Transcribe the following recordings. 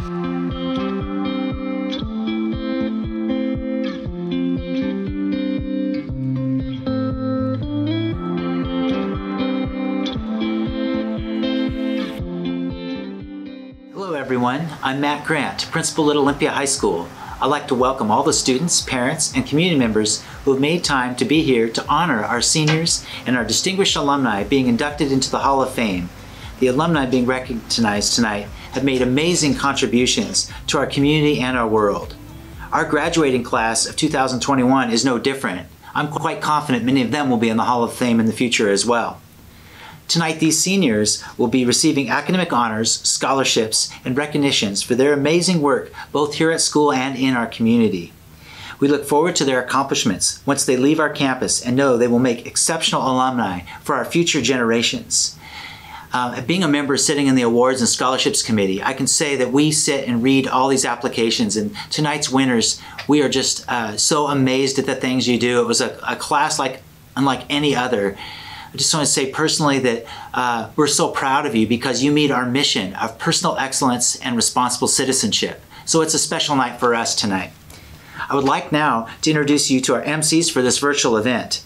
Hello everyone, I'm Matt Grant, principal at Olympia High School. I'd like to welcome all the students, parents, and community members who have made time to be here to honor our seniors and our distinguished alumni being inducted into the Hall of Fame. The alumni being recognized tonight have made amazing contributions to our community and our world. Our graduating class of 2021 is no different. I'm quite confident many of them will be in the Hall of Fame in the future as well. Tonight, these seniors will be receiving academic honors, scholarships, and recognitions for their amazing work both here at school and in our community. We look forward to their accomplishments once they leave our campus and know they will make exceptional alumni for our future generations. Being a member sitting in the Awards and Scholarships Committee, I can say that we sit and read all these applications, and tonight's winners, we are just so amazed at the things you do. It was a class unlike any other. I just want to say personally that we're so proud of you because you meet our mission of personal excellence and responsible citizenship. So it's a special night for us tonight. I would like now to introduce you to our MCs for this virtual event.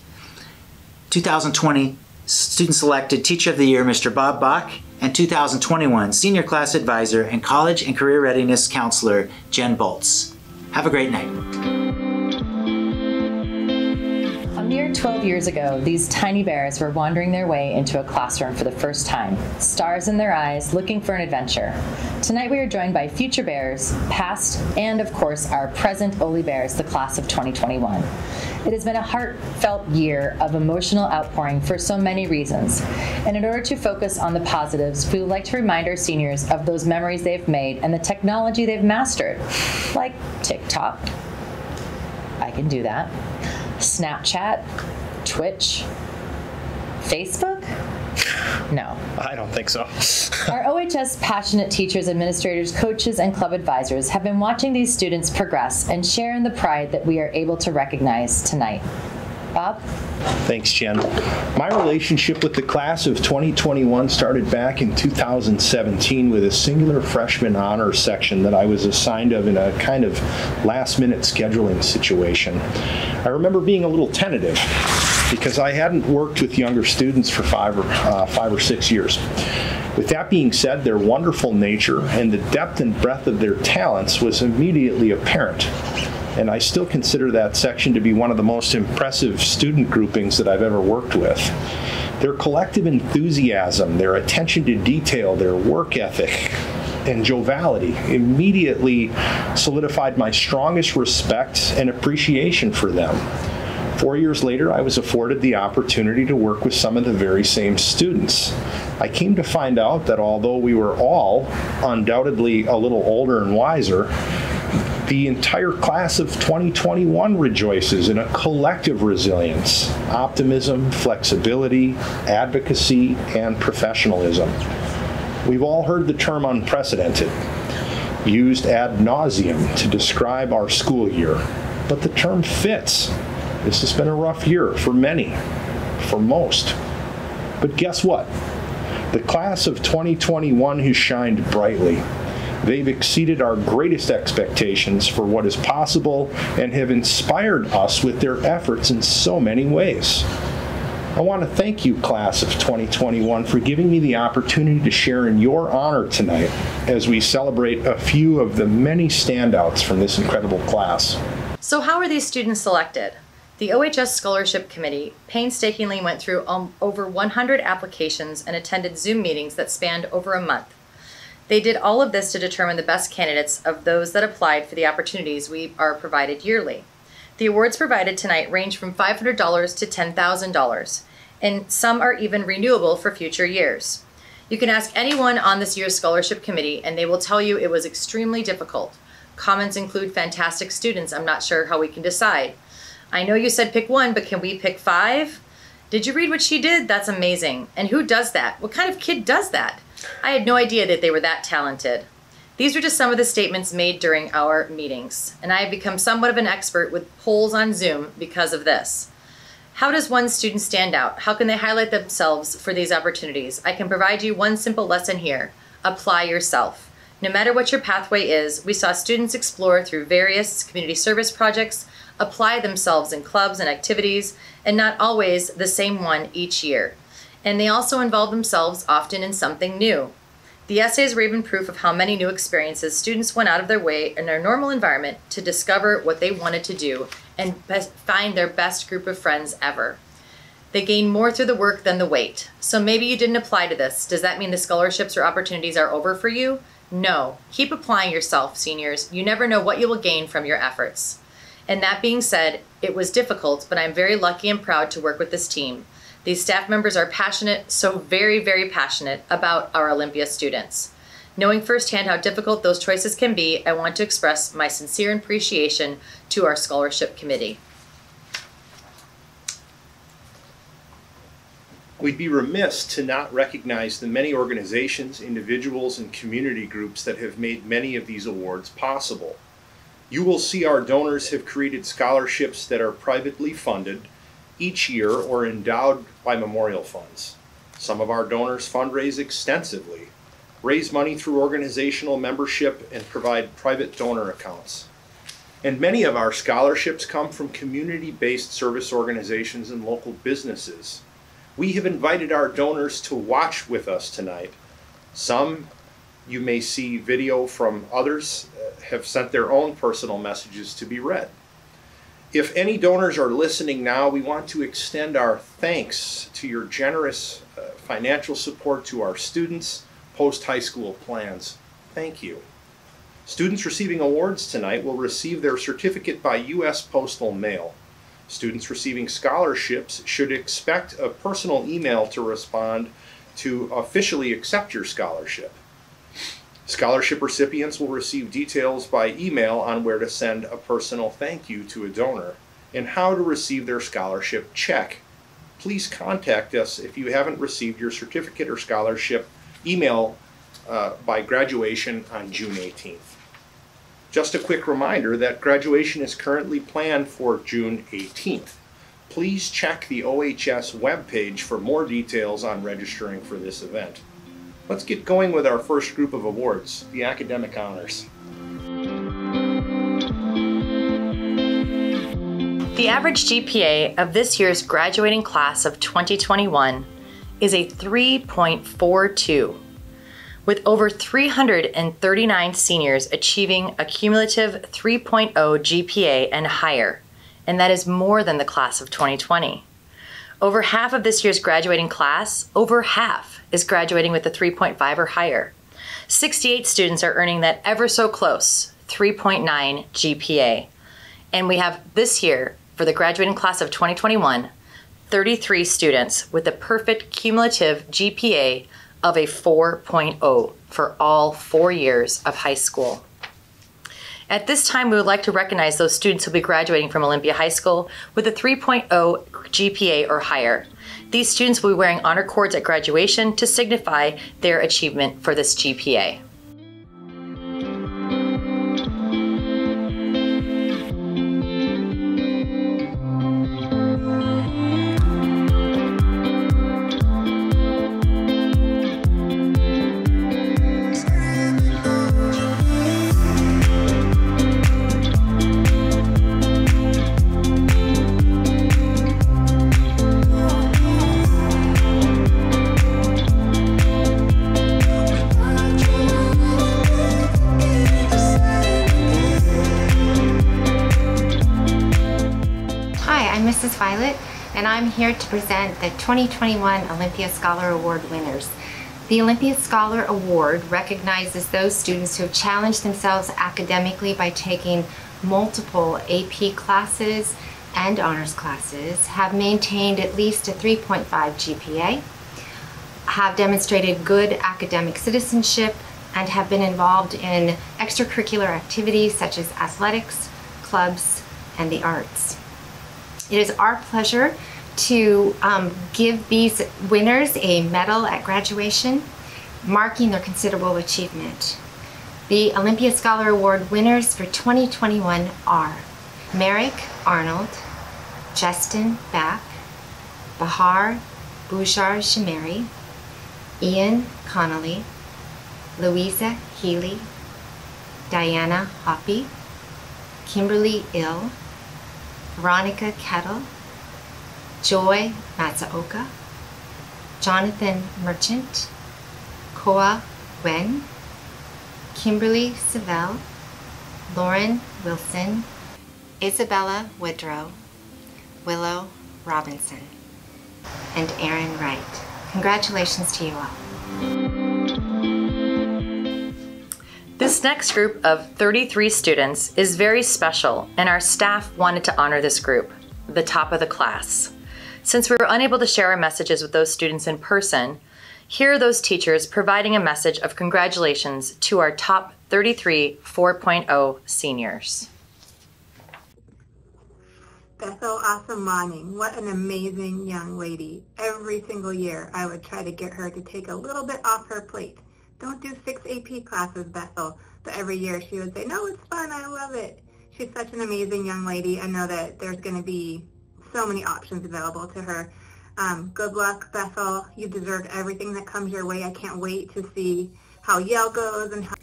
2020 Student Selected Teacher of the Year, Mr. Bob Bach, and 2021 Senior Class Advisor and College and Career Readiness Counselor, Jen Boltz. Have a great night. A mere 12 years ago, these tiny bears were wandering their way into a classroom for the first time, stars in their eyes, looking for an adventure. Tonight we are joined by future bears, past, and of course our present Oly Bears, the class of 2021. It has been a heartfelt year of emotional outpouring for so many reasons. And in order to focus on the positives, we would like to remind our seniors of those memories they've made and the technology they've mastered, like TikTok. I can do that. Snapchat, Twitch, Facebook? No. I don't think so. Our OHS passionate teachers, administrators, coaches, and club advisors have been watching these students progress and share in the pride that we are able to recognize tonight. Bob? Thanks, Jen. My relationship with the class of 2021 started back in 2017 with a singular freshman honors section that I was assigned of in a kind of last-minute scheduling situation. I remember being a little tentative because I hadn't worked with younger students for five or 6 years. With that being said, their wonderful nature and the depth and breadth of their talents was immediately apparent. And I still consider that section to be one of the most impressive student groupings that I've ever worked with. Their collective enthusiasm, their attention to detail, their work ethic, and joviality immediately solidified my strongest respect and appreciation for them. 4 years later, I was afforded the opportunity to work with some of the very same students. I came to find out that although we were all undoubtedly a little older and wiser, the entire class of 2021 rejoices in a collective resilience, optimism, flexibility, advocacy, and professionalism. We've all heard the term unprecedented, used ad nauseum to describe our school year, but the term fits. This has been a rough year for many, for most. But guess what? The class of 2021 has shined brightly. They've exceeded our greatest expectations for what is possible and have inspired us with their efforts in so many ways. I want to thank you, class of 2021, for giving me the opportunity to share in your honor tonight as we celebrate a few of the many standouts from this incredible class. So how are these students selected? The OHS Scholarship Committee painstakingly went through over 100 applications and attended Zoom meetings that spanned over a month. They did all of this to determine the best candidates of those that applied for the opportunities we are provided yearly. The awards provided tonight range from $500 to $10,000, and some are even renewable for future years. You can ask anyone on this year's scholarship committee and they will tell you it was extremely difficult. Comments include fantastic students. I'm not sure how we can decide. I know you said pick one, but can we pick 5? Did you read what she did? That's amazing. And who does that? What kind of kid does that? I had no idea that they were that talented. These were just some of the statements made during our meetings, and I have become somewhat of an expert with polls on Zoom because of this. How does one student stand out? How can they highlight themselves for these opportunities? I can provide you one simple lesson here. Apply yourself. No matter what your pathway is, we saw students explore through various community service projects, apply themselves in clubs and activities, and not always the same one each year. And they also involve themselves often in something new. The essays were even proof of how many new experiences students went out of their way in their normal environment to discover what they wanted to do and find their best group of friends ever. They gain more through the work than the weight. So maybe you didn't apply to this. Does that mean the scholarships or opportunities are over for you? No. Keep applying yourself, seniors. You never know what you will gain from your efforts. And that being said, it was difficult, but I'm very lucky and proud to work with this team. These staff members are passionate, so very, very passionate about our Olympia students. Knowing firsthand how difficult those choices can be, I want to express my sincere appreciation to our scholarship committee. We'd be remiss to not recognize the many organizations, individuals, and community groups that have made many of these awards possible. You will see our donors have created scholarships that are privately funded each year or endowed by memorial funds. Some of our donors fundraise extensively, raise money through organizational membership, and provide private donor accounts. And many of our scholarships come from community-based service organizations and local businesses. We have invited our donors to watch with us tonight. Some you may see video from, others have sent their own personal messages to be read. If any donors are listening now, we want to extend our thanks to your generous financial support to our students' post-high school plans. Thank you. Students receiving awards tonight will receive their certificate by U.S. postal mail. Students receiving scholarships should expect a personal email to respond to officially accept your scholarship. Scholarship recipients will receive details by email on where to send a personal thank you to a donor and how to receive their scholarship check. Please contact us if you haven't received your certificate or scholarship email by graduation on June 18th. Just a quick reminder that graduation is currently planned for June 18th. Please check the OHS webpage for more details on registering for this event. Let's get going with our first group of awards, the academic honors. The average GPA of this year's graduating class of 2021 is a 3.42, with over 339 seniors achieving a cumulative 3.0 GPA and higher, and that is more than the class of 2020. Over half of this year's graduating class, over half, is graduating with a 3.5 or higher. 68 students are earning that ever so close 3.9 GPA. And we have this year, for the graduating class of 2021, 33 students with a perfect cumulative GPA of a 4.0 for all 4 years of high school. At this time, we would like to recognize those students who will be graduating from Olympia High School with a 3.0 GPA or higher. These students will be wearing honor cords at graduation to signify their achievement for this GPA. And I'm here to present the 2021 Olympia Scholar Award winners. The Olympia Scholar Award recognizes those students who have challenged themselves academically by taking multiple AP classes and honors classes, have maintained at least a 3.5 GPA, have demonstrated good academic citizenship, and have been involved in extracurricular activities such as athletics, clubs, and the arts. It is our pleasure to give these winners a medal at graduation, marking their considerable achievement. The Olympia Scholar Award winners for 2021 are Merrick Arnold, Justin Back, Bahar Bujar Shameri, Ian Connolly, Louisa Healy, Diana Hoppy, Kimberly Ill, Veronica Kettle, Joy Matsuoka, Jonathan Merchant, Koa Gwen, Kimberly Savel, Lauren Wilson, Isabella Woodrow, Willow Robinson, and Aren Wright. Congratulations to you all. This next group of 33 students is very special, and our staff wanted to honor this group, the top of the class. Since we were unable to share our messages with those students in person, here are those teachers providing a message of congratulations to our top 33 4.0 seniors. Bethel Asamani, what an amazing young lady. Every single year I would try to get her to take a little bit off her plate. Don't do 6 AP classes, Bethel. But every year she would say, no, it's fun, I love it. She's such an amazing young lady. I know that there's going to be so many options available to her. Good luck, Bethel. You deserve everything that comes your way. I can't wait to see how Yale goes and how...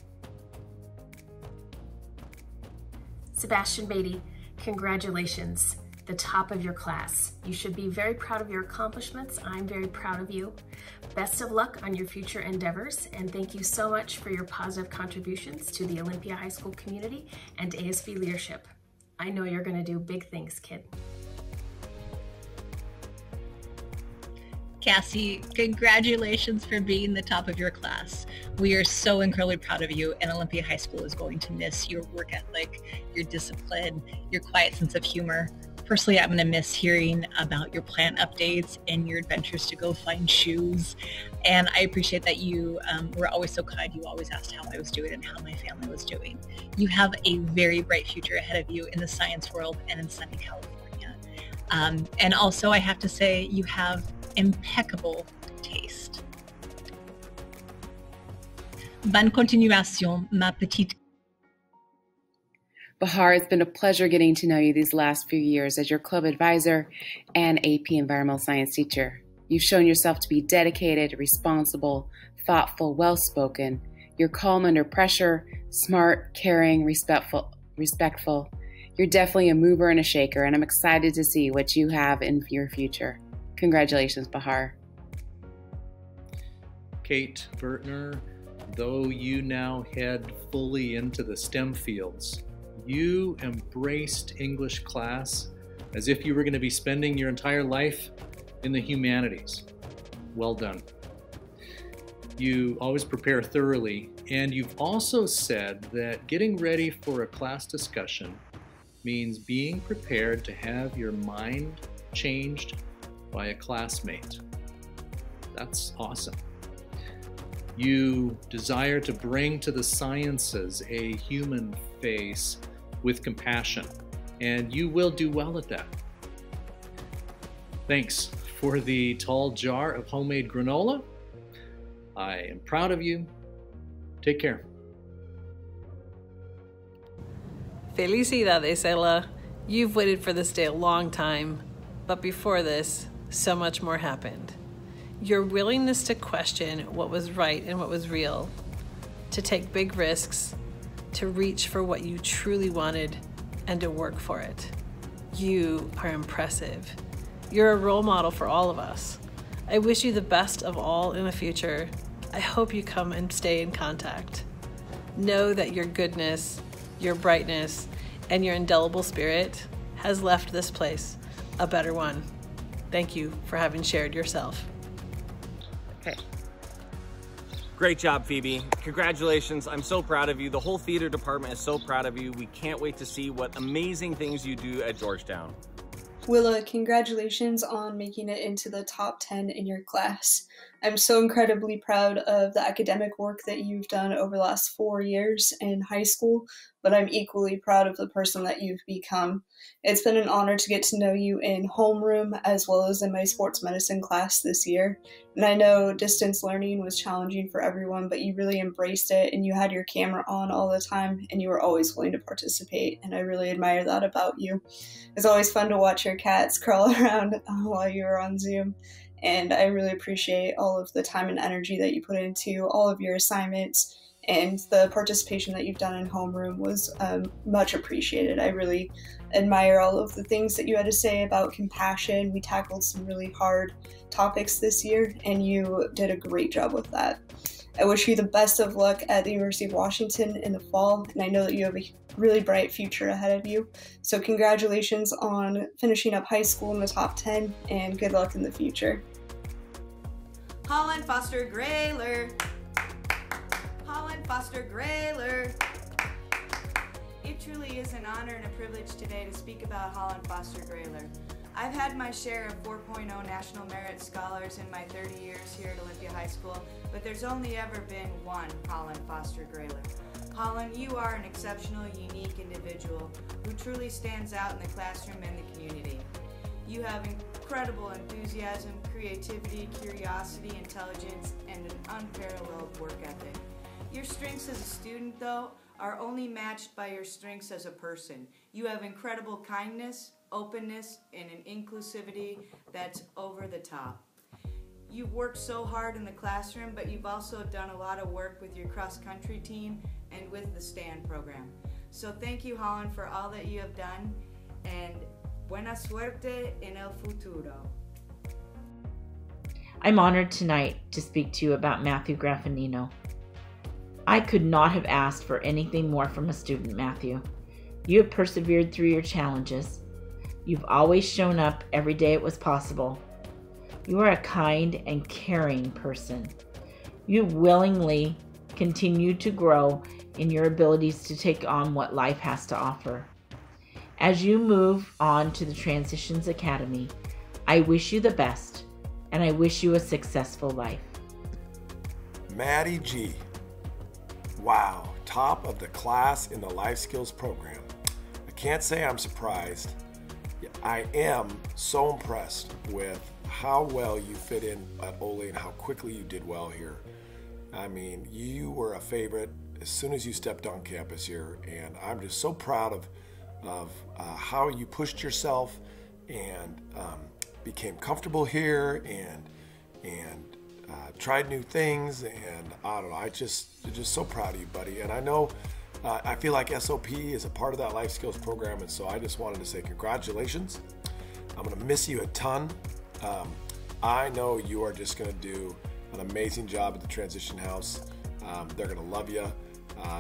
Sebastian Beatty, congratulations, the top of your class. You should be very proud of your accomplishments. I'm very proud of you. Best of luck on your future endeavors, and thank you so much for your positive contributions to the Olympia High School community and ASB leadership. I know you're going to do big things, kid. Cassie, congratulations for being the top of your class. We are so incredibly proud of you, and Olympia High School is going to miss your work ethic, your discipline, your quiet sense of humor. Personally, I'm going to miss hearing about your plant updates and your adventures to go find shoes. And I appreciate that you were always so kind. You always asked how I was doing and how my family was doing. You have a very bright future ahead of you in the science world and in sunny California. And also, I have to say, you have impeccable taste. Bonne continuation, ma petite. Bahar, it's been a pleasure getting to know you these last few years as your club advisor and AP Environmental Science teacher. You've shown yourself to be dedicated, responsible, thoughtful, well-spoken. You're calm under pressure, smart, caring, respectful. You're definitely a mover and a shaker, and I'm excited to see what you have in your future. Congratulations, Bahar. Kate Burtner, though you now head fully into the STEM fields, you embraced English class as if you were going to be spending your entire life in the humanities. Well done. You always prepare thoroughly, and you've also said that getting ready for a class discussion means being prepared to have your mind changed by a classmate. That's awesome. You desire to bring to the sciences a human face with compassion, and you will do well at that. Thanks for the tall jar of homemade granola. I am proud of you. Take care. Felicidades, Ella. You've waited for this day a long time, but before this, so much more happened. Your willingness to question what was right and what was real, to take big risks, to reach for what you truly wanted, and to work for it. You are impressive. You're a role model for all of us. I wish you the best of all in the future. I hope you come and stay in contact. Know that your goodness, your brightness, and your indelible spirit has left this place a better one. Thank you for having shared yourself. Okay. Great job, Phoebe. Congratulations. I'm so proud of you. The whole theater department is so proud of you. We can't wait to see what amazing things you do at Georgetown. Willa, congratulations on making it into the top 10 in your class. I'm so incredibly proud of the academic work that you've done over the last 4 years in high school, but I'm equally proud of the person that you've become. It's been an honor to get to know you in homeroom as well as in my sports medicine class this year. And I know distance learning was challenging for everyone, but you really embraced it and you had your camera on all the time and you were always willing to participate. And I really admire that about you. It's always fun to watch your cats crawl around while you were on Zoom. and I really appreciate all of the time and energy that you put into all of your assignments, and the participation that you've done in homeroom was much appreciated. I really admire all of the things that you had to say about compassion. We tackled some really hard topics this year, and you did a great job with that. I wish you the best of luck at the University of Washington in the fall, and I know that you have a really bright future ahead of you. So congratulations on finishing up high school in the top 10, and good luck in the future. Hollen Foster Grahler. Hollen Foster Grahler. It truly is an honor and a privilege today to speak about Hollen Foster Grahler. I've had my share of 4.0 National Merit Scholars in my 30 years here at Olympia High School, but there's only ever been one Hollen Foster Grahler. Hollen, you are an exceptional, unique individual who truly stands out in the classroom and the community. You have incredible enthusiasm, creativity, curiosity, intelligence, and an unparalleled work ethic. Your strengths as a student, though, are only matched by your strengths as a person. You have incredible kindness, openness, and an inclusivity that's over the top. You've worked so hard in the classroom, but you've also done a lot of work with your cross-country team and with the STAND program. So thank you, Hollen, for all that you have done, and buena suerte en el futuro. I'm honored tonight to speak to you about Matthew Graffagnino. I could not have asked for anything more from a student, Matthew. You have persevered through your challenges. You've always shown up every day it was possible. You are a kind and caring person. You willingly continue to grow in your abilities to take on what life has to offer. As you move on to the Transitions Academy, I wish you the best, and I wish you a successful life. Matty G. Wow, top of the class in the life skills program. I can't say I'm surprised. I am so impressed with how well you fit in at Ole and how quickly you did well here. I mean, you were a favorite as soon as you stepped on campus here, and I'm just so proud of how you pushed yourself and became comfortable here and tried new things, and I don't know, I'm just so proud of you, buddy. And I know I feel like SOP is a part of that life skills program, and so I just wanted to say congratulations. I'm gonna miss you a ton. I know you are just gonna do an amazing job at the Transition House. They're gonna love you.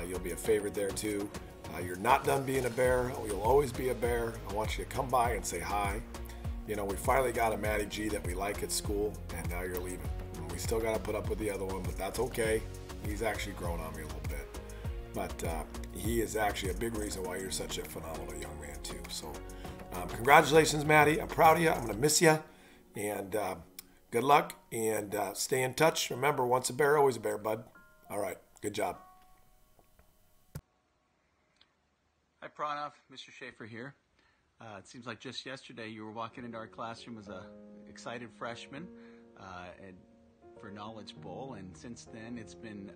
You'll be a favorite there too. You're not done being a bear. You'll always be a bear. I want you to come by and say hi. You know, we finally got a Matty G that we like at school, and now you're leaving. We still got to put up with the other one, but that's okay. He's actually grown on me a little bit. But he is actually a big reason why you're such a phenomenal young man, too. So congratulations, Matty. I'm proud of you. I'm going to miss you. And good luck, and stay in touch. Remember, once a bear, always a bear, bud. All right. Good job. Hi, Pranav. Mr. Schaefer here. It seems like just yesterday you were walking into our classroom as a excited freshman for Knowledge Bowl, and since then it's been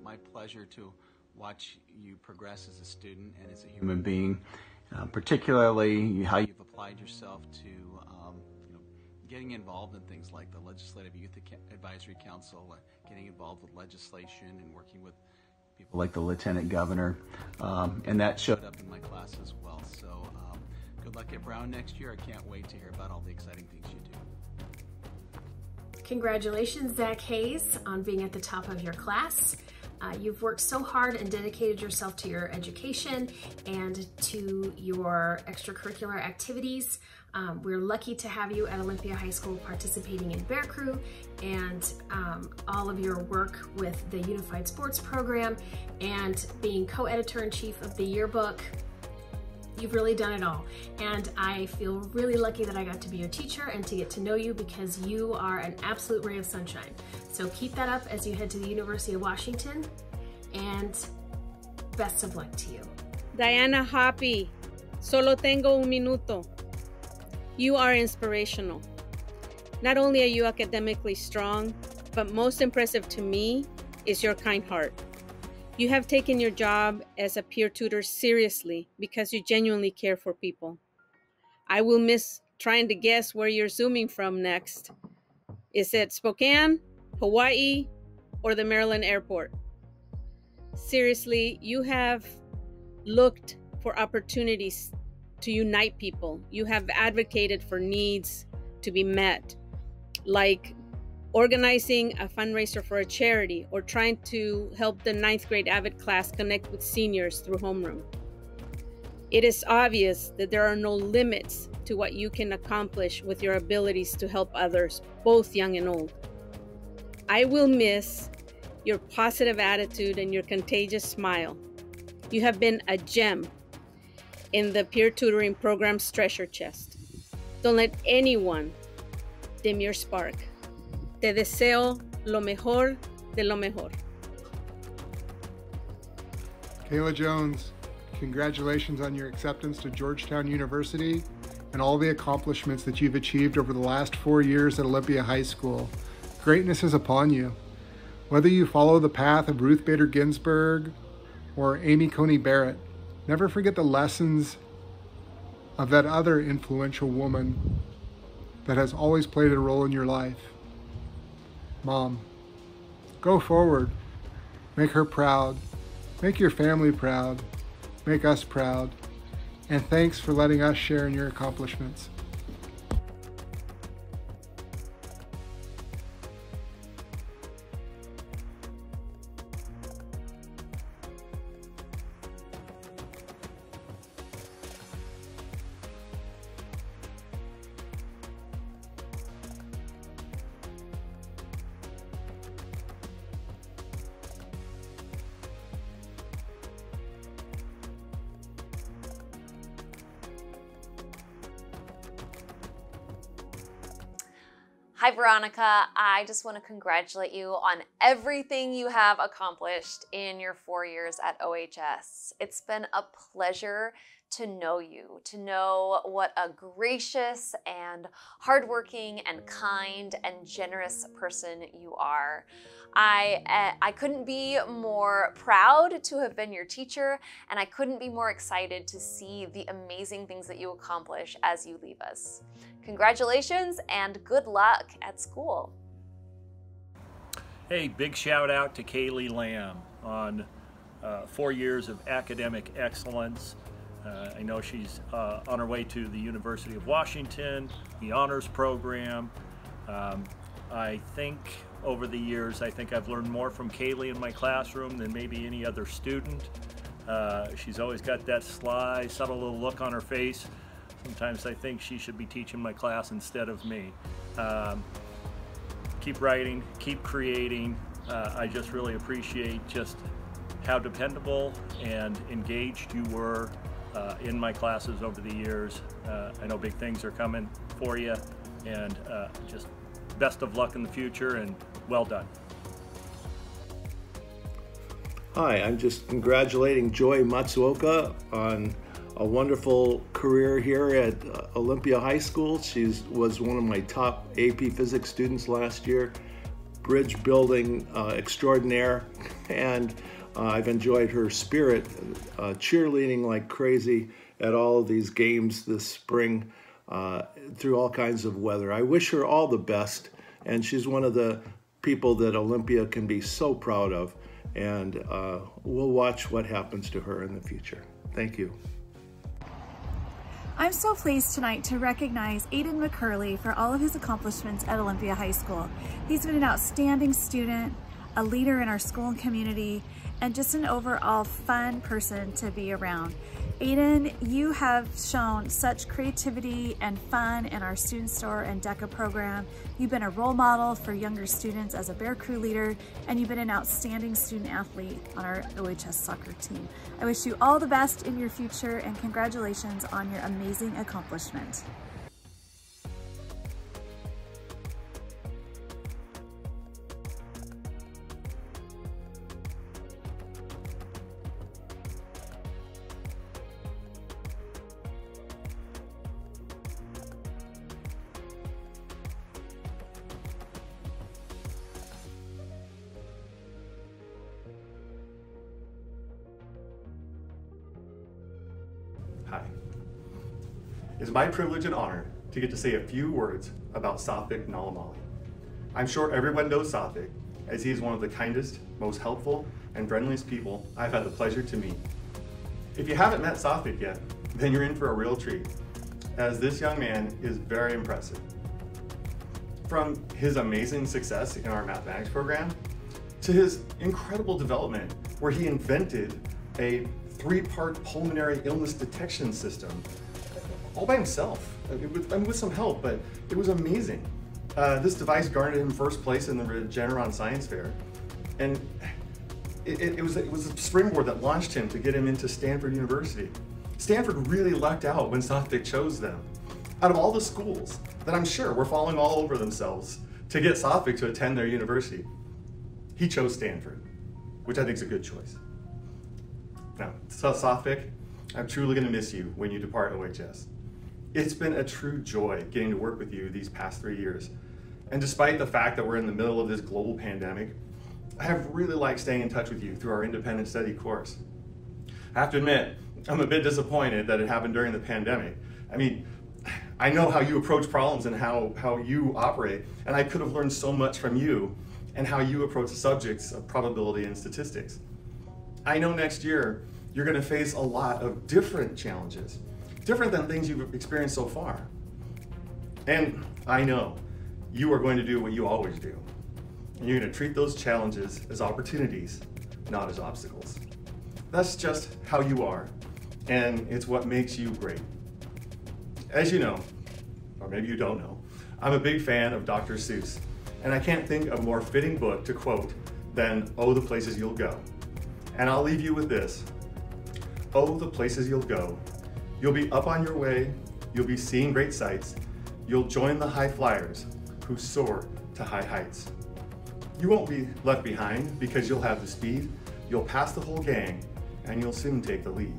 my pleasure to watch you progress as a student and as a human being, particularly how you've applied yourself to getting involved in things like the Legislative Youth Advisory Council, getting involved with legislation and working with people like the Lieutenant Governor, and that showed up in my class as well. So good luck at Brown next year. I can't wait to hear about all the exciting things you do. Congratulations, Zach Hayes, on being at the top of your class. You've worked so hard and dedicated yourself to your education and to your extracurricular activities. We're lucky to have you at Olympia High School participating in Bear Crew and all of your work with the Unified Sports Program and being co-editor-in-chief of the yearbook. You've really done it all, and I feel really lucky that I got to be your teacher and to get to know you, because you are an absolute ray of sunshine. So keep that up as you head to the University of Washington, and best of luck to you. Diana Hoppy, solo tengo un minuto. You are inspirational. Not only are you academically strong, but most impressive to me is your kind heart. You have taken your job as a peer tutor seriously because you genuinely care for people. I will miss trying to guess where you're Zooming from next. Is it Spokane, Hawaii, or the Maryland airport? Seriously, you have looked for opportunities to unite people. You have advocated for needs to be met, like organizing a fundraiser for a charity or trying to help the 9th grade AVID class connect with seniors through homeroom. It is obvious that there are no limits to what you can accomplish with your abilities to help others, both young and old. I will miss your positive attitude and your contagious smile. You have been a gem in the peer tutoring program's treasure chest. Don't let anyone dim your spark. Te deseo lo mejor de lo mejor. Kayla Jones, congratulations on your acceptance to Georgetown University and all the accomplishments that you've achieved over the last 4 years at Olympia High School. Greatness is upon you. Whether you follow the path of Ruth Bader Ginsburg or Amy Coney Barrett, never forget the lessons of that other influential woman that has always played a role in your life. Mom, go forward. Make her proud. Make your family proud. Make us proud. And thanks for letting us share in your accomplishments. Hi, Veronica. I just want to congratulate you on everything you have accomplished in your 4 years at OHS. It's been a pleasure to know you, to know what a gracious and hardworking and kind and generous person you are. I couldn't be more proud to have been your teacher, and I couldn't be more excited to see the amazing things that you accomplish as you leave us. Congratulations and good luck at school. Hey, big shout out to Kaylee Lamb on 4 years of academic excellence. I know she's on her way to the University of Washington, the honors program. I think over the years, I think I've learned more from Kaylee in my classroom than maybe any other student. She's always got that sly, subtle little look on her face. Sometimes I think she should be teaching my class instead of me. Keep writing, keep creating. I just really appreciate just how dependable and engaged you were in my classes over the years. I know big things are coming for you, and just best of luck in the future, and well done. Hi, I'm just congratulating Joy Matsuoka on a wonderful career here at Olympia High School. She was one of my top AP Physics students last year, bridge building extraordinaire, and I've enjoyed her spirit, cheerleading like crazy at all of these games this spring through all kinds of weather. I wish her all the best, and she's one of the people that Olympia can be so proud of, and we'll watch what happens to her in the future. Thank you. I'm so pleased tonight to recognize Aidan McCurley for all of his accomplishments at Olympia High School. He's been an outstanding student, a leader in our school and community, and just an overall fun person to be around. Aidan, you have shown such creativity and fun in our Student Store and DECA program. You've been a role model for younger students as a Bear Crew leader, and you've been an outstanding student athlete on our OHS soccer team. I wish you all the best in your future, and congratulations on your amazing accomplishment. Hi. It is my privilege and honor to get to say a few words about Sathvik Nallamalli. I'm sure everyone knows Sathvik, as he is one of the kindest, most helpful, and friendliest people I've had the pleasure to meet. If you haven't met Sathvik yet, then you're in for a real treat, as this young man is very impressive. From his amazing success in our mathematics program, to his incredible development where he invented a 3-part pulmonary illness detection system all by himself, with some help, but it was amazing. This device garnered him first place in the Regeneron Science Fair, and it was a springboard that launched him to get him into Stanford University. Stanford really lucked out when Sathvik chose them. Out of all the schools that I'm sure were falling all over themselves to get Sathvik to attend their university, he chose Stanford, which I think is a good choice. Now, Sathvik, I'm truly going to miss you when you depart OHS. It's been a true joy getting to work with you these past 3 years. And despite the fact that we're in the middle of this global pandemic, I have really liked staying in touch with you through our independent study course. I have to admit, I'm a bit disappointed that it happened during the pandemic. I mean, I know how you approach problems and how you operate, and I could have learned so much from you and how you approach the subjects of probability and statistics. I know next year you're going to face a lot of different challenges, different than things you've experienced so far. And I know you are going to do what you always do. And you're going to treat those challenges as opportunities, not as obstacles. That's just how you are, and it's what makes you great. As you know, or maybe you don't know, I'm a big fan of Dr. Seuss, and I can't think of a more fitting book to quote than "Oh, the Places You'll Go." And I'll leave you with this. Oh, the places you'll go. You'll be up on your way, you'll be seeing great sights, you'll join the high flyers who soar to high heights. You won't be left behind because you'll have the speed, you'll pass the whole gang, and you'll soon take the lead.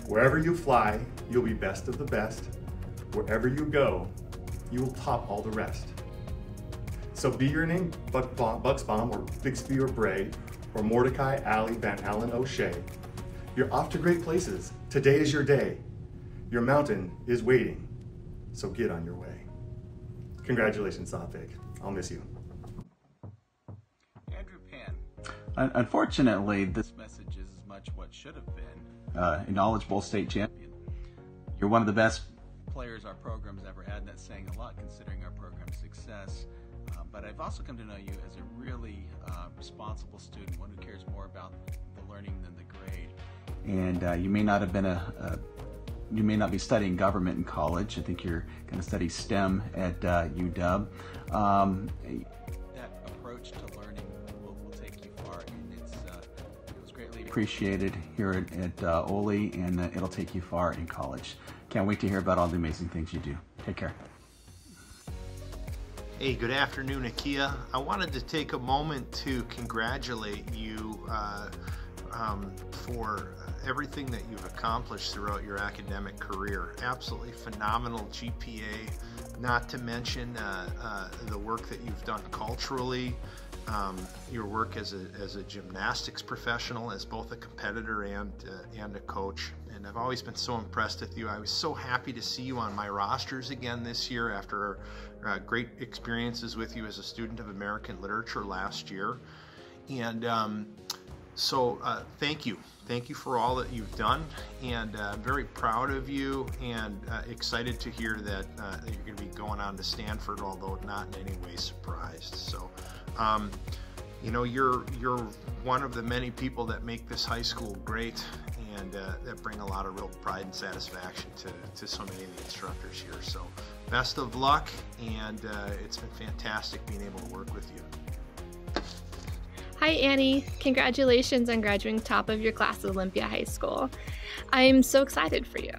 Wherever you fly, you'll be best of the best. Wherever you go, you will top all the rest. So be your name Bucksbaum or Bixby or Bray or Mordecai, Alley, Van Allen, O'Shea. You're off to great places. Today is your day. Your mountain is waiting, so get on your way. Congratulations, Sathvik. I'll miss you. Andrew Pan. Unfortunately, this message is as much what should have been. A knowledgeable state champion. You're one of the best players our program's ever had, and that's saying a lot considering our program's success. But I've also come to know you as a really responsible student, one who cares more about the learning than the grade. And you may not have been you may not be studying government in college. I think you're going to study STEM at UW. That approach to learning will take you far, and it was greatly appreciated here at Oli, and it'll take you far in college. Can't wait to hear about all the amazing things you do. Take care. Hey, good afternoon, Akia. I wanted to take a moment to congratulate you for everything that you've accomplished throughout your academic career. Absolutely phenomenal GPA, not to mention the work that you've done culturally, your work as a gymnastics professional, as both a competitor and a coach. And I've always been so impressed with you. I was so happy to see you on my rosters again this year after great experiences with you as a student of American literature last year. And so thank you. Thank you for all that you've done, and I'm very proud of you, and excited to hear that you're going to be going on to Stanford, although not in any way surprised. So, you know, you're one of the many people that make this high school great, and that bring a lot of real pride and satisfaction to so many of the instructors here. So best of luck, and it's been fantastic being able to work with you. Hi Annie, congratulations on graduating top of your class at Olympia High School. I'm so excited for you.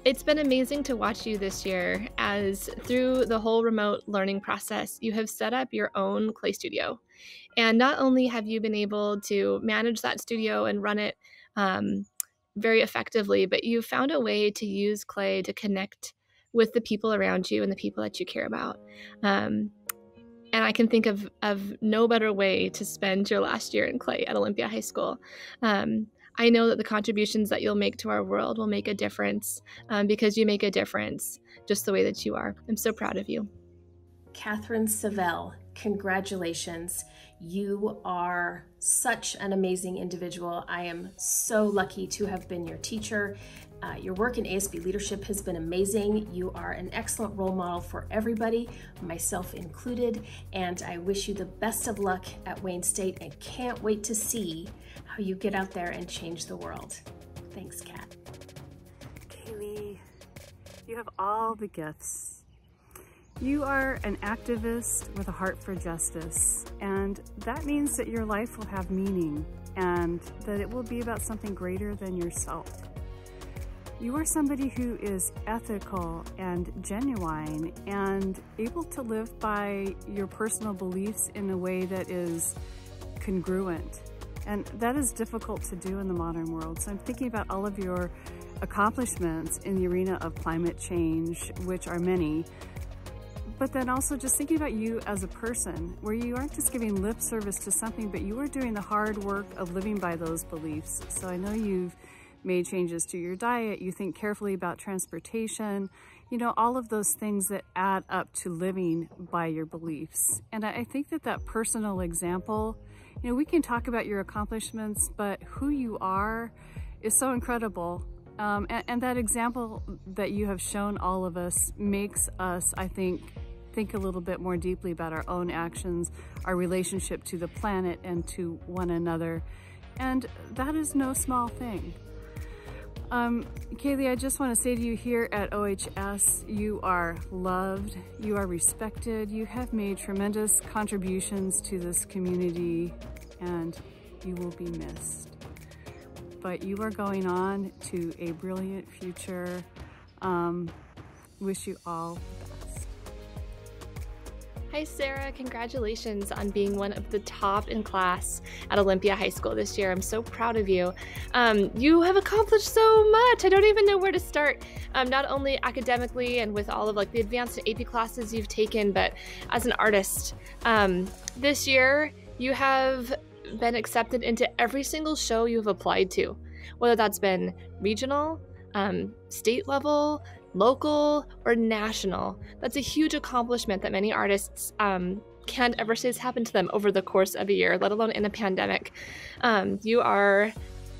It's been amazing to watch you this year, as through the whole remote learning process, you have set up your own clay studio. And not only have you been able to manage that studio and run it very effectively, but you've found a way to use clay to connect with the people around you and the people that you care about. And I can think of no better way to spend your last year in clay at Olympia High School. I know that the contributions that you'll make to our world will make a difference, because you make a difference just the way that you are. I'm so proud of you. Catherine Savel, congratulations. You are such an amazing individual. I am so lucky to have been your teacher. Your work in ASB leadership has been amazing. You are an excellent role model for everybody, myself included, and I wish you the best of luck at Wayne State and can't wait to see how you get out there and change the world. Thanks, Kat. Kaylee, you have all the gifts. You are an activist with a heart for justice, and that means that your life will have meaning and that it will be about something greater than yourself. You are somebody who is ethical and genuine and able to live by your personal beliefs in a way that is congruent. And that is difficult to do in the modern world. So I'm thinking about all of your accomplishments in the arena of climate change, which are many, but then also just thinking about you as a person, where you aren't just giving lip service to something, but you are doing the hard work of living by those beliefs. So I know you've made changes to your diet, you think carefully about transportation, you know, all of those things that add up to living by your beliefs. And I think that that personal example, you know, we can talk about your accomplishments, but who you are is so incredible. And that example that you have shown all of us makes us, I think a little bit more deeply about our own actions, our relationship to the planet and to one another. And that is no small thing. Kaylee, I just want to say to you, here at OHS, you are loved, you are respected, you have made tremendous contributions to this community, and you will be missed. But you are going on to a brilliant future. Wish you all the best. Hi Sarah, congratulations on being one of the top in class at Olympia High School this year. I'm so proud of you. You have accomplished so much. I don't even know where to start. Not only academically and with all of like the advanced AP classes you've taken, but as an artist. This year you have been accepted into every single show you've applied to, whether that's been regional, state level, local, or national. That's a huge accomplishment that many artists can't ever say has happened to them over the course of a year, let alone in a pandemic. You are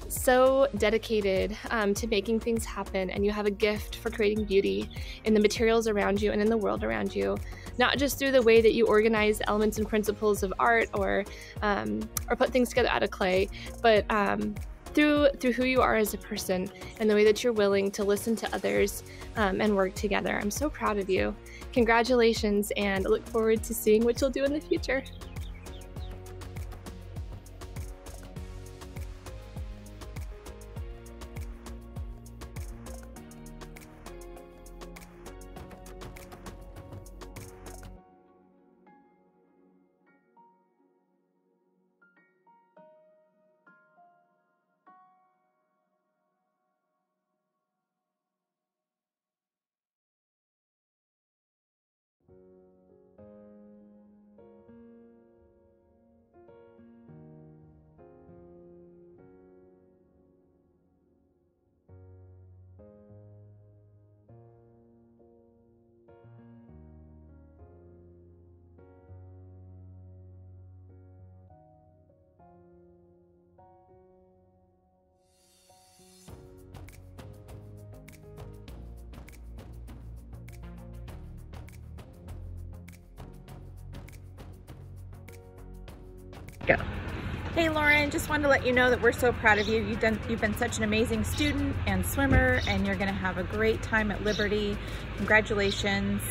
so dedicated to making things happen, and you have a gift for creating beauty in the materials around you and in the world around you, not just through the way that you organize elements and principles of art or put things together out of clay, but through who you are as a person and the way that you're willing to listen to others and work together. I'm so proud of you. Congratulations, and I look forward to seeing what you'll do in the future. Go. Hey Lauren, just wanted to let you know that we're so proud of you. You've been such an amazing student and swimmer, and you're going to have a great time at Liberty. Congratulations.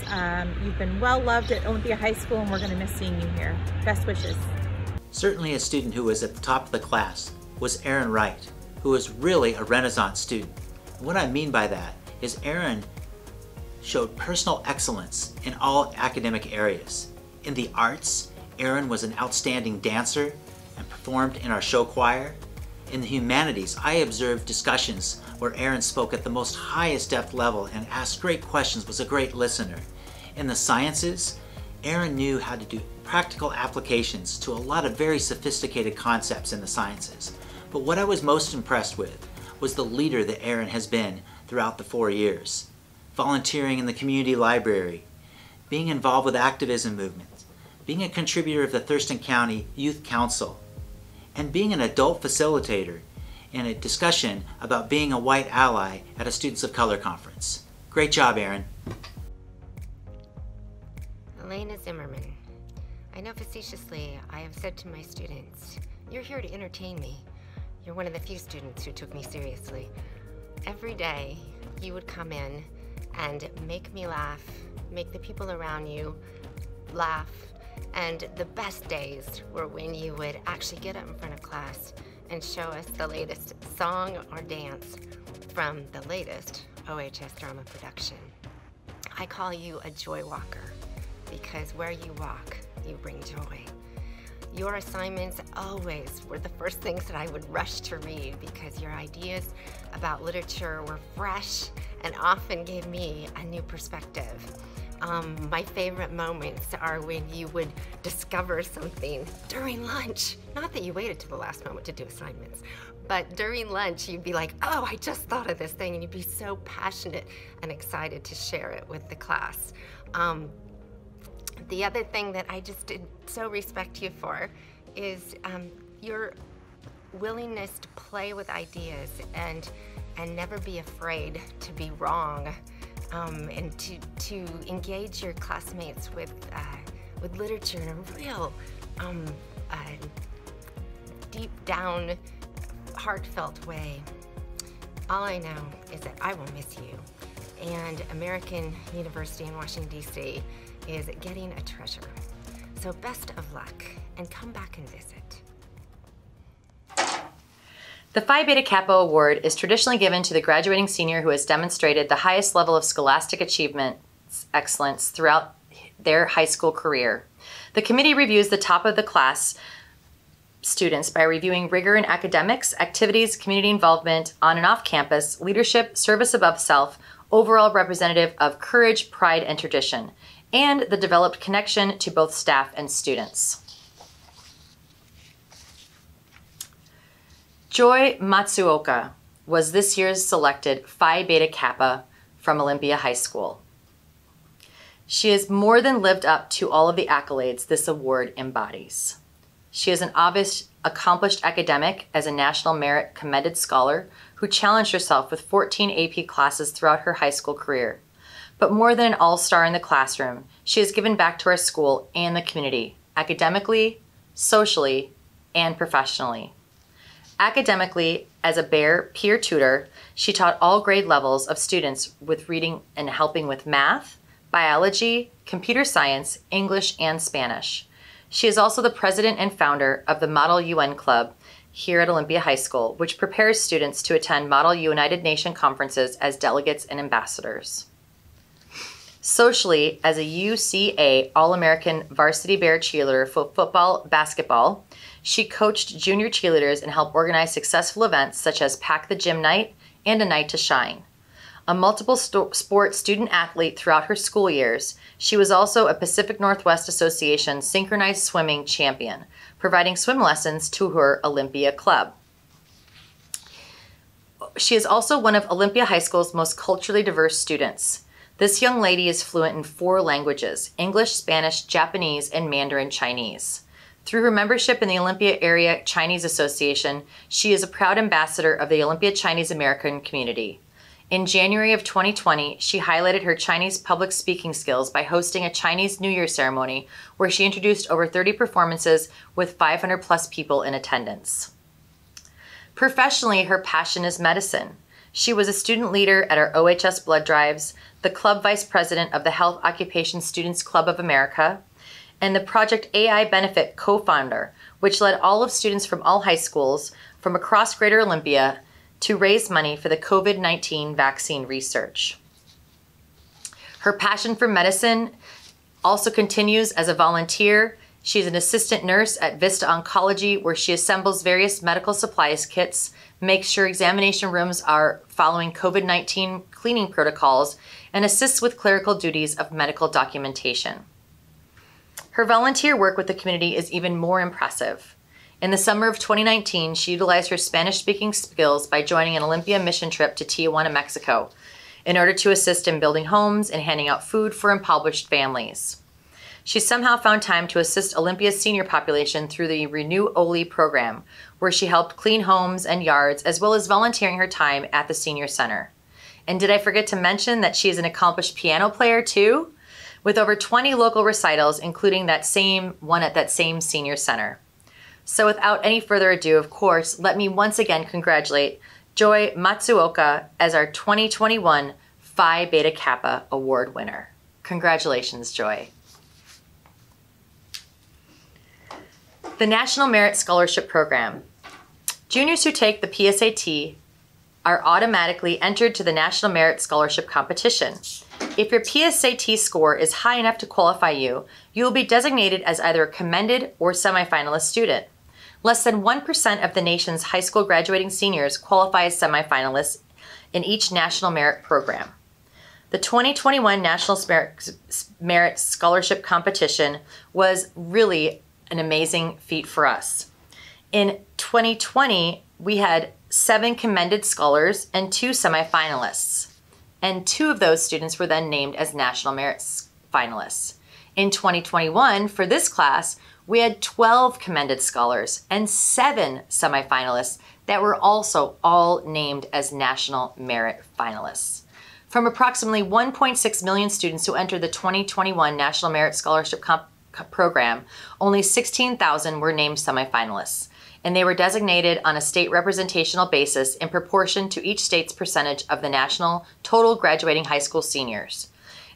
You've been well loved at Olympia High School, and we're going to miss seeing you here. Best wishes. Certainly a student who was at the top of the class was Aren Wright, who was really a Renaissance student. And what I mean by that is Aren showed personal excellence in all academic areas. In the arts, Aren was an outstanding dancer and performed in our show choir. In the humanities, I observed discussions where Aren spoke at the most highest depth level and asked great questions, was a great listener. In the sciences, Aren knew how to do practical applications to a lot of very sophisticated concepts in the sciences. But what I was most impressed with was the leader that Aren has been throughout the 4 years. Volunteering in the community library, being involved with activism movements, being a contributor of the Thurston County Youth Council, and being an adult facilitator in a discussion about being a white ally at a Students of Color conference. Great job, Aren. Elena Zimmerman. I know facetiously I have said to my students, you're here to entertain me. You're one of the few students who took me seriously. Every day, you would come in and make me laugh, make the people around you laugh, and the best days were when you would actually get up in front of class and show us the latest song or dance from the latest OHS drama production. I call you a joy walker because where you walk, you bring joy. Your assignments always were the first things that I would rush to read because your ideas about literature were fresh and often gave me a new perspective. My favorite moments are when you would discover something during lunch. Not that you waited to the last moment to do assignments, but during lunch you'd be like, oh, I just thought of this thing, and you'd be so passionate and excited to share it with the class. The other thing that I just did so respect you for is your willingness to play with ideas and never be afraid to be wrong, and to engage your classmates with literature in a real deep down, heartfelt way. All I know is that I will miss you, and American University in Washington, D.C. is getting a treasure. So best of luck, and come back and visit. The Phi Beta Kappa Award is traditionally given to the graduating senior who has demonstrated the highest level of scholastic achievement excellence throughout their high school career. The committee reviews the top of the class students by reviewing rigor in academics, activities, community involvement on and off campus, leadership, service above self, overall representative of courage, pride, and tradition, and the developed connection to both staff and students. Joy Matsuoka was this year's selected Phi Beta Kappa from Olympia High School. She has more than lived up to all of the accolades this award embodies. She is an obvious, accomplished academic as a National Merit Commended Scholar who challenged herself with 14 AP classes throughout her high school career. But more than an all-star in the classroom, she has given back to our school and the community, academically, socially, and professionally. Academically, as a peer tutor, she taught all grade levels of students with reading and helping with math, biology, computer science, English, and Spanish. She is also the president and founder of the Model UN Club here at Olympia High School, which prepares students to attend Model United Nations conferences as delegates and ambassadors. Socially, as a UCA All-American Varsity Bear cheerleader for football, basketball, she coached junior cheerleaders and helped organize successful events such as Pack the Gym Night and A Night to Shine. A multiple sport student athlete throughout her school years, she was also a Pacific Northwest Association synchronized swimming champion, providing swim lessons to her Olympia club. She is also one of Olympia High School's most culturally diverse students. This young lady is fluent in 4 languages: English, Spanish, Japanese, and Mandarin Chinese. Through her membership in the Olympia Area Chinese Association, she is a proud ambassador of the Olympia Chinese American community. In January of 2020, she highlighted her Chinese public speaking skills by hosting a Chinese New Year ceremony where she introduced over 30 performances with 500 plus people in attendance. Professionally, her passion is medicine. She was a student leader at our OHS blood drives, the club vice president of the Health Occupation Students Club of America, and the Project AI Benefit co-founder, which led all of students from all high schools from across Greater Olympia to raise money for the COVID-19 vaccine research. Her passion for medicine also continues as a volunteer. She's an assistant nurse at Vista Oncology, where she assembles various medical supplies kits, makes sure examination rooms are following COVID-19 cleaning protocols, and assists with clerical duties of medical documentation. Her volunteer work with the community is even more impressive. In the summer of 2019, she utilized her Spanish-speaking skills by joining an Olympia mission trip to Tijuana, Mexico. in order to assist in building homes and handing out food for impoverished families. She somehow found time to assist Olympia's senior population through the Renew Oli program, where she helped clean homes and yards, as well as volunteering her time at the senior center. And did I forget to mention that she is an accomplished piano player too, with over 20 local recitals, including that same one at that same senior center. So without any further ado, of course, let me once again congratulate Joy Matsuoka as our 2021 Phi Beta Kappa Award winner. Congratulations, Joy. The National Merit Scholarship Program. Juniors who take the PSAT are automatically entered to the National Merit Scholarship Competition. If your PSAT score is high enough to qualify you, you will be designated as either a commended or semifinalist student. Less than 1% of the nation's high school graduating seniors qualify as semifinalists in each National Merit Program. The 2021 National Merit Scholarship Competition was really an amazing feat for us. In 2020, we had 7 commended scholars and 2 semifinalists, and 2 of those students were then named as National Merit finalists. In 2021, for this class, we had 12 commended scholars and 7 semifinalists that were also all named as National Merit finalists. From approximately 1.6 million students who entered the 2021 National Merit Scholarship Program, only 16,000 were named semifinalists, and they were designated on a state representational basis in proportion to each state's percentage of the national total graduating high school seniors.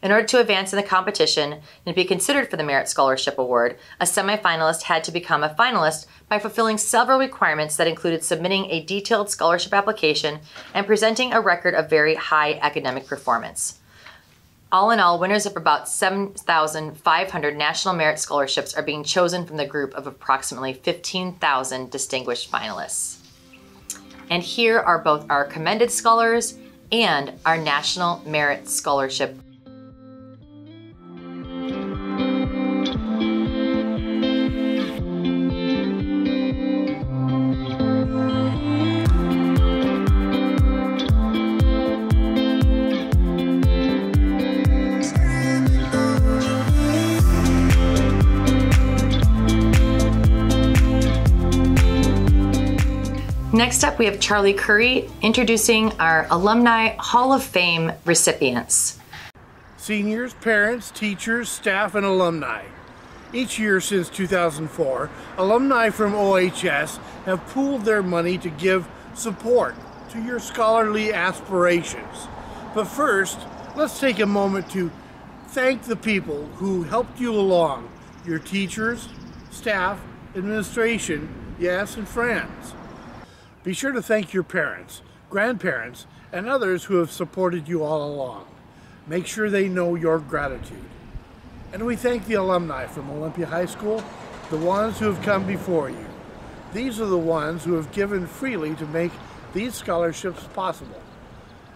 In order to advance in the competition and be considered for the Merit Scholarship Award, a semifinalist had to become a finalist by fulfilling several requirements that included submitting a detailed scholarship application and presenting a record of very high academic performance. All in all, winners of about 7,500 National Merit Scholarships are being chosen from the group of approximately 15,000 distinguished finalists. And here are both our commended scholars and our National Merit Scholarship. Next up, we have Charlie Curry introducing our Alumni Hall of Fame recipients. Seniors, parents, teachers, staff, and alumni. Each year since 2004, alumni from OHS have pooled their money to give support to your scholarly aspirations. But first, let's take a moment to thank the people who helped you along, your teachers, staff, administration, yes, and friends. Be sure to thank your parents, grandparents, and others who have supported you all along. Make sure they know your gratitude. And we thank the alumni from Olympia High School, the ones who have come before you. These are the ones who have given freely to make these scholarships possible.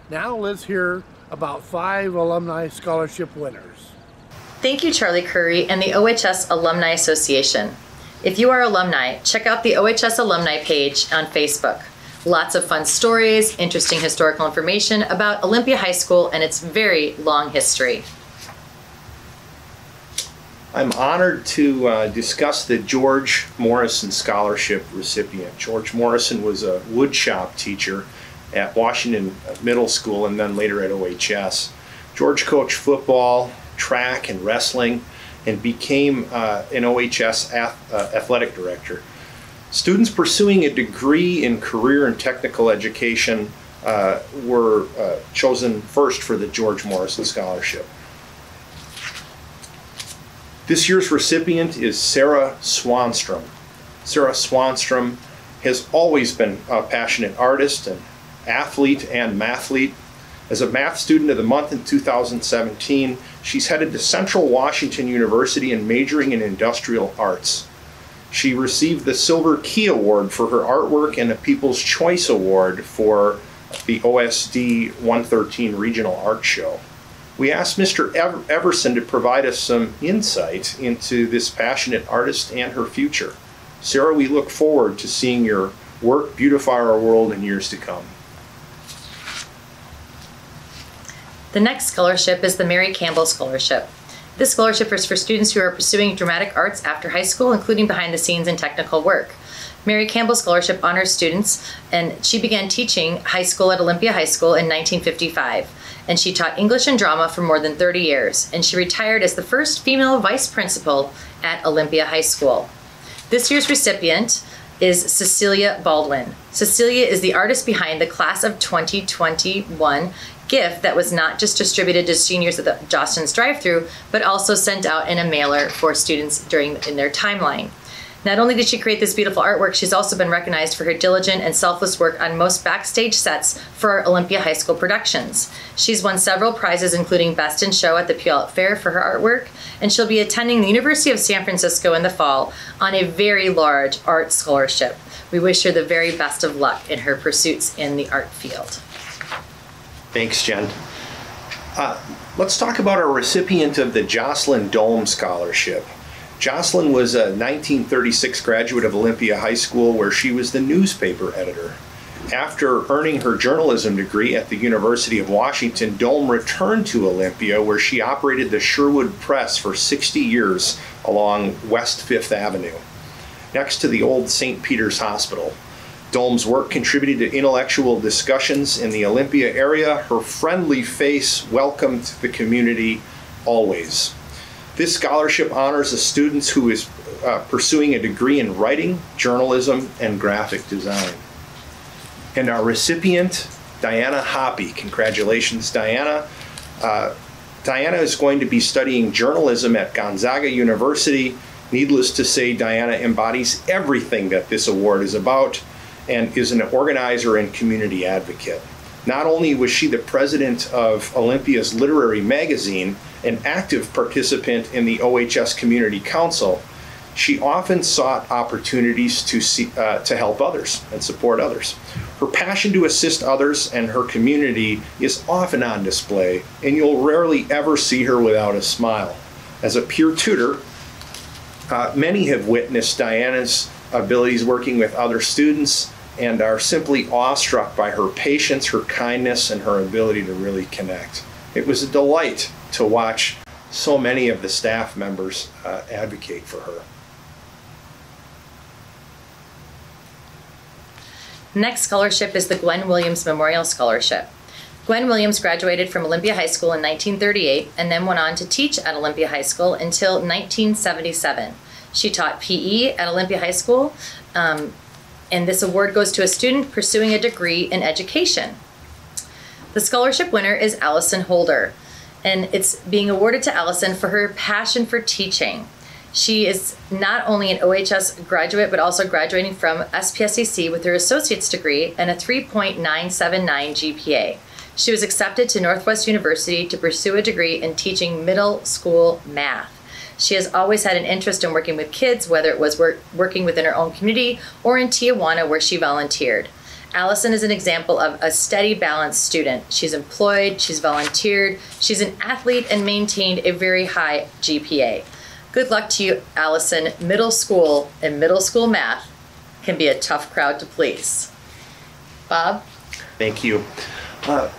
Now let's hear about 5 alumni scholarship winners. Thank you, Charlie Curry and the OHS Alumni Association. If you are alumni, check out the OHS Alumni page on Facebook. Lots of fun stories, interesting historical information about Olympia High School and its very long history. I'm honored to discuss the George Morrison Scholarship recipient. George Morrison was a woodshop teacher at Washington Middle School and then later at OHS. George coached football, track, and wrestling, and became an OHS athletic director. Students pursuing a degree in career and technical education were chosen first for the George Morrison Scholarship. This year's recipient is Sarah Swanstrom. Sarah Swanstrom has always been a passionate artist and athlete and mathlete. As a math student of the month in 2017, she's headed to Central Washington University and majoring in industrial arts. She received the Silver Key Award for her artwork and a People's Choice Award for the OSD 113 Regional Art Show. We asked Mr. Everson to provide us some insight into this passionate artist and her future. Sarah, we look forward to seeing your work beautify our world in years to come. The next scholarship is the Mary Campbell Scholarship. This scholarship is for students who are pursuing dramatic arts after high school, including behind the scenes and technical work. Mary Campbell Scholarship honors students, and she began teaching high school at Olympia High School in 1955. And she taught English and drama for more than 30 years, and she retired as the first female vice principal at Olympia High School. This year's recipient is Cecilia Baldwin. Cecilia is the artist behind the Class of 2021 gift that was not just distributed to seniors at the Jocelyn's drive-thru, but also sent out in a mailer for students in their timeline. Not only did she create this beautiful artwork, she's also been recognized for her diligent and selfless work on most backstage sets for our Olympia High School productions. She's won several prizes, including Best in Show at the Puyallup Fair for her artwork, and she'll be attending the University of San Francisco in the fall on a very large art scholarship. We wish her the very best of luck in her pursuits in the art field. Thanks, Jen. Let's talk about our recipient of the Jocelyn Dohm Scholarship. Jocelyn was a 1936 graduate of Olympia High School, where she was the newspaper editor. After earning her journalism degree at the University of Washington, Dohm returned to Olympia, where she operated the Sherwood Press for 60 years along West Fifth Avenue, next to the old St. Peter's Hospital. Dohm's work contributed to intellectual discussions in the Olympia area. Her friendly face welcomed the community always. This scholarship honors a student who is pursuing a degree in writing, journalism, and graphic design. And our recipient, Diana Hoppy. Congratulations, Diana. Diana is going to be studying journalism at Gonzaga University. Needless to say, Diana embodies everything that this award is about and is an organizer and community advocate. Not only was she the president of Olympia's literary magazine, an active participant in the OHS Community Council, she often sought opportunities to help others and support others. Her passion to assist others and her community is often on display, and you'll rarely ever see her without a smile. As a peer tutor, many have witnessed Diana's abilities working with other students and are simply awestruck by her patience, her kindness, and her ability to really connect. It was a delight to watch so many of the staff members advocate for her. Next scholarship is the Gwen Williams Memorial Scholarship. Gwen Williams graduated from Olympia High School in 1938 and then went on to teach at Olympia High School until 1977. She taught PE at Olympia High School, and this award goes to a student pursuing a degree in education. The scholarship winner is Allison Holder, and it's being awarded to Allison for her passion for teaching. She is not only an OHS graduate, but also graduating from SPSCC with her associate's degree and a 3.979 GPA. She was accepted to Northwest University to pursue a degree in teaching middle school math. She has always had an interest in working with kids, whether it was working within her own community or in Tijuana, where she volunteered. Allison is an example of a steady, balanced student. She's employed, she's volunteered, she's an athlete, and maintained a very high GPA. Good luck to you, Allison. Middle school and middle school math can be a tough crowd to please. Bob? Thank you.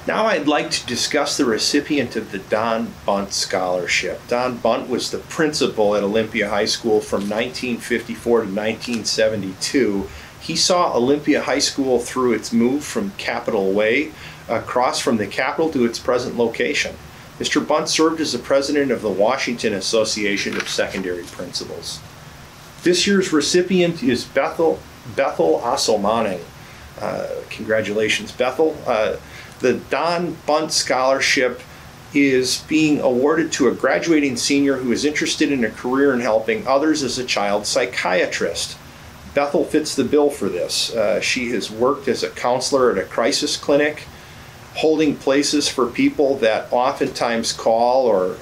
Now I'd like to discuss the recipient of the Don Bunt Scholarship. Don Bunt was the principal at Olympia High School from 1954 to 1972. He saw Olympia High School through its move from Capitol Way across from the Capitol to its present location. Mr. Bunt served as the president of the Washington Association of Secondary Principals. This year's recipient is Bethel Asselmanning. Congratulations, Bethel. The Don Bunt Scholarship is being awarded to a graduating senior who is interested in a career in helping others as a child psychiatrist. Bethel fits the bill for this. She has worked as a counselor at a crisis clinic, holding places for people that oftentimes call or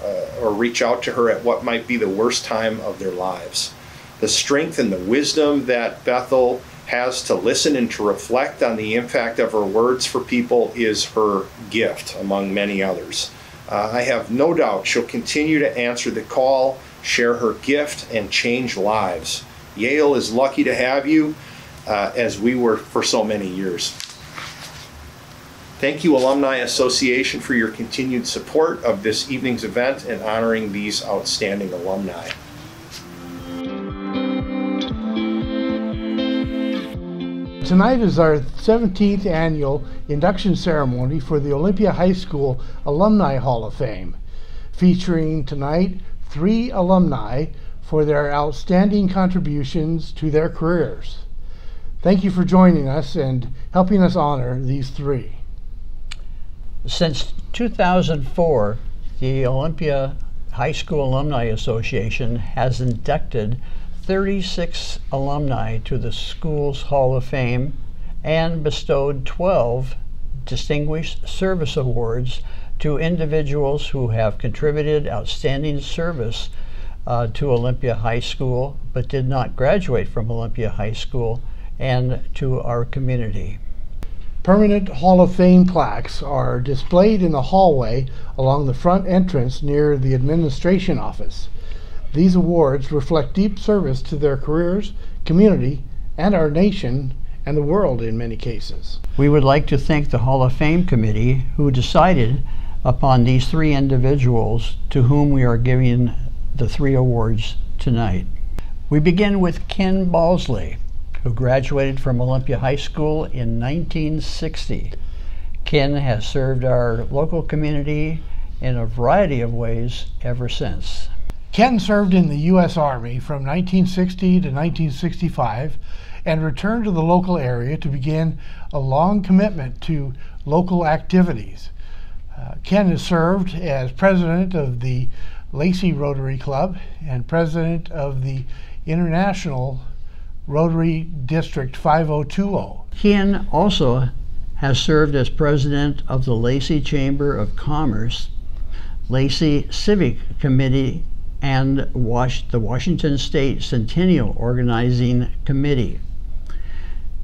reach out to her at what might be the worst time of their lives. The strength and the wisdom that Bethel has to listen and to reflect on the impact of her words for people is her gift, among many others. I have no doubt she'll continue to answer the call, share her gift, and change lives. Yale is lucky to have you, as we were for so many years. Thank you, Alumni Association, for your continued support of this evening's event and honoring these outstanding alumni. Tonight is our 17th annual induction ceremony for the Olympia High School Alumni Hall of Fame, featuring tonight 3 alumni for their outstanding contributions to their careers. Thank you for joining us and helping us honor these 3. Since 2004, the Olympia High School Alumni Association has inducted 36 alumni to the school's Hall of Fame and bestowed 12 Distinguished Service Awards to individuals who have contributed outstanding service to Olympia High School but did not graduate from Olympia High School and to our community. Permanent Hall of Fame plaques are displayed in the hallway along the front entrance near the administration office. These awards reflect deep service to their careers, community, and our nation and the world in many cases. We would like to thank the Hall of Fame committee who decided upon these 3 individuals to whom we are giving the 3 awards tonight. We begin with Ken Balsley, who graduated from Olympia High School in 1960. Ken has served our local community in a variety of ways ever since. Ken served in the U.S. Army from 1960 to 1965 and returned to the local area to begin a long commitment to local activities. Ken has served as president of the Lacey Rotary Club and president of the International Rotary District 5020. Ken also has served as president of the Lacey Chamber of Commerce, Lacey Civic Committee, and the Washington State Centennial Organizing Committee.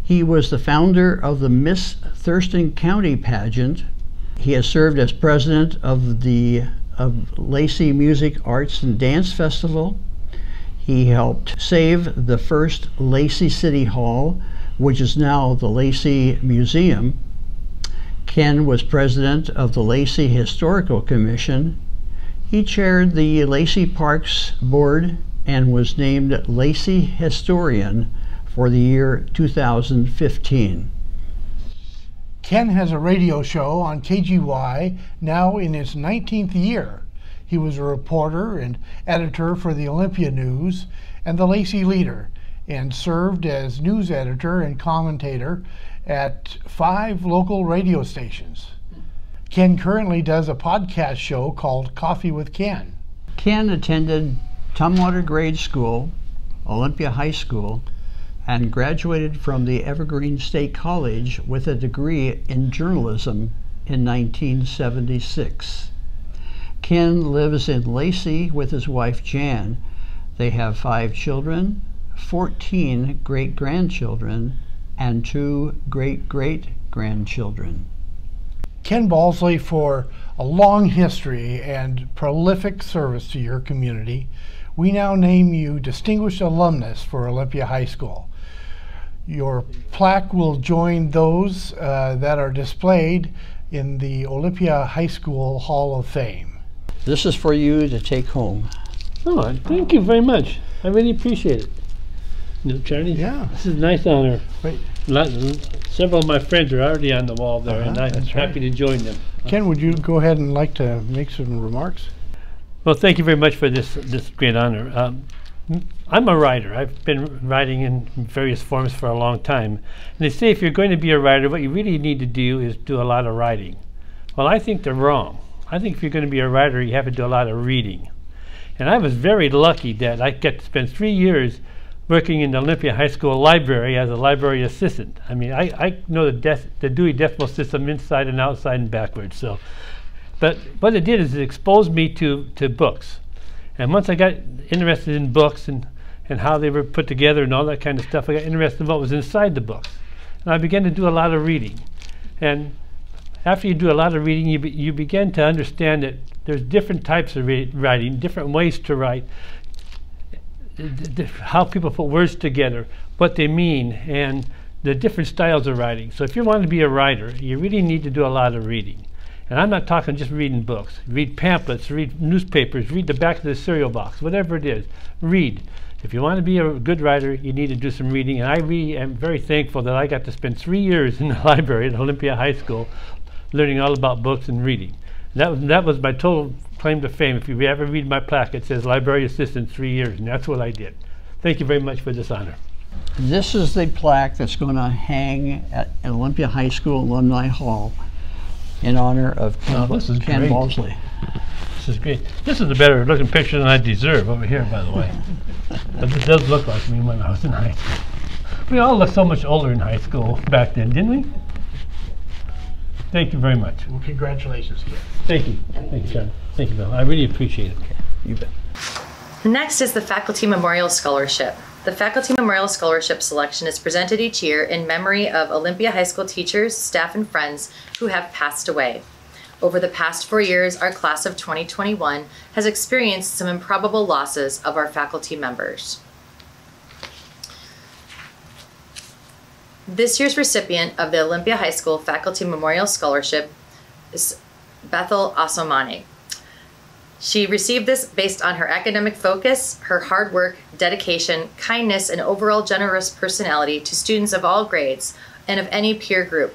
He was the founder of the Miss Thurston County pageant. He has served as president of the Lacey Music Arts and Dance Festival. He helped save the first Lacey City Hall, which is now the Lacey Museum. Ken was president of the Lacey Historical Commission. He chaired the Lacey Parks Board and was named Lacey Historian for the year 2015. Ken has a radio show on KGY now in its 19th year. He was a reporter and editor for the Olympia News and the Lacey Leader, and served as news editor and commentator at 5 local radio stations. Ken currently does a podcast show called Coffee with Ken. Ken attended Tumwater Grade School, Olympia High School, and graduated from the Evergreen State College with a degree in journalism in 1976. Ken lives in Lacey with his wife Jan. They have 5 children, 14 great-grandchildren, and 2 great-great-grandchildren. Ken Balsley, for a long history and prolific service to your community, we now name you Distinguished Alumnus for Olympia High School. Your plaque will join those that are displayed in the Olympia High School Hall of Fame. This is for you to take home. Oh, thank you very much. I really appreciate it. You know, Charlie? Yeah. This is a nice honor. Right. Several of my friends are already on the wall there, and I'm happy to join them. Ken, would you go ahead and like to make some remarks? Well, thank you very much for this great honor. I'm a writer. I've been writing in various forms for a long time. And they say if you're going to be a writer, what you really need to do is do a lot of writing. Well, I think they're wrong. I think if you're going to be a writer, you have to do a lot of reading. And I was very lucky that I got to spend 3 years working in the Olympia High School library as a library assistant. I mean, I know the Dewey Decimal System inside and outside and backwards. So, but what it did is it exposed me to books. And once I got interested in books and how they were put together and all that kind of stuff, I got interested in what was inside the books. And I began to do a lot of reading. And after you do a lot of reading, you begin to understand that there's different types of writing, different ways to write, how people put words together, what they mean, and the different styles of writing. So if you want to be a writer, you really need to do a lot of reading. And I'm not talking just reading books. Read pamphlets, read newspapers, read the back of the cereal box, whatever it is. Read. If you want to be a good writer, you need to do some reading. And I really am very thankful that I got to spend 3 years in the library at Olympia High School learning all about books and reading. That was my total claim to fame. If you ever read my plaque, it says library assistant 3 years, and that's what I did. Thank you very much for this honor. This is the plaque that's going to hang at Olympia High School Alumni Hall in honor of Ken Balsley. This is great. This is a better looking picture than I deserve over here, by the way. But this does look like me when I was in high school. We all looked so much older in high school back then, didn't we? Thank you very much. Well, congratulations, kid. Thank you. Thank you, John. Thank you, Bill. I really appreciate it. You bet. Next is the Faculty Memorial Scholarship. The Faculty Memorial Scholarship selection is presented each year in memory of Olympia High School teachers, staff, and friends who have passed away. Over the past 4 years, our class of 2021 has experienced some improbable losses of our faculty members. This year's recipient of the Olympia High School Faculty Memorial Scholarship is Bethel Asomani. She received this based on her academic focus, her hard work, dedication, kindness, and overall generous personality to students of all grades and of any peer group.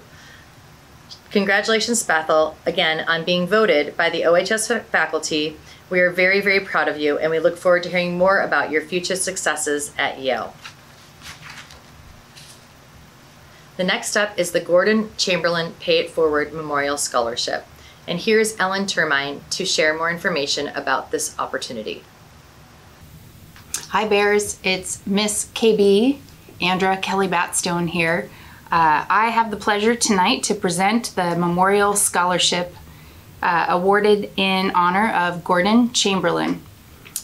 Congratulations, Bethel, again, on being voted by the OHS faculty. We are very, very proud of you, and we look forward to hearing more about your future successes at Yale. The next up is the Gordon Chamberlain Pay It Forward Memorial Scholarship. And here's Ellen Termine to share more information about this opportunity. Hi Bears, it's Miss KB, Andra Kelly Batstone here. I have the pleasure tonight to present the Memorial Scholarship awarded in honor of Gordon Chamberlain.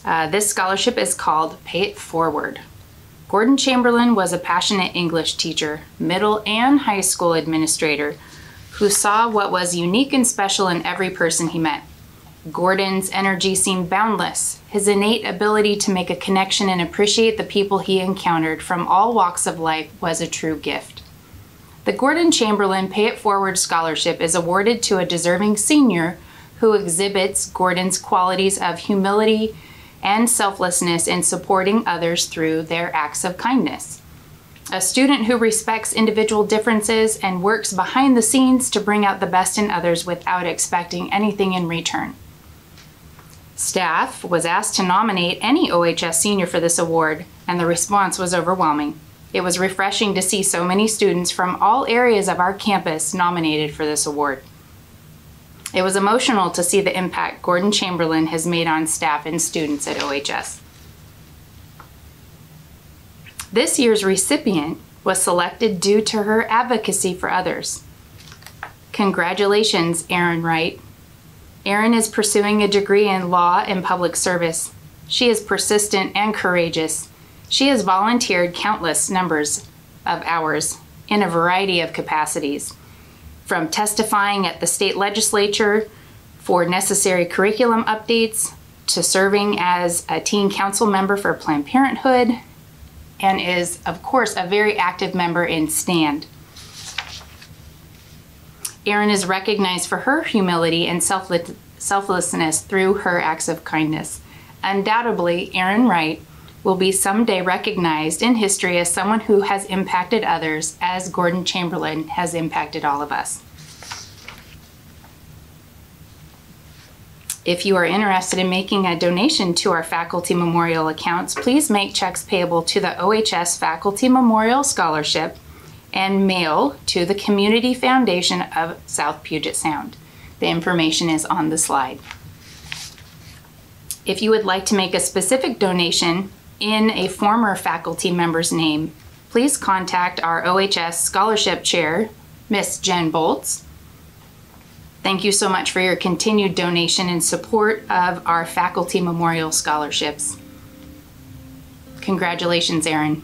This scholarship is called Pay It Forward. Gordon Chamberlain was a passionate English teacher, middle and high school administrator, who saw what was unique and special in every person he met. Gordon's energy seemed boundless. His innate ability to make a connection and appreciate the people he encountered from all walks of life was a true gift. The Gordon Chamberlain Pay It Forward Scholarship is awarded to a deserving senior who exhibits Gordon's qualities of humility and selflessness in supporting others through their acts of kindness. A student who respects individual differences and works behind the scenes to bring out the best in others without expecting anything in return. Staff was asked to nominate any OHS senior for this award, and the response was overwhelming. It was refreshing to see so many students from all areas of our campus nominated for this award. It was emotional to see the impact Gordon Chamberlain has made on staff and students at OHS. This year's recipient was selected due to her advocacy for others. Congratulations, Aren Wright. Aren is pursuing a degree in law and public service. She is persistent and courageous. She has volunteered countless numbers of hours in a variety of capacities, from testifying at the state legislature for necessary curriculum updates to serving as a teen council member for Planned Parenthood, and is, of course, a very active member in STAND. Aren is recognized for her humility and selflessness through her acts of kindness. Undoubtedly, Aren Wright will be someday recognized in history as someone who has impacted others as Gordon Chamberlain has impacted all of us. If you are interested in making a donation to our faculty memorial accounts, please make checks payable to the OHS Faculty Memorial Scholarship and mail to the Community Foundation of South Puget Sound. The information is on the slide. If you would like to make a specific donation in a former faculty member's name, please contact our OHS Scholarship Chair, Miss Jen Boltz. Thank you so much for your continued donation and support of our faculty memorial scholarships. Congratulations, Aren.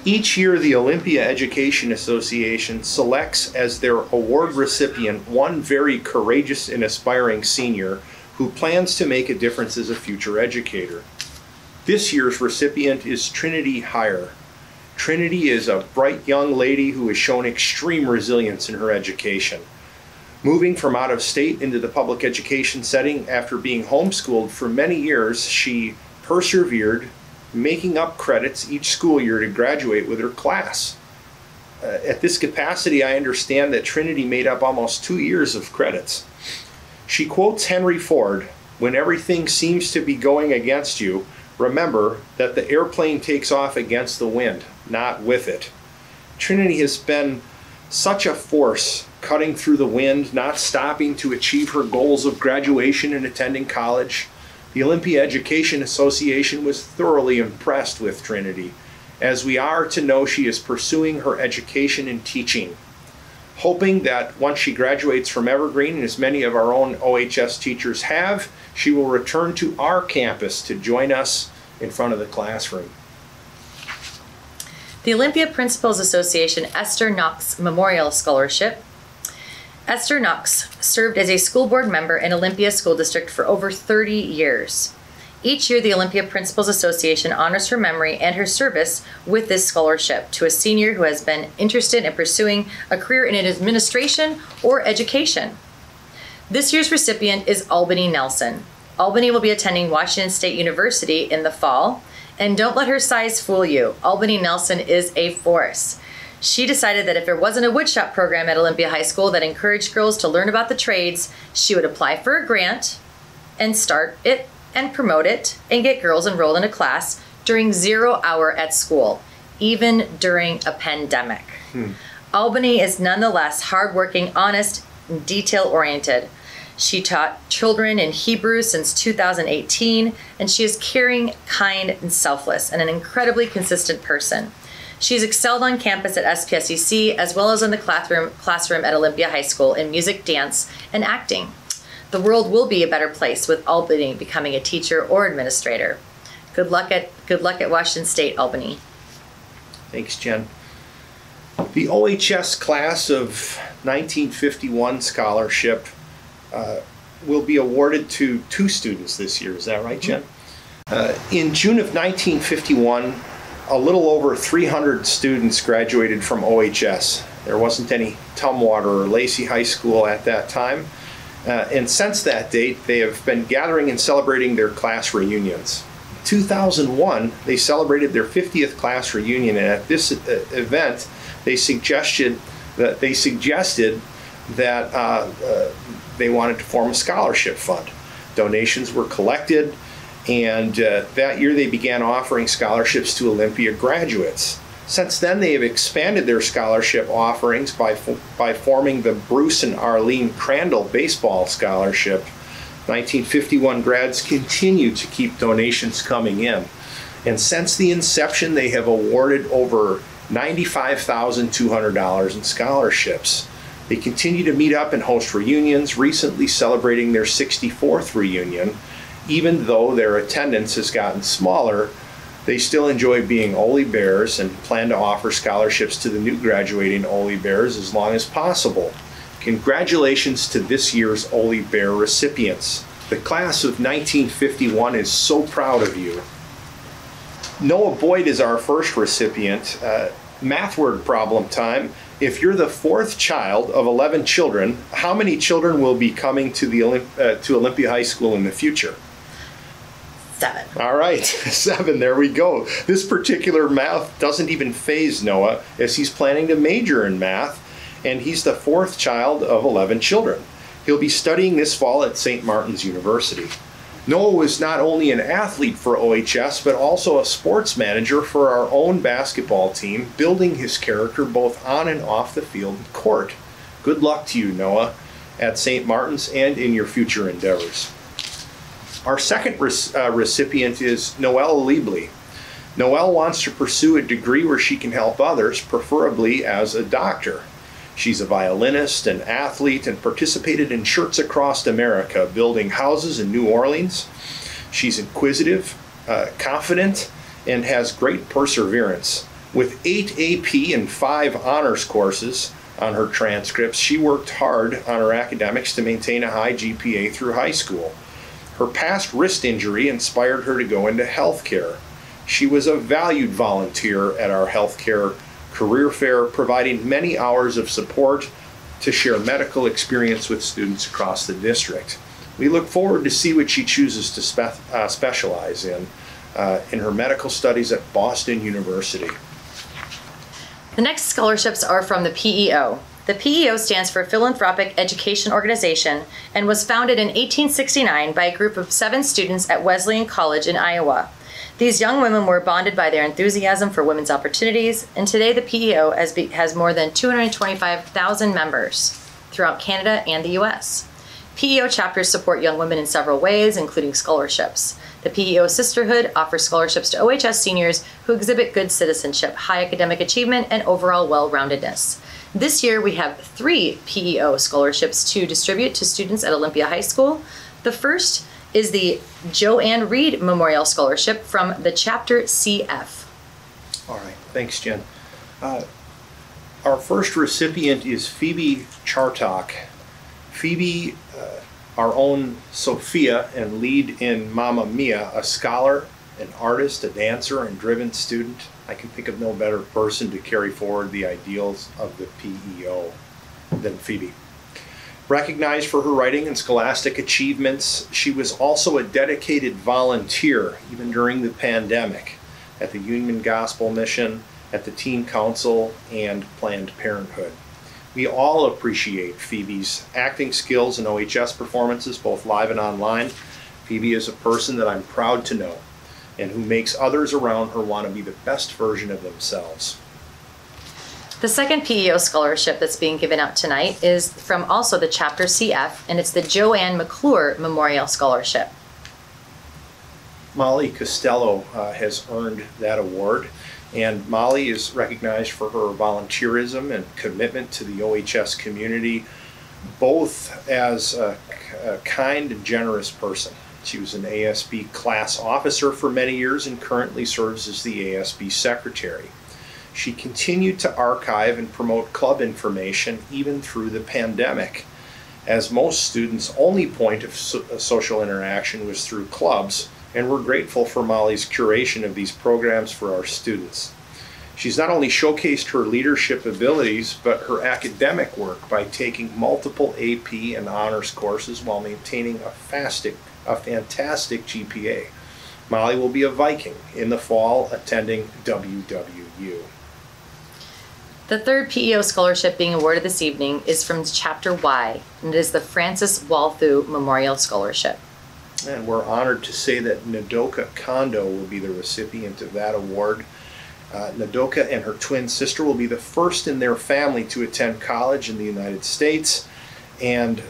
Each year, the Olympia Education Association selects as their award recipient one very courageous and aspiring senior who plans to make a difference as a future educator. This year's recipient is Trinity Heyer. Trinity is a bright young lady who has shown extreme resilience in her education. Moving from out of state into the public education setting after being homeschooled for many years, she persevered, making up credits each school year to graduate with her class. At this capacity, I understand that Trinity made up almost 2 years of credits. She quotes Henry Ford, "When everything seems to be going against you, remember that the airplane takes off against the wind, not with it." Trinity has been such a force, cutting through the wind, not stopping to achieve her goals of graduation and attending college. The Olympia Education Association was thoroughly impressed with Trinity, as we are to know she is pursuing her education in teaching. Hoping that once she graduates from Evergreen, and as many of our own OHS teachers have, she will return to our campus to join us in front of the classroom. The Olympia Principals Association Esther Knox Memorial Scholarship. Esther Knox served as a school board member in Olympia School District for over 30 years. Each year, the Olympia Principals Association honors her memory and her service with this scholarship to a senior who has been interested in pursuing a career in administration or education. This year's recipient is Albany Nelson. Albany will be attending Washington State University in the fall, and don't let her size fool you. Albany Nelson is a force. She decided that if there wasn't a woodshop program at Olympia High School that encouraged girls to learn about the trades, she would apply for a grant and start it and promote it and get girls enrolled in a class during 0 hour at school, even during a pandemic. Albany is nonetheless hardworking, honest, and detail-oriented. She taught children in Hebrew since 2018, and she is caring, kind, and selfless, and an incredibly consistent person. She's excelled on campus at SPSEC as well as in the classroom at Olympia High School in music, dance, and acting. The world will be a better place with Albany becoming a teacher or administrator. Good luck at Washington State, Albany. Thanks, Jen. The OHS class of 1951 scholarship will be awarded to 2 students this year. Is that right, Jen? In June of 1951, a little over 300 students graduated from OHS. There wasn't any Tumwater or Lacey High School at that time. And since that date, they have been gathering and celebrating their class reunions. In 2001, they celebrated their 50th class reunion, and at this event, they suggested that they wanted to form a scholarship fund. Donations were collected, and that year they began offering scholarships to Olympia graduates. Since then, they have expanded their scholarship offerings by forming the Bruce and Arlene Crandall Baseball Scholarship. 1951 grads continue to keep donations coming in. And since the inception, they have awarded over $95,200 in scholarships. They continue to meet up and host reunions, recently celebrating their 64th reunion. Even though their attendance has gotten smaller, they still enjoy being Oly Bears and plan to offer scholarships to the new graduating Oly Bears as long as possible. Congratulations to this year's Oly Bear recipients. The class of 1951 is so proud of you. Noah Boyd is our first recipient. Math word problem time. If you're the 4th child of 11 children, how many children will be coming to to Olympia High School in the future? 7. All right, 7, there we go. This particular math doesn't even faze Noah, as he's planning to major in math, and he's the 4th child of 11 children. He'll be studying this fall at St. Martin's University. Noah was not only an athlete for OHS, but also a sports manager for our own basketball team, building his character both on and off the field and court. Good luck to you, Noah, at St. Martin's and in your future endeavors. Our second recipient is Noelle Liebley. Noelle wants to pursue a degree where she can help others, preferably as a doctor. She's a violinist, an athlete, and participated in Shirts Across America, building houses in New Orleans. She's inquisitive, confident, and has great perseverance. With 8 AP and 5 honors courses on her transcripts, she worked hard on her academics to maintain a high GPA through high school. Her past wrist injury inspired her to go into healthcare. She was a valued volunteer at our healthcare career fair, providing many hours of support to share medical experience with students across the district. We look forward to see what she chooses to specialize in her medical studies at Boston University. The next scholarships are from the PEO. The PEO stands for Philanthropic Education Organization and was founded in 1869 by a group of 7 students at Wesleyan College in Iowa. These young women were bonded by their enthusiasm for women's opportunities, and today the PEO has more than 225,000 members throughout Canada and the U.S. PEO chapters support young women in several ways, including scholarships. The PEO Sisterhood offers scholarships to OHS seniors who exhibit good citizenship, high academic achievement, and overall well-roundedness. This year we have 3 PEO scholarships to distribute to students at Olympia High School. The first is the Joanne Reed Memorial Scholarship from the Chapter CF. All right, thanks, Jen. Our first recipient is Phoebe Chartok. Phoebe, our own Sophia and lead in Mamma Mia, a scholar, an artist, a dancer, and driven student. I can think of no better person to carry forward the ideals of the PEO than Phoebe. Recognized for her writing and scholastic achievements, she was also a dedicated volunteer, even during the pandemic, at the Union Gospel Mission, at the Teen Council, and Planned Parenthood. We all appreciate Phoebe's acting skills and OHS performances, both live and online. Phoebe is a person that I'm proud to know, and who makes others around her want to be the best version of themselves. The second PEO scholarship that's being given out tonight is from also the Chapter CF, and it's the Joanne McClure Memorial Scholarship. Molly Costello has earned that award, and Molly is recognized for her volunteerism and commitment to the OHS community, both as a kind and generous person. She was an ASB class officer for many years and currently serves as the ASB secretary. She continued to archive and promote club information even through the pandemic, as most students' only point of social interaction was through clubs, and we're grateful for Molly's curation of these programs for our students. She's not only showcased her leadership abilities, but her academic work by taking multiple AP and honors courses while maintaining a fantastic GPA. Molly will be a Viking in the fall attending WWU. The third PEO scholarship being awarded this evening is from Chapter Y, and it is the Francis Walthu Memorial Scholarship. And we're honored to say that Nadoka Kondo will be the recipient of that award. Nadoka and her twin sister will be the first in their family to attend college in the United States, and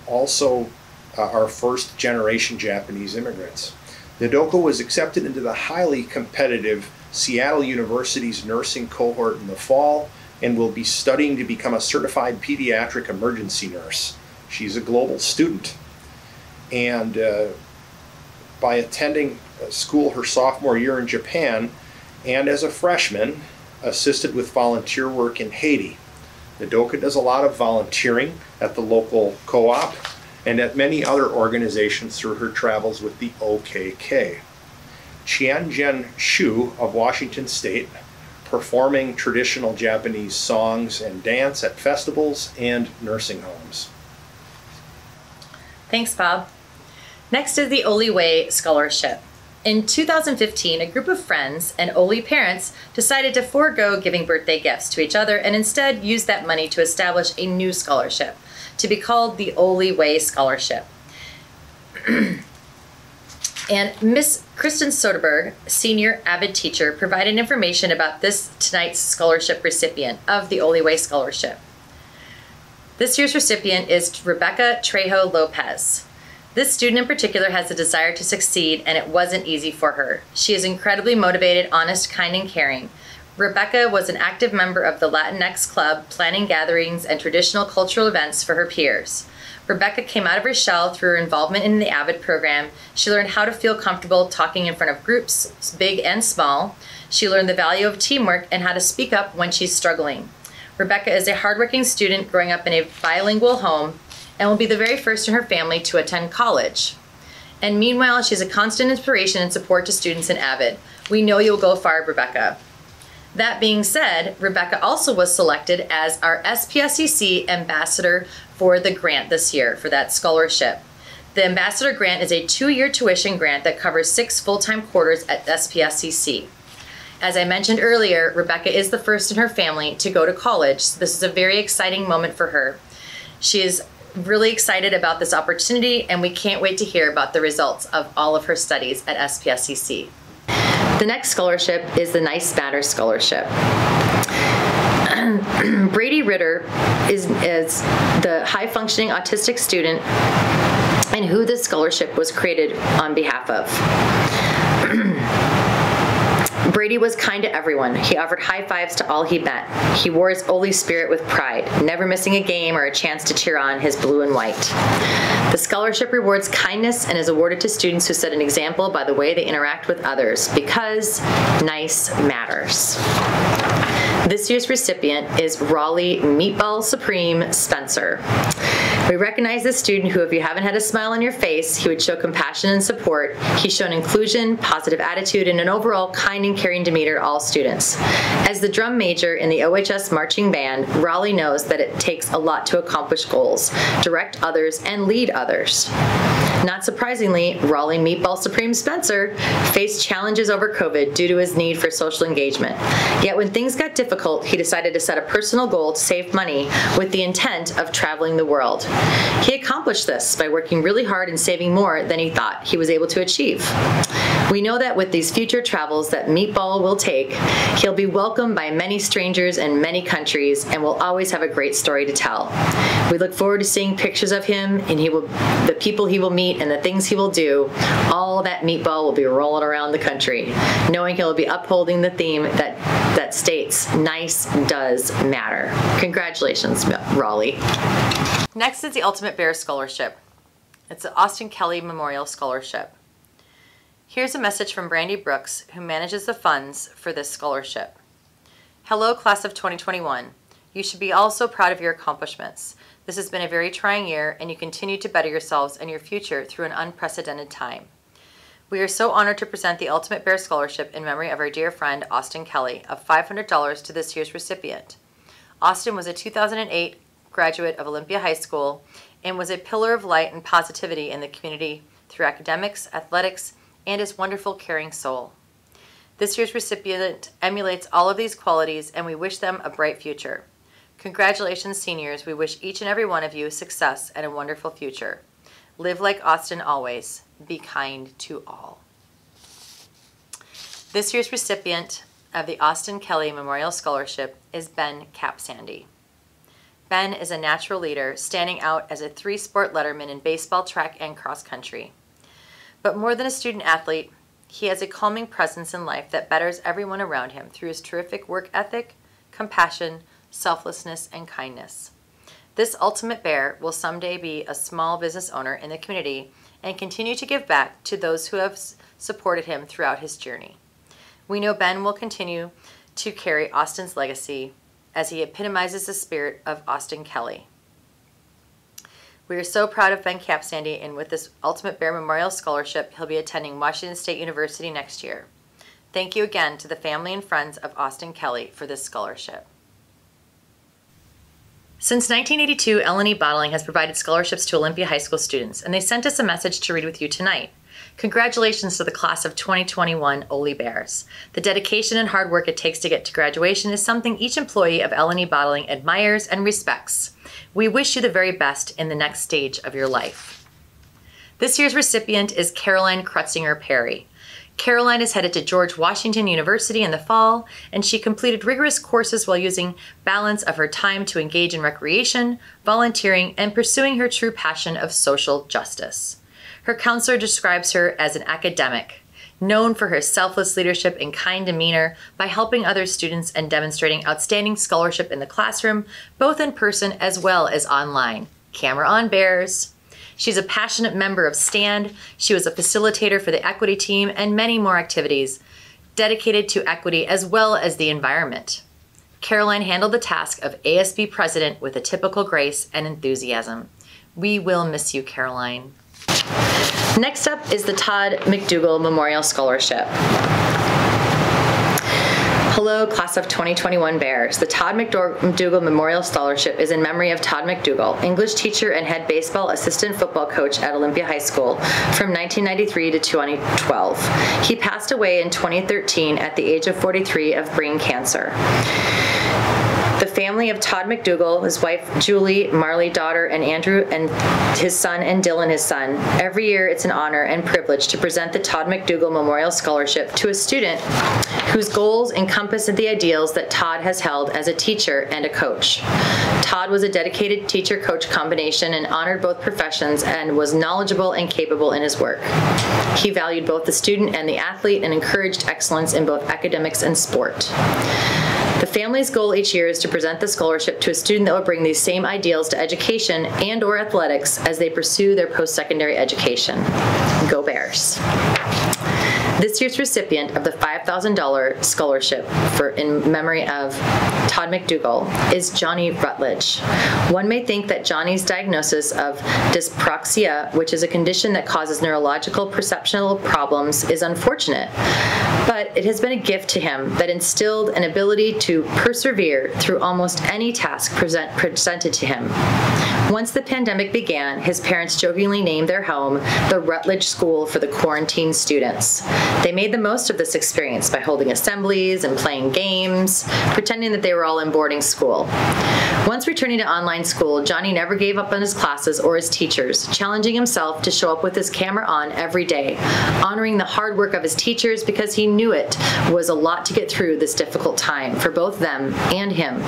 also our first generation Japanese immigrants. Nadoka was accepted into the highly competitive Seattle University's nursing cohort in the fall and will be studying to become a certified pediatric emergency nurse. She's a global student, and by attending school her sophomore year in Japan and as a freshman assisted with volunteer work in Haiti. Nadoka does a lot of volunteering at the local co-op and at many other organizations through her travels with the OKK. Qianjian Shu of Washington State, performing traditional Japanese songs and dance at festivals and nursing homes. Thanks, Bob. Next is the Oli Way Scholarship. In 2015, a group of friends and Oli parents decided to forego giving birthday gifts to each other and instead use that money to establish a new scholarship to be called the Oli Way Scholarship. And Miss Kristen Soderberg, senior avid teacher, provided information about tonight's scholarship recipient of the Oli Way Scholarship. This year's recipient is Rebecca Trejo Lopez. This student in particular has a desire to succeed, and it wasn't easy for her. She is incredibly motivated, honest, kind, and caring. Rebecca was an active member of the Latinx Club, planning gatherings and traditional cultural events for her peers. Rebecca came out of her shell through her involvement in the AVID program. She learned how to feel comfortable talking in front of groups, big and small. She learned the value of teamwork and how to speak up when she's struggling. Rebecca is a hardworking student growing up in a bilingual home and will be the very first in her family to attend college. And meanwhile, she's a constant inspiration and support to students in Avid. We know you'll go far, Rebecca. That being said, Rebecca also was selected as our SPSCC ambassador for the grant this year, for that scholarship. The ambassador grant is a 2-year tuition grant that covers 6 full-time quarters at SPSCC. As I mentioned earlier, Rebecca is the first in her family to go to college, so this is a very exciting moment for her. She is really excited about this opportunity, and we can't wait to hear about the results of all of her studies at SPSCC. The next scholarship is the Nice Matters Scholarship. Brady Ritter is the high-functioning autistic student and who this scholarship was created on behalf of. Brady was kind to everyone. He offered high fives to all he met. He wore his Holy Spirit with pride, never missing a game or a chance to cheer on his blue and white. The scholarship rewards kindness and is awarded to students who set an example by the way they interact with others, because nice matters. This year's recipient is Raleigh Meatball Supreme Spencer. We recognize this student who, if you haven't had a smile on your face, he would show compassion and support. He's shown inclusion, positive attitude, and an overall kind and caring demeanor to all students. As the drum major in the OHS marching band, Raleigh knows that it takes a lot to accomplish goals, direct others, and lead others. Not surprisingly, Raleigh Meatball Supreme Spencer faced challenges over COVID due to his need for social engagement. Yet when things got difficult, he decided to set a personal goal to save money with the intent of traveling the world. He accomplished this by working really hard and saving more than he thought he was able to achieve. We know that with these future travels that Meatball will take, he'll be welcomed by many strangers in many countries and will always have a great story to tell. We look forward to seeing pictures of him and the people he will meet and the things he will do. All that Meatball will be rolling around the country, knowing he'll be upholding the theme that states, nice does matter. Congratulations, Raleigh. Next is the Ultimate Bear Scholarship. It's the Austin Kelly Memorial Scholarship. Here's a message from Brandy Brooks, who manages the funds for this scholarship. Hello, class of 2021. You should be all so proud of your accomplishments. This has been a very trying year, and you continue to better yourselves and your future through an unprecedented time. We are so honored to present the Ultimate Bear Scholarship in memory of our dear friend, Austin Kelly, of $500 to this year's recipient. Austin was a 2008 graduate of Olympia High School and was a pillar of light and positivity in the community through academics, athletics, and his wonderful, caring soul. This year's recipient emulates all of these qualities, and we wish them a bright future. Congratulations, seniors. We wish each and every one of you success and a wonderful future. Live like Austin always. Be kind to all. This year's recipient of the Austin Kelly Memorial Scholarship is Ben Capsandy. Ben is a natural leader, standing out as a 3-sport letterman in baseball, track, and cross country. But more than a student athlete, he has a calming presence in life that betters everyone around him through his terrific work ethic, compassion, selflessness, and kindness. This Ultimate Bear will someday be a small business owner in the community and continue to give back to those who have supported him throughout his journey. We know Ben will continue to carry Austin's legacy as he epitomizes the spirit of Austin Kelly. We are so proud of Ben Capsandy, and with this Ultimate Bear Memorial Scholarship, he'll be attending Washington State University next year. Thank you again to the family and friends of Austin Kelly for this scholarship. Since 1982, L&E Bottling has provided scholarships to Olympia High School students, and they sent us a message to read with you tonight. Congratulations to the class of 2021 Oly Bears. The dedication and hard work it takes to get to graduation is something each employee of L&E Bottling admires and respects. We wish you the very best in the next stage of your life. This year's recipient is Caroline Krutzinger Perry. Caroline is headed to George Washington University in the fall, and she completed rigorous courses while using balance of her time to engage in recreation, volunteering, and pursuing her true passion of social justice. Her counselor describes her as an academic, known for her selfless leadership and kind demeanor by helping other students and demonstrating outstanding scholarship in the classroom, both in person as well as online. Camera on, Bears. She's a passionate member of STAND. She was a facilitator for the equity team and many more activities dedicated to equity as well as the environment. Caroline handled the task of ASB president with a typical grace and enthusiasm. We will miss you, Caroline. Next up is the Todd McDougall Memorial Scholarship. Hello, class of 2021 Bears. The Todd McDougall Memorial Scholarship is in memory of Todd McDougall, English teacher and head baseball assistant football coach at Olympia High School from 1993 to 2012. He passed away in 2013 at the age of 43 of brain cancer. The family of Todd McDougall, his wife Julie, Marley, daughter, and Andrew, and his son, and Dylan, his son. Every year it's an honor and privilege to present the Todd McDougall Memorial Scholarship to a student whose goals encompass the ideals that Todd has held as a teacher and a coach. Todd was a dedicated teacher-coach combination and honored both professions and was knowledgeable and capable in his work. He valued both the student and the athlete and encouraged excellence in both academics and sport. The family's goal each year is to present the scholarship to a student that will bring these same ideals to education and/or athletics as they pursue their post-secondary education. Go Bears! This year's recipient of the $5,000 scholarship in memory of Todd McDougall is Johnny Rutledge. One may think that Johnny's diagnosis of dyspraxia, which is a condition that causes neurological perceptual problems, is unfortunate, but it has been a gift to him that instilled an ability to persevere through almost any task presented to him. Once the pandemic began, his parents jokingly named their home the Rutledge School for the Quarantine Students. They made the most of this experience by holding assemblies and playing games, pretending that they were all in boarding school. Once returning to online school, Johnny never gave up on his classes or his teachers, challenging himself to show up with his camera on every day, honoring the hard work of his teachers because he knew it was a lot to get through this difficult time for both them and him.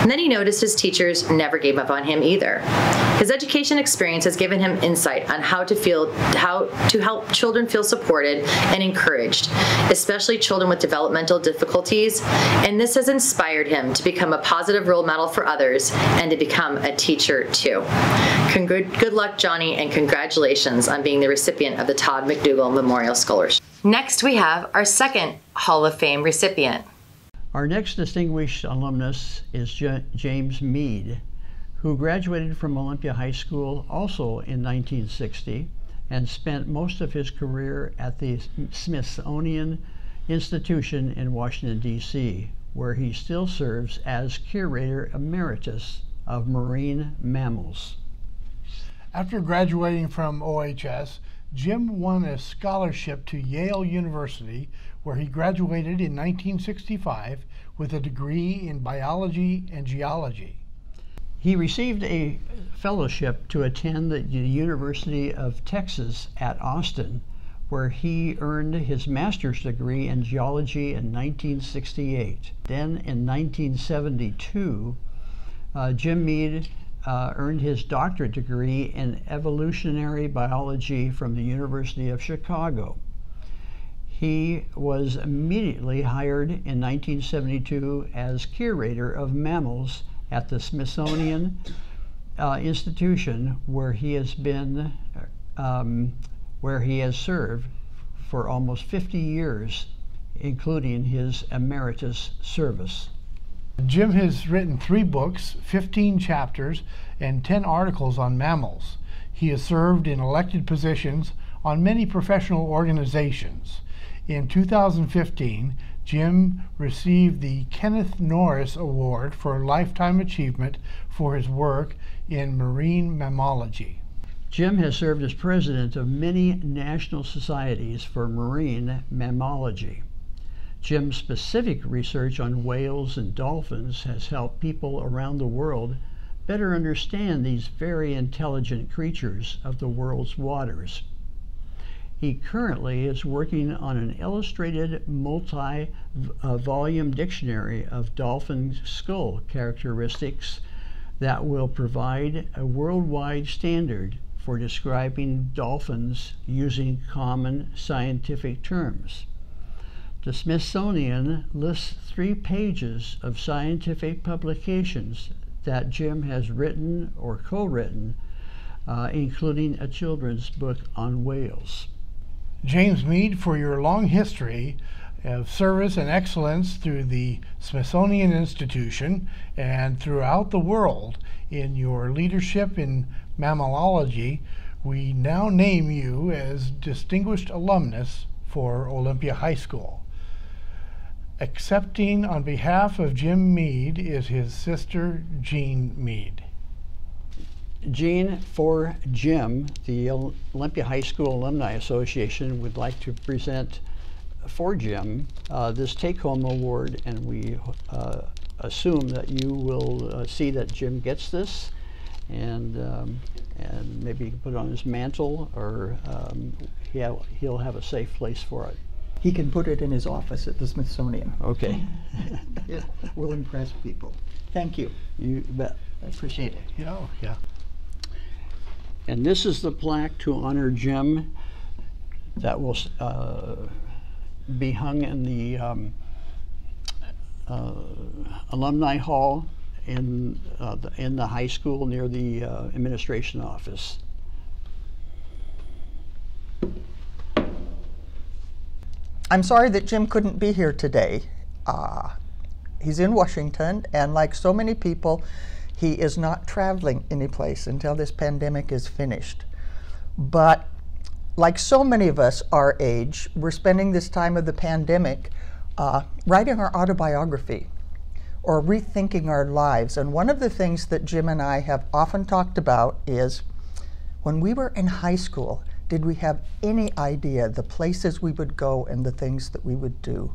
And then he noticed his teachers never gave up on him either. His education experience has given him insight on how to help children feel supported and encouraged, especially children with developmental difficulties, and this has inspired him to become a positive role model for others and to become a teacher too. Good luck, Johnny, and congratulations on being the recipient of the Todd McDougall Memorial Scholarship. Next, we have our second Hall of Fame recipient. Our next distinguished alumnus is James Mead, who graduated from Olympia High School also in 1960 and spent most of his career at the Smithsonian Institution in Washington, D.C., where he still serves as Curator Emeritus of Marine Mammals. After graduating from OHS, Jim won a scholarship to Yale University, where he graduated in 1965 with a degree in biology and geology. He received a fellowship to attend the University of Texas at Austin, where he earned his master's degree in geology in 1968. Then in 1972, Jim Mead earned his doctorate degree in evolutionary biology from the University of Chicago. He was immediately hired in 1972 as curator of mammals at the Smithsonian Institution, where he has served for almost 50 years, including his emeritus service. Jim has written 3 books, 15 chapters, and 10 articles on mammals. He has served in elected positions on many professional organizations. In 2015, Jim received the Kenneth Norris Award for Lifetime Achievement for his work in marine mammalogy. Jim has served as president of many national societies for marine mammalogy. Jim's specific research on whales and dolphins has helped people around the world better understand these very intelligent creatures of the world's waters. He currently is working on an illustrated multi-volume dictionary of dolphin skull characteristics that will provide a worldwide standard for describing dolphins using common scientific terms. The Smithsonian lists 3 pages of scientific publications that Jim has written or co-written, including a children's book on whales. James Mead, for your long history of service and excellence through the Smithsonian Institution and throughout the world in your leadership in mammalogy, we now name you as Distinguished Alumnus for Olympia High School. Accepting on behalf of Jim Mead is his sister, Jean Mead. Jean, for Jim, the Olympia High School Alumni Association would like to present for Jim this take-home award, and we assume that you will see that Jim gets this, and maybe he can put it on his mantle, or he'll have a safe place for it. He can put it in his office at the Smithsonian. Okay. It will impress people. Thank you. You bet. I appreciate it. Yeah. And this is the plaque to honor Jim that will be hung in the Alumni Hall in the high school near the administration office. I'm sorry that Jim couldn't be here today. He's in Washington, and like so many people, he is not traveling anyplace until this pandemic is finished. But like so many of us our age, we're spending this time of the pandemic writing our autobiography or rethinking our lives. And one of the things that Jim and I have often talked about is, when we were in high school, did we have any idea the places we would go and the things that we would do?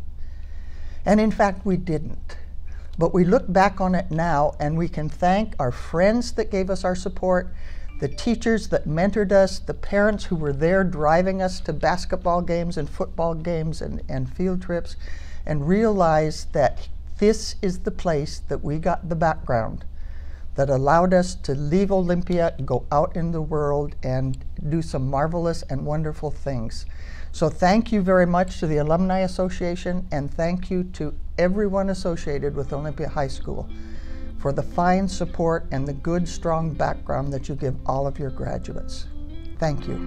And in fact, we didn't. But we look back on it now, and we can thank our friends that gave us our support, the teachers that mentored us, the parents who were there driving us to basketball games and football games and field trips, and realize that this is the place that we got the background that allowed us to leave Olympia, go out in the world, and do some marvelous and wonderful things. So thank you very much to the Alumni Association, and thank you to everyone associated with Olympia High School for the fine support and the good, strong background that you give all of your graduates. Thank you.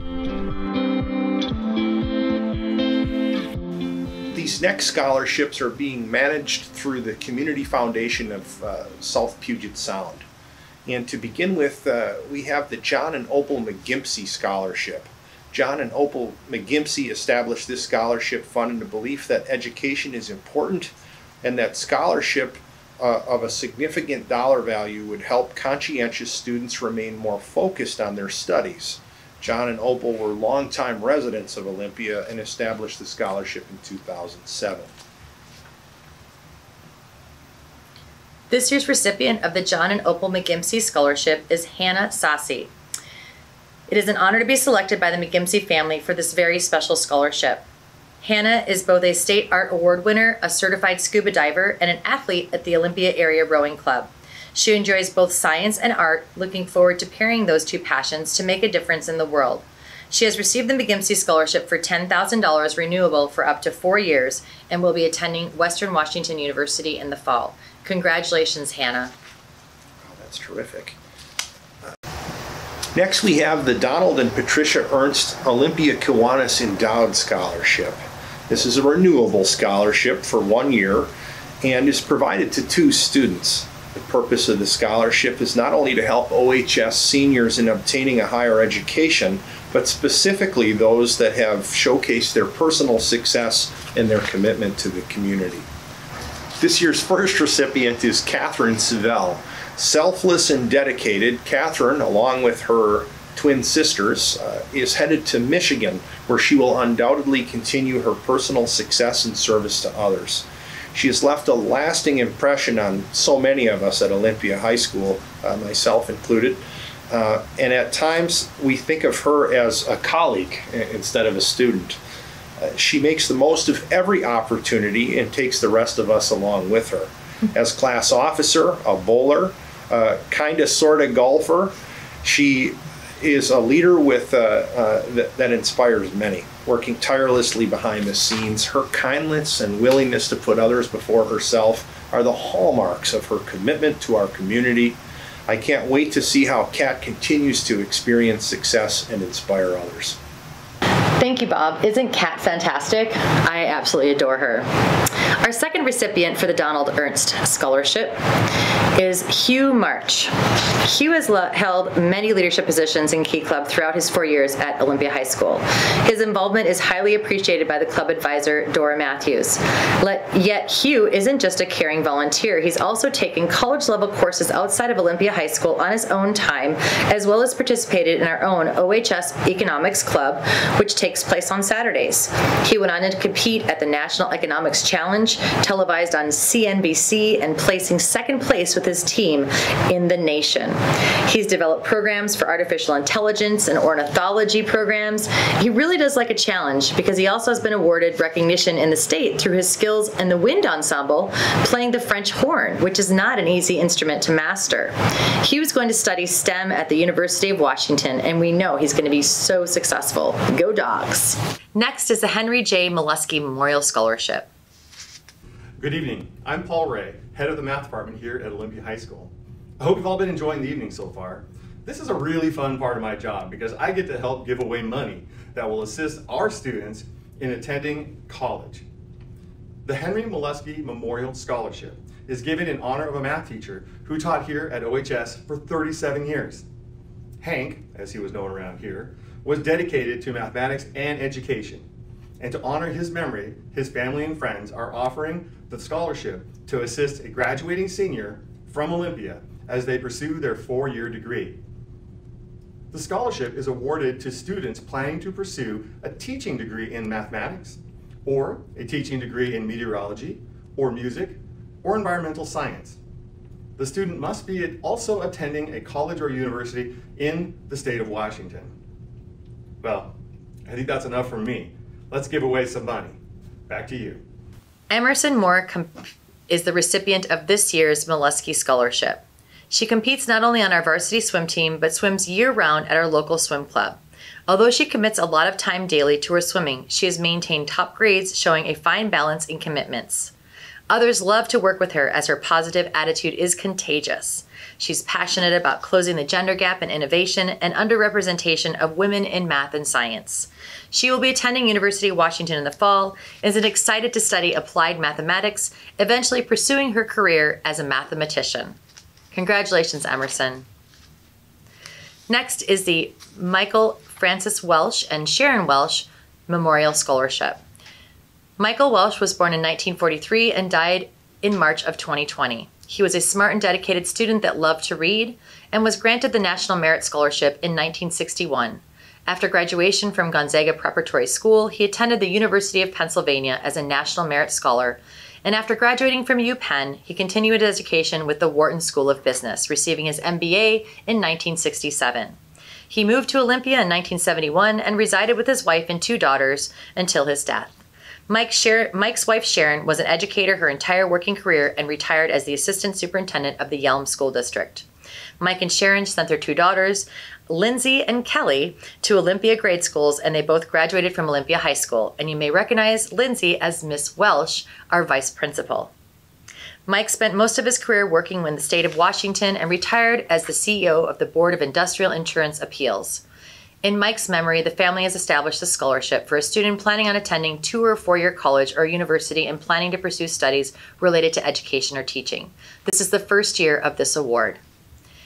These next scholarships are being managed through the Community Foundation of South Puget Sound. And to begin with, we have the John and Opal McGimpsey Scholarship. John and Opal McGimpsey established this scholarship fund in the belief that education is important, and that scholarship of a significant dollar value would help conscientious students remain more focused on their studies. John and Opal were longtime residents of Olympia and established the scholarship in 2007. This year's recipient of the John and Opal McGimpsey Scholarship is Hannah Sassi. It is an honor to be selected by the McGimpsey family for this very special scholarship. Hannah is both a State Art Award winner, a certified scuba diver, and an athlete at the Olympia Area Rowing Club. She enjoys both science and art, looking forward to pairing those two passions to make a difference in the world. She has received the McGimpsey Scholarship for $10,000 renewable for up to 4 years and will be attending Western Washington University in the fall. Congratulations, Hannah. Wow, that's terrific. Next, we have the Donald and Patricia Ernst Olympia Kiwanis Endowed Scholarship. This is a renewable scholarship for 1 year and is provided to 2 students. The purpose of the scholarship is not only to help OHS seniors in obtaining a higher education, but specifically those that have showcased their personal success and their commitment to the community. This year's first recipient is Catherine Savel. Selfless and dedicated, Catherine, along with her twin sisters, is headed to Michigan, where she will undoubtedly continue her personal success and service to others. She has left a lasting impression on so many of us at Olympia High School, myself included, and at times we think of her as a colleague instead of a student. She makes the most of every opportunity and takes the rest of us along with her. As class officer, a bowler, kind of sort of golfer, she is a leader with that inspires many, working tirelessly behind the scenes. Her kindness and willingness to put others before herself are the hallmarks of her commitment to our community. I can't wait to see how Kat continues to experience success and inspire others. Thank you, Bob. Isn't Kat fantastic? I absolutely adore her. Our second recipient for the Donald Ernst Scholarship is Hugh March. Hugh has held many leadership positions in Key Club throughout his 4 years at Olympia High School. His involvement is highly appreciated by the club advisor, Dora Matthews. Yet Hugh isn't just a caring volunteer. He's also taken college-level courses outside of Olympia High School on his own time, as well as participated in our own OHS Economics Club, which takes place on Saturdays. He went on to compete at the National Economics Challenge, televised on CNBC, and placing second place with his team in the nation. He's developed programs for artificial intelligence and ornithology programs. He really does like a challenge because he also has been awarded recognition in the state through his skills in the wind ensemble, playing the French horn, which is not an easy instrument to master. He was going to study STEM at the University of Washington, and we know he's going to be so successful. Go Dogs! Next is the Henry J. Molesky Memorial Scholarship. Good evening. I'm Paul Ray, head of the math department here at Olympia High School. I hope you've all been enjoying the evening so far. This is a really fun part of my job because I get to help give away money that will assist our students in attending college. The Henry Molesky Memorial Scholarship is given in honor of a math teacher who taught here at OHS for 37 years. Hank, as he was known around here, was dedicated to mathematics and education. And to honor his memory, his family and friends are offering the scholarship to assist a graduating senior from Olympia as they pursue their 4-year degree. The scholarship is awarded to students planning to pursue a teaching degree in mathematics, or a teaching degree in meteorology, or music, or environmental science. The student must be also attending a college or university in the state of Washington. Well, I think that's enough from me. Let's give away some money. Back to you. Emerson Moore is the recipient of this year's Molesky Scholarship. She competes not only on our varsity swim team, but swims year-round at our local swim club. Although she commits a lot of time daily to her swimming, she has maintained top grades, showing a fine balance in commitments. Others love to work with her as her positive attitude is contagious. She's passionate about closing the gender gap in innovation and underrepresentation of women in math and science. She will be attending University of Washington in the fall and is excited to study applied mathematics, eventually pursuing her career as a mathematician. Congratulations, Emerson. Next is the Michael Francis Welsh and Sharon Welsh Memorial Scholarship. Michael Welsh was born in 1943 and died in March of 2020. He was a smart and dedicated student that loved to read and was granted the National Merit Scholarship in 1961. After graduation from Gonzaga Preparatory School, he attended the University of Pennsylvania as a National Merit Scholar, and after graduating from UPenn, he continued his education with the Wharton School of Business, receiving his MBA in 1967. He moved to Olympia in 1971 and resided with his wife and 2 daughters until his death. Mike's wife Sharon was an educator her entire working career and retired as the assistant superintendent of the Yelm School District. Mike and Sharon sent their 2 daughters, Lindsay and Kelly, to Olympia grade schools, and they both graduated from Olympia High School. And you may recognize Lindsay as Miss Welsh, our vice principal. Mike spent most of his career working in the state of Washington and retired as the CEO of the Board of Industrial Insurance Appeals. In Mike's memory, the family has established a scholarship for a student planning on attending 2- or 4-year college or university and planning to pursue studies related to education or teaching. This is the first year of this award.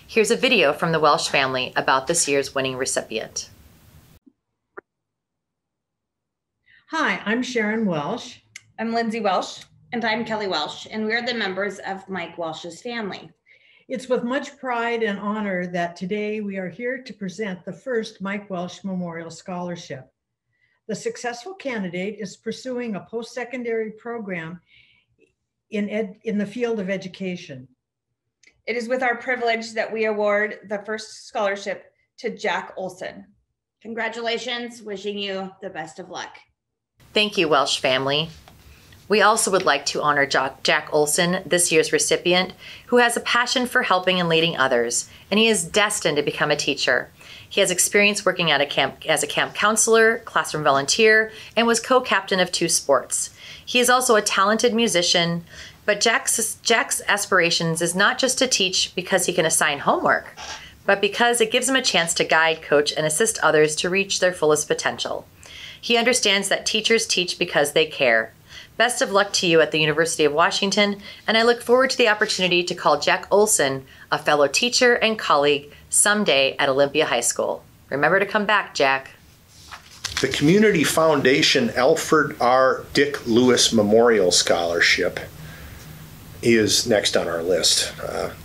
Here's a video from the Welsh family about this year's winning recipient. Hi, I'm Sharon Welsh. I'm Lindsay Welsh. And I'm Kelly Welsh, and we're the members of Mike Welsh's family. It's with much pride and honor that today we are here to present the first Mike Welsh Memorial Scholarship. The successful candidate is pursuing a post-secondary program in the field of education. It is with our privilege that we award the first scholarship to Jack Olson. Congratulations, wishing you the best of luck. Thank you, Welsh family. We also would like to honor Jack Olson, this year's recipient, who has a passion for helping and leading others, and he is destined to become a teacher. He has experience working at as a camp counselor, classroom volunteer, and was co-captain of 2 sports. He is also a talented musician, but Jack's aspirations is not just to teach because he can assign homework, but because it gives him a chance to guide, coach, and assist others to reach their fullest potential. He understands that teachers teach because they care. Best of luck to you at the University of Washington, and I look forward to the opportunity to call Jack Olson a fellow teacher and colleague someday at Olympia High School. Remember to come back, Jack. The Community Foundation Alfred R. Dick Lewis Memorial Scholarship is next on our list.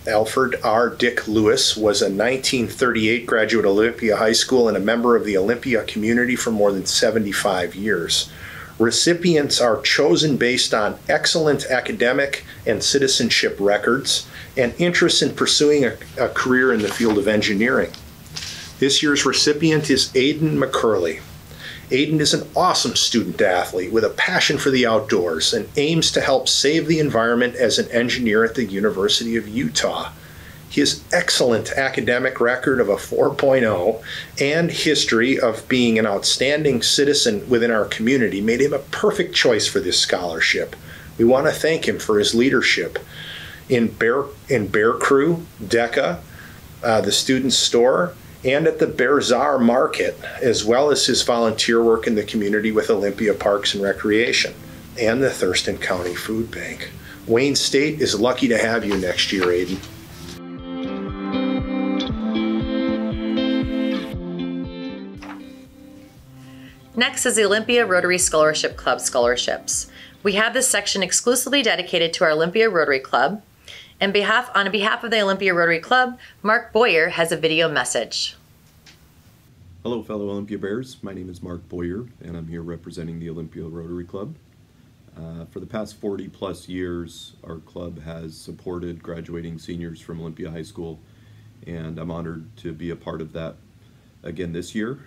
Alfred R. Dick Lewis was a 1938 graduate of Olympia High School and a member of the Olympia community for more than 75 years. Recipients are chosen based on excellent academic and citizenship records and interest in pursuing a career in the field of engineering. This year's recipient is Aidan McCurley. Aidan is an awesome student athlete with a passion for the outdoors and aims to help save the environment as an engineer at the University of Utah. His excellent academic record of a 4.0 and history of being an outstanding citizen within our community made him a perfect choice for this scholarship. We want to thank him for his leadership in Bear Crew, DECA, the Student Store, and at the Bazaar Market, as well as his volunteer work in the community with Olympia Parks and Recreation and the Thurston County Food Bank. Wayne State is lucky to have you next year, Aidan. Next is the Olympia Rotary Scholarship Club scholarships. We have this section exclusively dedicated to our Olympia Rotary Club. On behalf of the Olympia Rotary Club, Mark Boyer has a video message. Hello fellow Olympia Bears, my name is Mark Boyer and I'm here representing the Olympia Rotary Club. For the past 40 plus years, our club has supported graduating seniors from Olympia High School, and I'm honored to be a part of that again this year,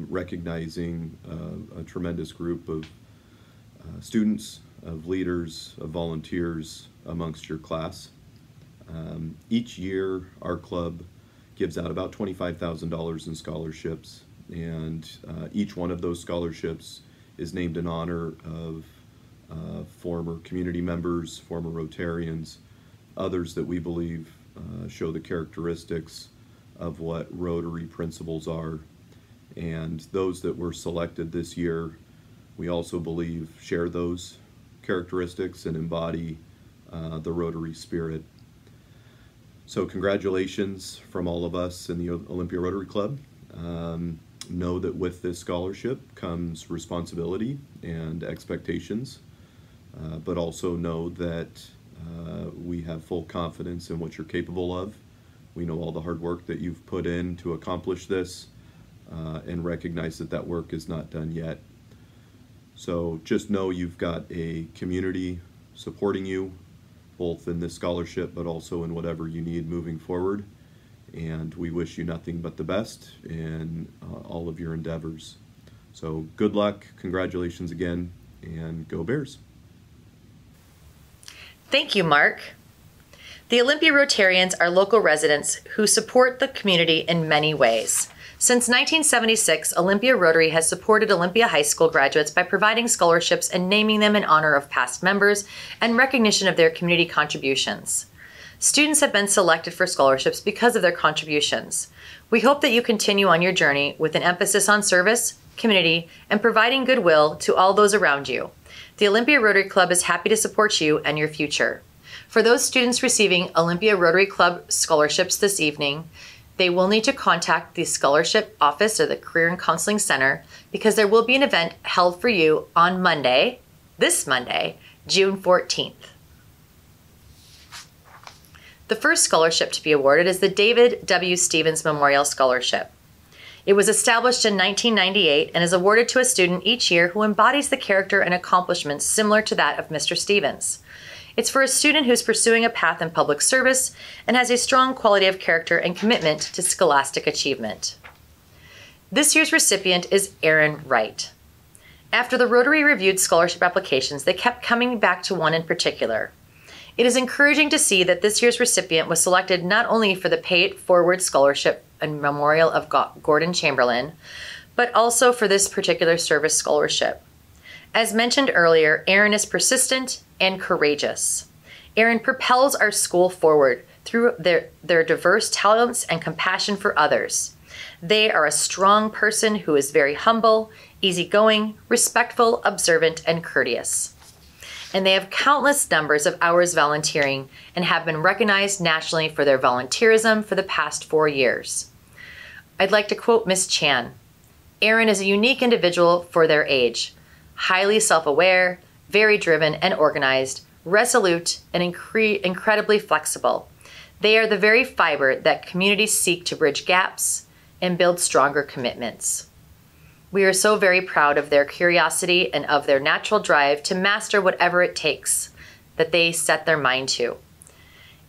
recognizing a tremendous group of students, of leaders, of volunteers amongst your class. Each year our club gives out about $25,000 in scholarships, and each one of those scholarships is named in honor of former community members, former Rotarians, others that we believe show the characteristics of what Rotary principles are. And those that were selected this year, we also believe share those characteristics and embody the Rotary spirit. So congratulations from all of us in the Olympia Rotary Club. Know that with this scholarship comes responsibility and expectations, but also know that we have full confidence in what you're capable of. We know all the hard work that you've put in to accomplish this, and recognize that that work is not done yet. So just know you've got a community supporting you, both in this scholarship but also in whatever you need moving forward. And we wish you nothing but the best in all of your endeavors. So good luck, congratulations again, and go Bears. Thank you, Mark. The Olympia Rotarians are local residents who support the community in many ways. Since 1976, Olympia Rotary has supported Olympia High School graduates by providing scholarships and naming them in honor of past members and recognition of their community contributions. Students have been selected for scholarships because of their contributions. We hope that you continue on your journey with an emphasis on service, community, and providing goodwill to all those around you. The Olympia Rotary Club is happy to support you and your future. For those students receiving Olympia Rotary Club scholarships this evening, they will need to contact the Scholarship Office or the Career and Counseling Center, because there will be an event held for you on Monday, this Monday, June 14th. The first scholarship to be awarded is the David W. Stevens Memorial Scholarship. It was established in 1998 and is awarded to a student each year who embodies the character and accomplishments similar to that of Mr. Stevens. It's for a student who's pursuing a path in public service and has a strong quality of character and commitment to scholastic achievement. This year's recipient is Aren Wright. After the Rotary reviewed scholarship applications, they kept coming back to one in particular. It is encouraging to see that this year's recipient was selected not only for the Pay It Forward Scholarship and Memorial of Gordon Chamberlain, but also for this particular service scholarship. As mentioned earlier, Aren is persistent and courageous. Aren propels our school forward through their diverse talents and compassion for others. They are a strong person who is very humble, easygoing, respectful, observant, and courteous. and they have countless numbers of hours volunteering and have been recognized nationally for their volunteerism for the past 4 years. I'd like to quote Miss Chan. Aren is a unique individual for their age, highly self-aware, very driven and organized, resolute, and incredibly flexible. They are the very fiber that communities seek to bridge gaps and build stronger commitments. We are so very proud of their curiosity and of their natural drive to master whatever it takes that they set their mind to.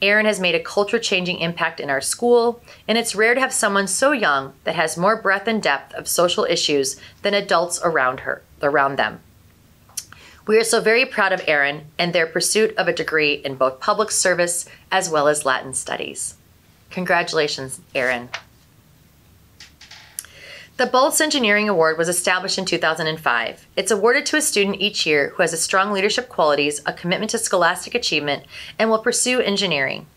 Aren has made a culture-changing impact in our school, and it's rare to have someone so young that has more breadth and depth of social issues than adults around them. We are so very proud of Aren and their pursuit of a degree in both public service as well as Latin studies. Congratulations, Aren. The Boltz Engineering Award was established in 2005. It's awarded to a student each year who has a strong leadership qualities, a commitment to scholastic achievement, and will pursue engineering.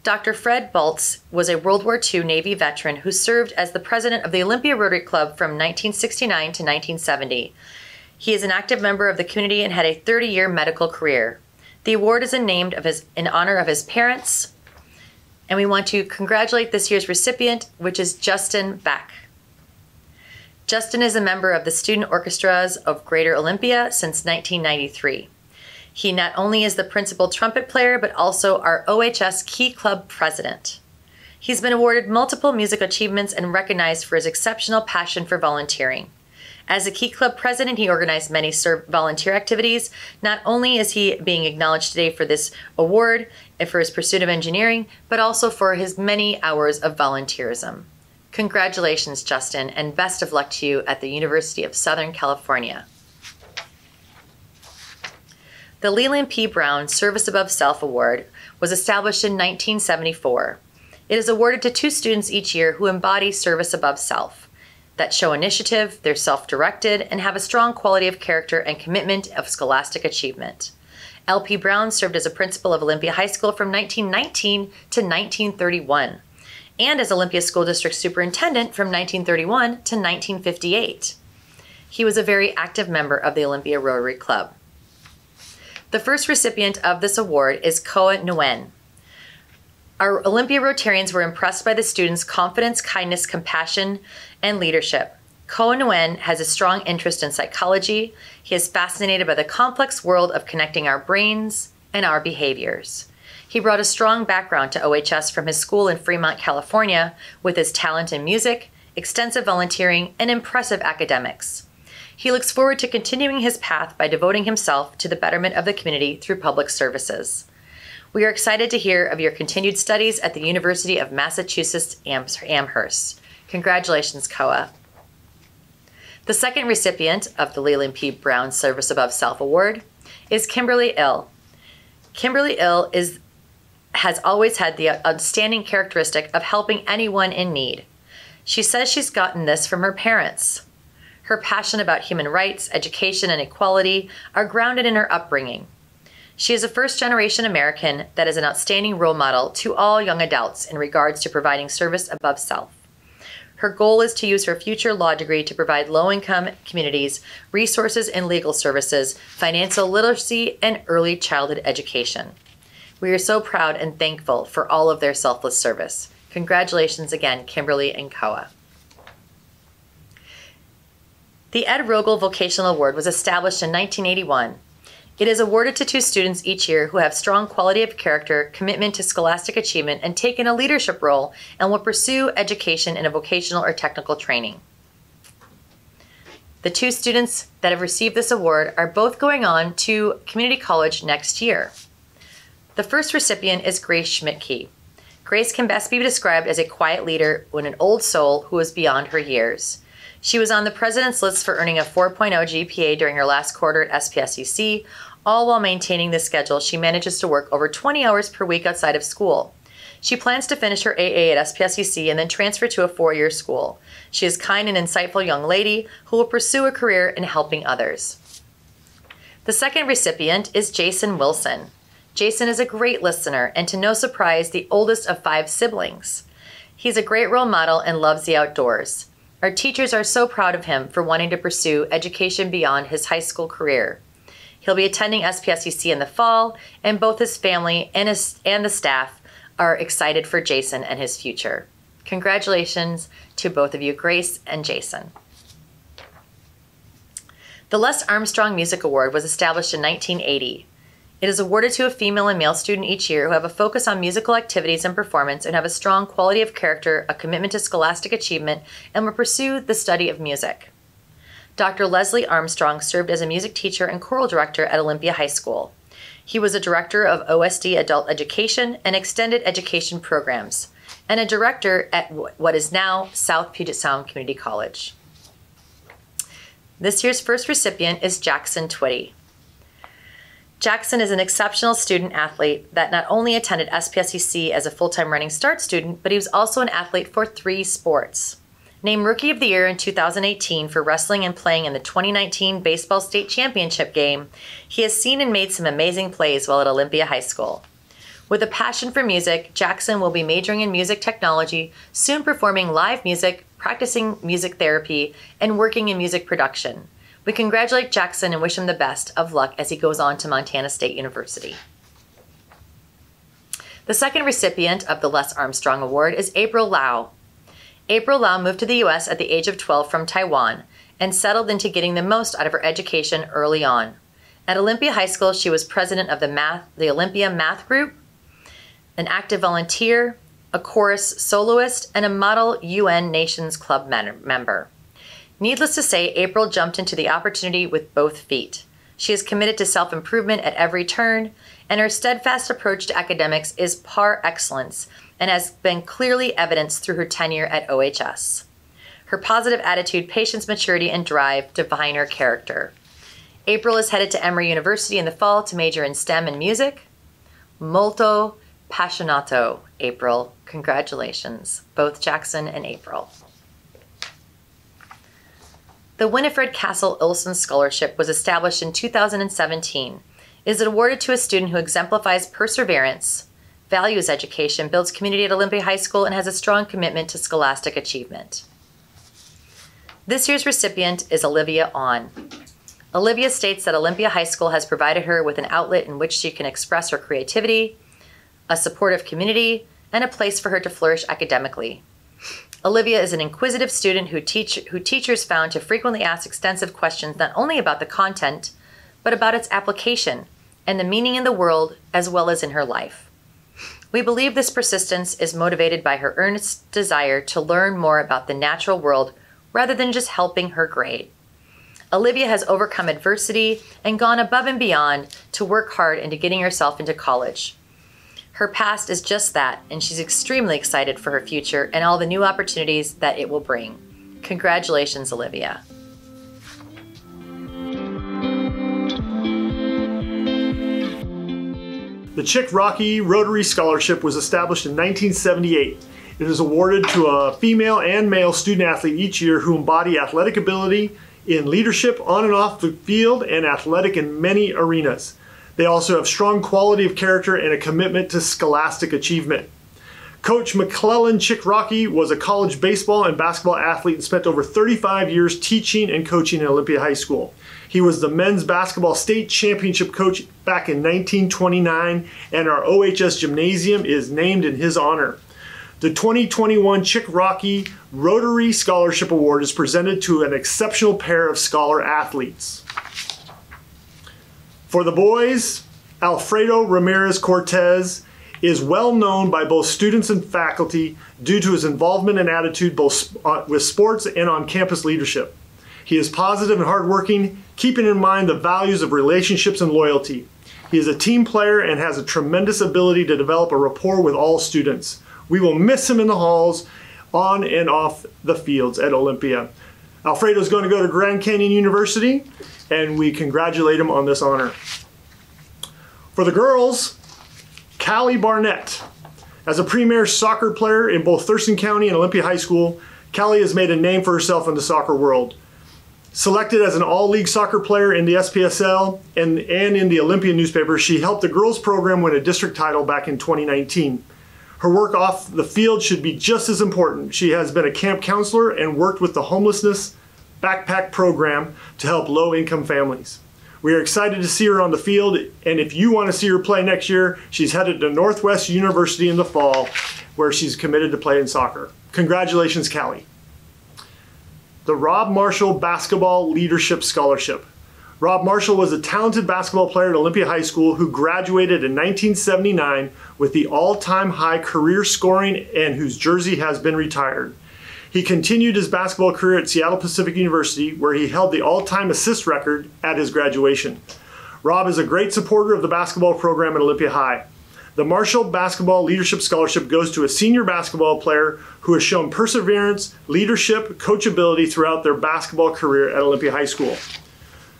Dr. Fred Boltz was a World War II Navy veteran who served as the president of the Olympia Rotary Club from 1969 to 1970. He is an active member of the community and had a 30-year medical career. The award is named in honor of his parents, and we want to congratulate this year's recipient, which is Justin Beck. Justin is a member of the student orchestras of Greater Olympia since 1993. He not only is the principal trumpet player, but also our OHS Key Club president. He's been awarded multiple music achievements and recognized for his exceptional passion for volunteering. As a Key Club president, he organized many volunteer activities. Not only is he being acknowledged today for this award and for his pursuit of engineering, but also for his many hours of volunteerism. Congratulations, Justin, and best of luck to you at the University of Southern California. The Leland P. Brown Service Above Self Award was established in 1974. It is awarded to 2 students each year who embody service above self, that show initiative, they're self-directed, and have a strong quality of character and commitment of scholastic achievement. L.P. Brown served as a principal of Olympia High School from 1919 to 1931, and as Olympia School District Superintendent from 1931 to 1958. He was a very active member of the Olympia Rotary Club. The first recipient of this award is Koa Nguyen. Our Olympia Rotarians were impressed by the students' confidence, kindness, compassion, and leadership. Koa Nguyen has a strong interest in psychology. He is fascinated by the complex world of connecting our brains and our behaviors. He brought a strong background to OHS from his school in Fremont, California, with his talent in music, extensive volunteering, and impressive academics. He looks forward to continuing his path by devoting himself to the betterment of the community through public services. We are excited to hear of your continued studies at the University of Massachusetts Amherst. Congratulations, Koa. The second recipient of the Leland P. Brown Service Above Self Award is Kimberly Ill. Kimberly Ill has always had the outstanding characteristic of helping anyone in need. She says she's gotten this from her parents. Her passion about human rights, education, and equality are grounded in her upbringing. She is a first-generation American that is an outstanding role model to all young adults in regards to providing service above self. Her goal is to use her future law degree to provide low-income communities resources in legal services, financial literacy, and early childhood education. We are so proud and thankful for all of their selfless service. Congratulations again, Kimberly and Koa. The Ed Rogel Vocational Award was established in 1981. It is awarded to 2 students each year who have strong quality of character, commitment to scholastic achievement, and taken a leadership role and will pursue education in a vocational or technical training. The 2 students that have received this award are both going on to community college next year. The first recipient is Grace Schmidtke. Grace can best be described as a quiet leader and an old soul who is beyond her years. She was on the president's list for earning a 4.0 GPA during her last quarter at SPSUC. All while maintaining this schedule, she manages to work over 20 hours per week outside of school. She plans to finish her AA at SPSUC and then transfer to a 4-year school. She is a kind and insightful young lady who will pursue a career in helping others. The second recipient is Jason Wilson. Jason is a great listener and, to no surprise, the oldest of 5 siblings. He's a great role model and loves the outdoors. Our teachers are so proud of him for wanting to pursue education beyond his high school career. He'll be attending SPSUC in the fall, and both his family and the staff are excited for Jason and his future. Congratulations to both of you, Grace and Jason. The Les Armstrong Music Award was established in 1980. It is awarded to a female and male student each year who have a focus on musical activities and performance and have a strong quality of character, a commitment to scholastic achievement, and will pursue the study of music. Dr. Leslie Armstrong served as a music teacher and choral director at Olympia High School. He was a director of OSD adult education and extended education programs, and a director at what is now South Puget Sound Community College. This year's first recipient is Jackson Twitty. Jackson is an exceptional student athlete that not only attended SPSUC as a full-time Running Start student, but he was also an athlete for 3 sports. Named Rookie of the Year in 2018 for wrestling and playing in the 2019 Baseball State Championship game, he has seen and made some amazing plays while at Olympia High School. With a passion for music, Jackson will be majoring in music technology, soon performing live music, practicing music therapy, and working in music production. We congratulate Jackson and wish him the best of luck as he goes on to Montana State University. The second recipient of the Les Armstrong Award is April Lau. April Lau moved to the U.S. at the age of 12 from Taiwan and settled into getting the most out of her education early on. At Olympia High School, she was president of the Olympia Math Group, an active volunteer, a chorus soloist, and a model UN Nations Club member. Needless to say, April jumped into the opportunity with both feet. She is committed to self-improvement at every turn, and her steadfast approach to academics is par excellence and has been clearly evidenced through her tenure at OHS. Her positive attitude, patience, maturity, and drive define her character. April is headed to Emory University in the fall to major in STEM and music. Molto passionato, April. Congratulations, both Jackson and April. The Winifred Castle Olson Scholarship was established in 2017. It is awarded to a student who exemplifies perseverance, values education, builds community at Olympia High School, and has a strong commitment to scholastic achievement. This year's recipient is Olivia On. Olivia states that Olympia High School has provided her with an outlet in which she can express her creativity, a supportive community, and a place for her to flourish academically. Olivia is an inquisitive student who teachers found to frequently ask extensive questions not only about the content, but about its application and the meaning in the world as well as in her life. We believe this persistence is motivated by her earnest desire to learn more about the natural world rather than just helping her grade. Olivia has overcome adversity and gone above and beyond to work hard into getting herself into college. Her past is just that, and she's extremely excited for her future and all the new opportunities that it will bring. Congratulations, Olivia. The Chick Rocky Rotary Scholarship was established in 1978. It is awarded to a female and male student athlete each year who embody athletic ability in leadership on and off the field and athletic in many arenas. They also have strong quality of character and a commitment to scholastic achievement. Coach McClellan Chick Rocky was a college baseball and basketball athlete and spent over 35 years teaching and coaching at Olympia High School. He was the men's basketball state championship coach back in 1929, and our OHS gymnasium is named in his honor. The 2021 Chick Rocky Rotary Scholarship Award is presented to an exceptional pair of scholar athletes. For the boys, Alfredo Ramirez Cortez is well known by both students and faculty due to his involvement and attitude both with sports and on campus leadership. He is positive and hardworking, keeping in mind the values of relationships and loyalty. He is a team player and has a tremendous ability to develop a rapport with all students. We will miss him in the halls, on and off the fields at Olympia. Alfredo is going to go to Grand Canyon University, and we congratulate him on this honor. For the girls, Callie Barnett. As a premier soccer player in both Thurston County and Olympia High School, Callie has made a name for herself in the soccer world. Selected as an all-league soccer player in the SPSL and in the Olympia newspaper, she helped the girls program win a district title back in 2019. Her work off the field should be just as important. She has been a camp counselor and worked with the homelessness backpack program to help low-income families. We are excited to see her on the field, and if you want to see her play next year, she's headed to Northwest University in the fall, where she's committed to play in soccer. Congratulations, Callie. The Rob Marshall Basketball Leadership Scholarship. Rob Marshall was a talented basketball player at Olympia High School who graduated in 1979 with the all-time high career scoring and whose jersey has been retired. He continued his basketball career at Seattle Pacific University, where he held the all-time assist record at his graduation. Rob is a great supporter of the basketball program at Olympia High. The Marshall Basketball Leadership Scholarship goes to a senior basketball player who has shown perseverance, leadership, coachability throughout their basketball career at Olympia High School.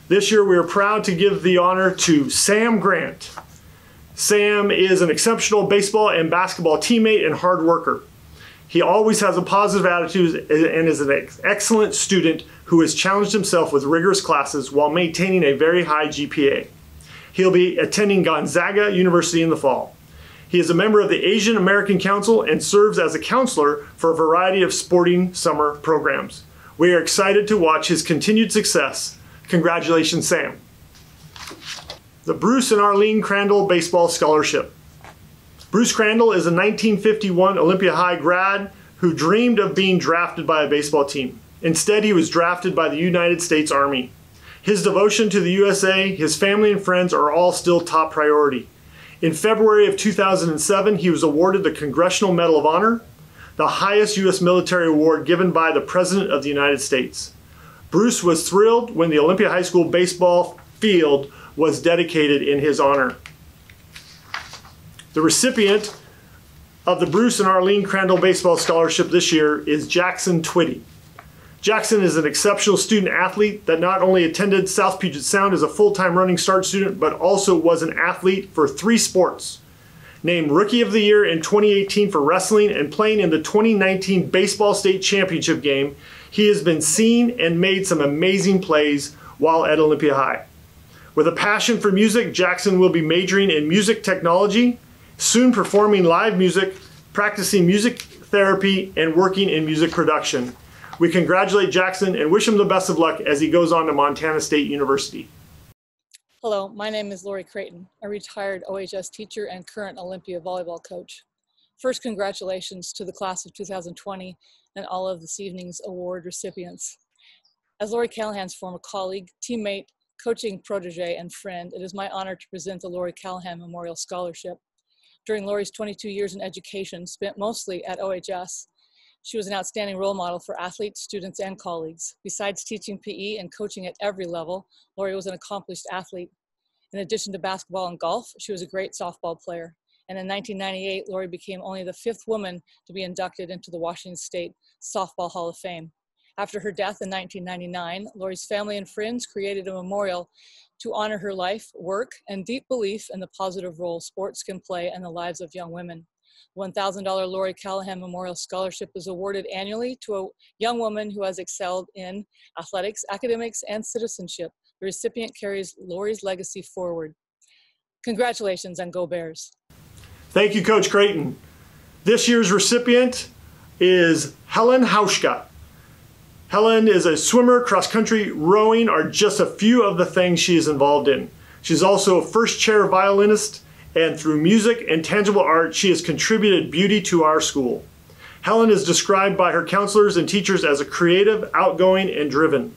This year, we are proud to give the honor to Sam Grant. Sam is an exceptional baseball and basketball teammate and hard worker. He always has a positive attitude and is an excellent student who has challenged himself with rigorous classes while maintaining a very high GPA. He'll be attending Gonzaga University in the fall. He is a member of the Asian American Council and serves as a counselor for a variety of sporting summer programs. We are excited to watch his continued success. Congratulations, Sam. The Bruce and Arlene Crandall Baseball Scholarship. Bruce Crandall is a 1951 Olympia High grad who dreamed of being drafted by a baseball team. Instead, he was drafted by the United States Army. His devotion to the USA, his family and friends are all still top priority. In February of 2007, he was awarded the Congressional Medal of Honor, the highest U.S. military award given by the President of the United States. Bruce was thrilled when the Olympia High School baseball field was dedicated in his honor. The recipient of the Bruce and Arlene Crandall Baseball Scholarship this year is Jackson Twitty. Jackson is an exceptional student athlete that not only attended South Puget Sound as a full-time running start student, but also was an athlete for 3 sports. Named Rookie of the Year in 2018 for wrestling and playing in the 2019 Baseball State Championship game, he has been seen and made some amazing plays while at Olympia High. With a passion for music, Jackson will be majoring in music technology, soon performing live music, practicing music therapy, and working in music production. We congratulate Jackson and wish him the best of luck as he goes on to Montana State University. Hello, my name is Lori Creighton, a retired OHS teacher and current Olympia volleyball coach. First, congratulations to the class of 2020 and all of this evening's award recipients. As Lori Callahan's former colleague, teammate, coaching protege, and friend, it is my honor to present the Lori Callahan Memorial Scholarship. During Lori's 22 years in education, spent mostly at OHS, she was an outstanding role model for athletes, students, and colleagues. Besides teaching PE and coaching at every level, Lori was an accomplished athlete. In addition to basketball and golf, she was a great softball player. And in 1998, Lori became only the 5th woman to be inducted into the Washington State Softball Hall of Fame. After her death in 1999, Lori's family and friends created a memorial to honor her life, work, and deep belief in the positive role sports can play in the lives of young women. $1,000 Lori Callahan Memorial Scholarship is awarded annually to a young woman who has excelled in athletics, academics, and citizenship. The recipient carries Lori's legacy forward. Congratulations and go Bears. Thank you, Coach Creighton. This year's recipient is Helen Hauschka. Helen is a swimmer, cross-country, rowing are just a few of the things she is involved in. She's also a first-chair violinist, and through music and tangible art, she has contributed beauty to our school. Helen is described by her counselors and teachers as a creative, outgoing, and driven.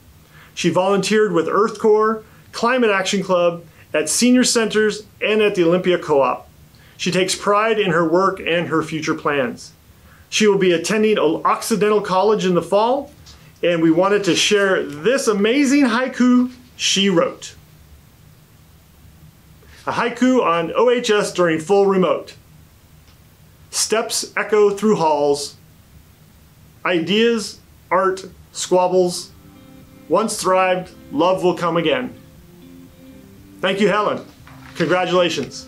She volunteered with Earth Corps, Climate Action Club, at senior centers, and at the Olympia Co-op. She takes pride in her work and her future plans. She will be attending Occidental College in the fall, and we wanted to share this amazing haiku she wrote. A haiku on OHS during full remote. Steps echo through halls. Ideas, art, squabbles. Once thrived, love will come again. Thank you, Helen. Congratulations.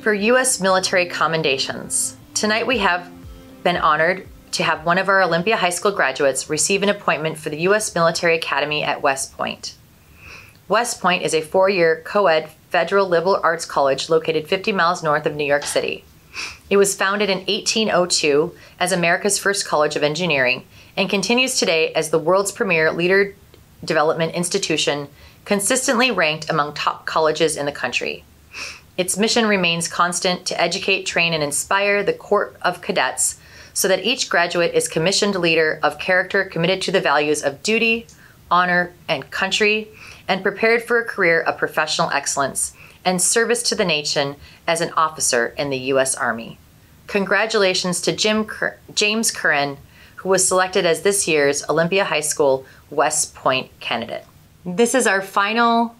For U.S. military commendations, tonight we have been honored to have one of our Olympia High School graduates receive an appointment for the U.S. Military Academy at West Point. West Point is a 4-year co-ed federal liberal arts college located 50 miles north of New York City. It was founded in 1802 as America's first college of engineering and continues today as the world's premier leader development institution, consistently ranked among top colleges in the country. Its mission remains constant to educate, train, and inspire the Corps of Cadets so that each graduate is commissioned leader of character committed to the values of duty, honor, and country, and prepared for a career of professional excellence and service to the nation as an officer in the U.S. Army. Congratulations to James Curran, who was selected as this year's Olympia High School West Point candidate. This is our final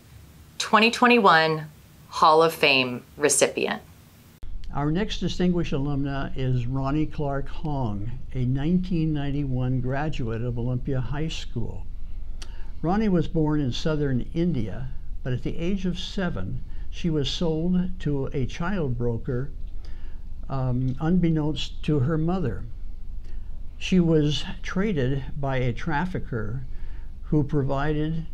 2021 Hall of Fame recipient. Our next distinguished alumna is Ronnie Clark Hong, a 1991 graduate of Olympia High School. Ronnie was born in southern India, but at the age of 7, she was sold to a child broker unbeknownst to her mother. She was traded by a trafficker who provided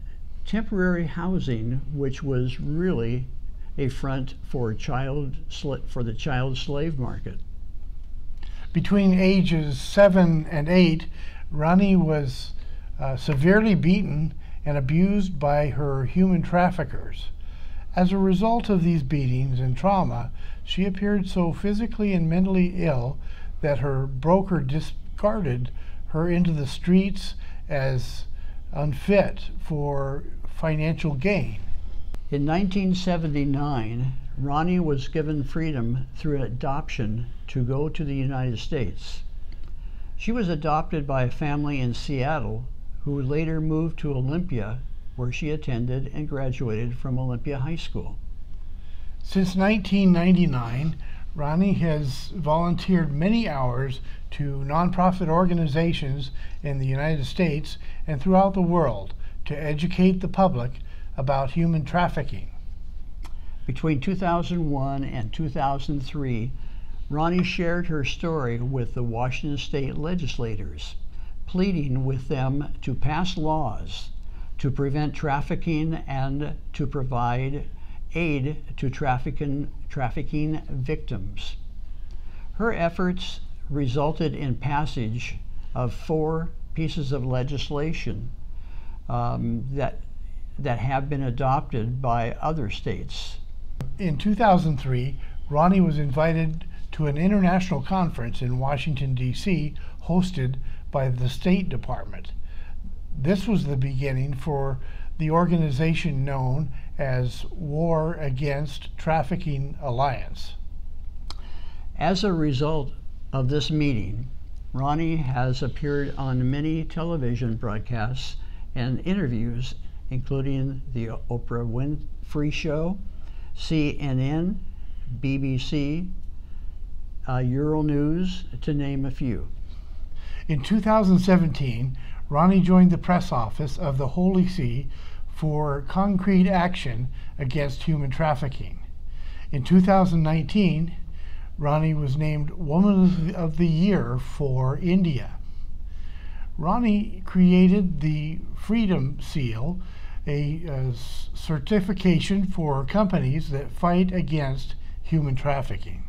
temporary housing, which was really a front for the child slave market. Between ages 7 and 8, Ronnie was severely beaten and abused by her human traffickers. As a result of these beatings and trauma, she appeared so physically and mentally ill that her broker discarded her into the streets as unfit for financial gain. In 1979, Ronnie was given freedom through adoption to go to the United States. She was adopted by a family in Seattle who later moved to Olympia, where she attended and graduated from Olympia High School. Since 1999, Ronnie has volunteered many hours to nonprofit organizations in the United States and throughout the world to educate the public about human trafficking. Between 2001 and 2003, Ronnie shared her story with the Washington state legislators, pleading with them to pass laws to prevent trafficking and to provide aid to trafficking victims. Her efforts resulted in passage of 4 pieces of legislation that have been adopted by other states. In 2003, Ronnie was invited to an international conference in Washington, D.C., hosted by the State Department. This was the beginning for the organization known as War Against Trafficking Alliance. As a result of this meeting, Ronnie has appeared on many television broadcasts and interviews, including the Oprah Winfrey Show, CNN, BBC, Euronews, to name a few. In 2017, Ronnie joined the press office of the Holy See for concrete action against human trafficking. In 2019, Ronnie was named Woman of the Year for India. Ronnie created the Freedom Seal, a certification for companies that fight against human trafficking.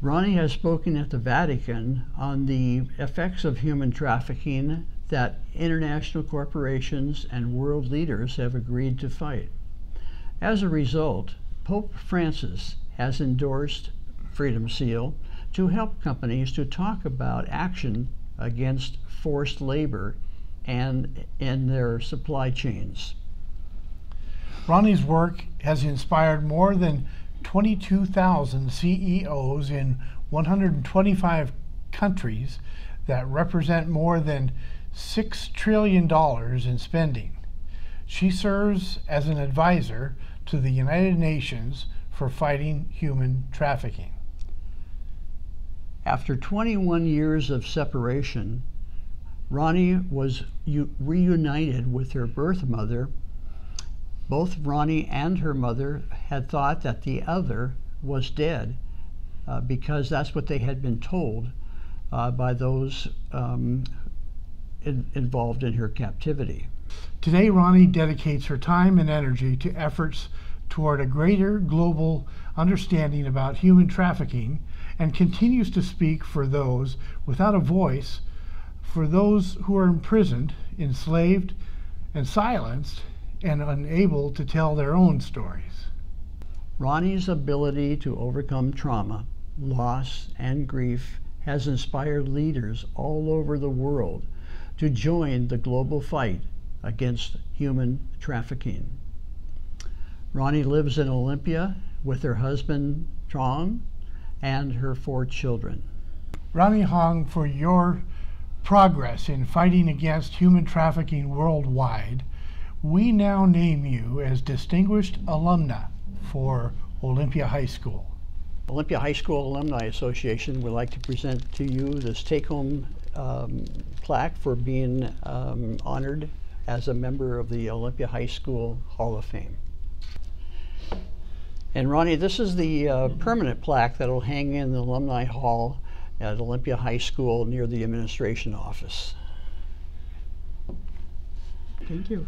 Ronnie has spoken at the Vatican on the effects of human trafficking that international corporations and world leaders have agreed to fight. As a result, Pope Francis has endorsed Freedom Seal to help companies to talk about action against forced labor and in their supply chains. Ronnie's work has inspired more than 22,000 CEOs in 125 countries that represent more than $6 trillion in spending. She serves as an advisor to the United Nations for fighting human trafficking. After 21 years of separation, Ronnie was reunited with her birth mother. Both Ronnie and her mother had thought that the other was dead because that's what they had been told by those involved in her captivity. Today, Ronnie dedicates her time and energy to efforts toward a greater global understanding about human trafficking and continues to speak for those without a voice for those who are imprisoned, enslaved, and silenced, and unable to tell their own stories. Ronnie's ability to overcome trauma, loss, and grief has inspired leaders all over the world to join the global fight against human trafficking. Ronnie lives in Olympia with her husband, Trong, and her 4 children. Ronnie Hong, for your progress in fighting against human trafficking worldwide, we now name you as Distinguished Alumna for Olympia High School. Olympia High School Alumni Association would like to present to you this take-home plaque for being honored as a member of the Olympia High School Hall of Fame. And Ronnie, this is the permanent plaque that will hang in the Alumni Hall at Olympia High School near the administration office. Thank you.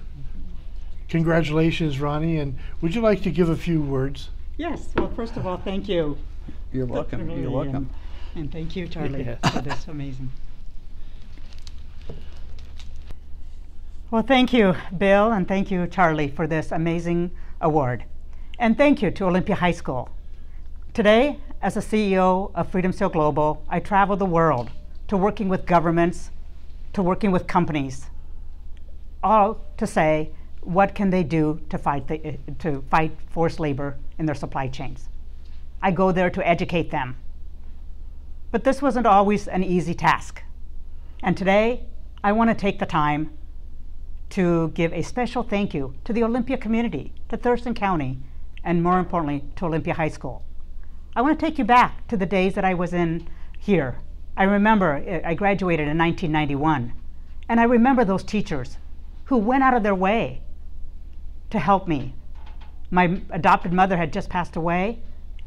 Congratulations, Ronnie, and would you like to give a few words? Yes, well, first of all, thank you. You're welcome. You're welcome. And thank you, Charlie, for this amazing. Well, thank you, Bill, and thank you, Charlie, for this amazing award. And thank you to Olympia High School. Today, as a CEO of Freedom Seal Global, I travel the world to working with governments, to working with companies, all to say, what can they do to fight forced labor in their supply chains? I go there to educate them. But this wasn't always an easy task. And today, I want to take the time to give a special thank you to the Olympia community, to Thurston County, and more importantly, to Olympia High School. I want to take you back to the days that I was in here. I remember I graduated in 1991, and I remember those teachers who went out of their way to help me. My adopted mother had just passed away,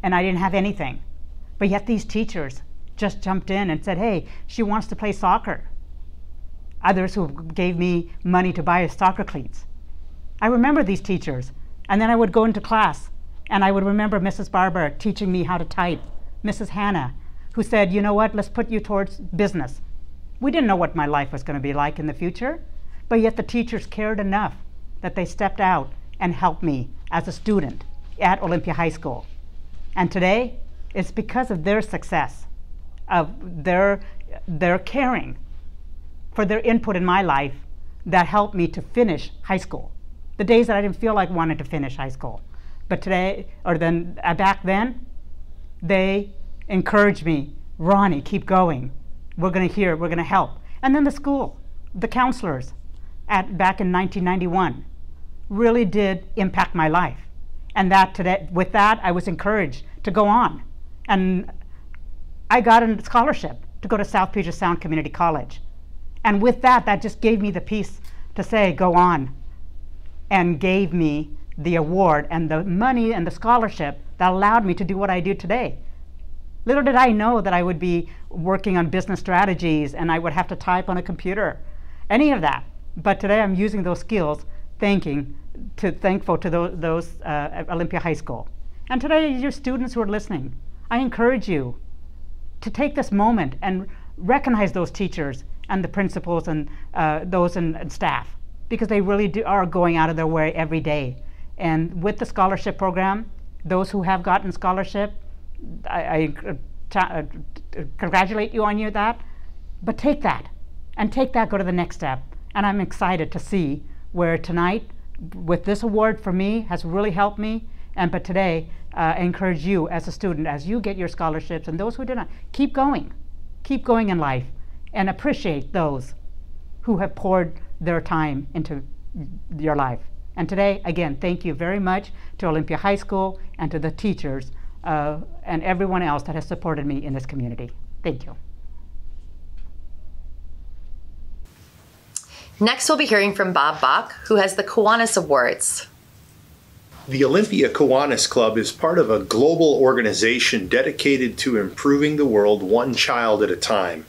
and I didn't have anything. But yet these teachers just jumped in and said, hey, she wants to play soccer. Others who gave me money to buy soccer cleats. I remember these teachers. And then I would go into class, and I would remember Mrs. Barber teaching me how to type, Mrs. Hannah, who said, you know what, let's put you towards business. We didn't know what my life was going to be like in the future, but yet the teachers cared enough that they stepped out and helped me as a student at Olympia High School. And today, it's because of their success, of their caring for their input in my life that helped me to finish high school. The days that I didn't feel like wanting to finish high school. But today, or then back then, they encouraged me, Ronnie, keep going. We're going to help. And then the school, the counselors back in 1991 really did impact my life. And with that, I was encouraged to go on. And I got a scholarship to go to South Puget Sound Community College. And with that, that just gave me the peace to say, go on, and gave me the award and the money and the scholarship that allowed me to do what I do today. Little did I know that I would be working on business strategies and I would have to type on a computer, any of that. But today I'm using those skills, thankful to those Olympia High School. And today, your students who are listening, I encourage you to take this moment and recognize those teachers and the principals and those in staff, because they really are going out of their way every day. And with the scholarship program, those who have gotten scholarship, I congratulate you on that. But take that, and go to the next step. And I'm excited to see where tonight, with this award for me, has really helped me. But today, I encourage you as a student, as you get your scholarships, and those who did not, keep going in life, and appreciate those who have poured their time into your life. And today, again, thank you very much to Olympia High School and to the teachers and everyone else that has supported me in this community. Thank you. Next, we'll be hearing from Bob Bach, who has the Kiwanis Awards. The Olympia Kiwanis Club is part of a global organization dedicated to improving the world one child at a time,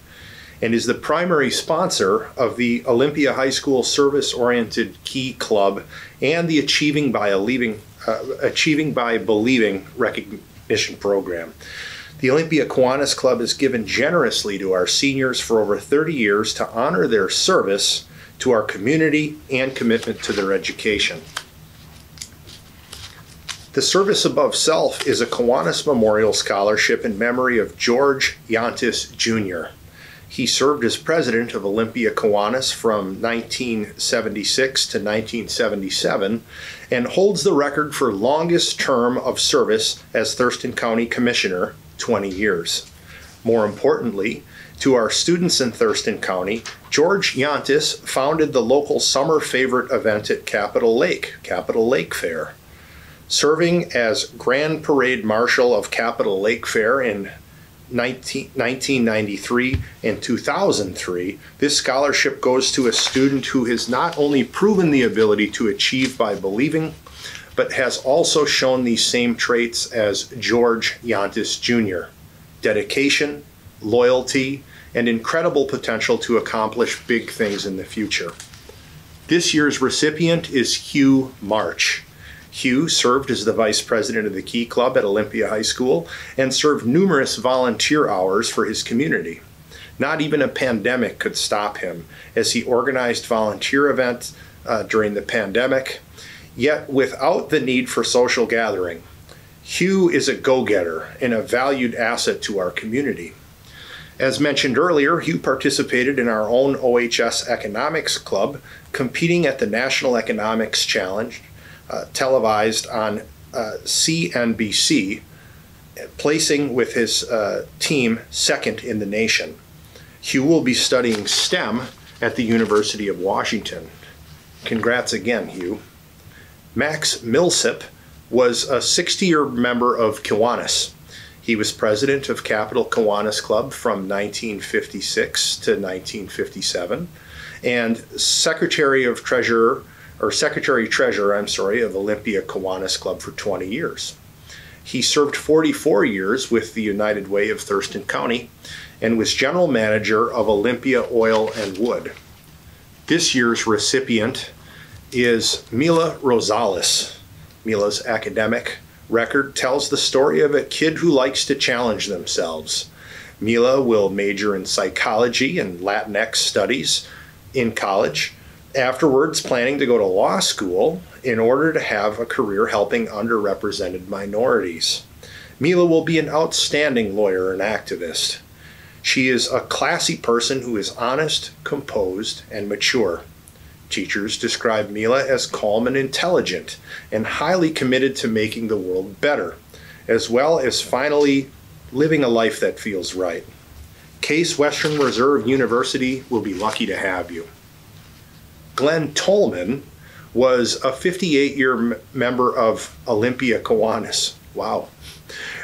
and is the primary sponsor of the Olympia High School Service-Oriented Key Club and the Achieving by Believing recognition program. The Olympia Kiwanis Club has given generously to our seniors for over 30 years to honor their service to our community and commitment to their education. The Service Above Self is a Kiwanis Memorial Scholarship in memory of George Yantis Jr. He served as president of Olympia Kiwanis from 1976 to 1977 and holds the record for longest term of service as Thurston County Commissioner, 20 years. More importantly, to our students in Thurston County, George Yantis founded the local summer favorite event at Capitol Lake Fair. Serving as Grand Parade Marshal of Capitol Lake Fair in 1993 and 2003, this scholarship goes to a student who has not only proven the ability to achieve by believing, but has also shown these same traits as George Yantis Jr. Dedication, loyalty, and incredible potential to accomplish big things in the future. This year's recipient is Hugh March. Hugh served as the vice president of the Key Club at Olympia High School and served numerous volunteer hours for his community. Not even a pandemic could stop him, as he organized volunteer events during the pandemic, yet without the need for social gathering. Hugh is a go-getter and a valued asset to our community. As mentioned earlier, Hugh participated in our own OHS Economics Club, competing at the National Economics Challenge, televised on CNBC, placing with his team second in the nation. Hugh will be studying STEM at the University of Washington. Congrats again, Hugh. Max Millsip was a 60-year member of Kiwanis. He was president of Capital Kiwanis Club from 1956 to 1957 and Secretary Treasurer of Olympia Kiwanis Club for 20 years. He served 44 years with the United Way of Thurston County and was general manager of Olympia Oil and Wood. This year's recipient is Mila Rosales. Mila's academic record tells the story of a kid who likes to challenge themselves. Mila will major in psychology and Latinx studies in college, afterwards planning to go to law school in order to have a career helping underrepresented minorities. Mila will be an outstanding lawyer and activist. She is a classy person who is honest, composed, and mature. Teachers describe Mila as calm and intelligent and highly committed to making the world better, as well as finally living a life that feels right. Case Western Reserve University will be lucky to have you. Glenn Tolman was a 58-year member of Olympia Kiwanis. Wow.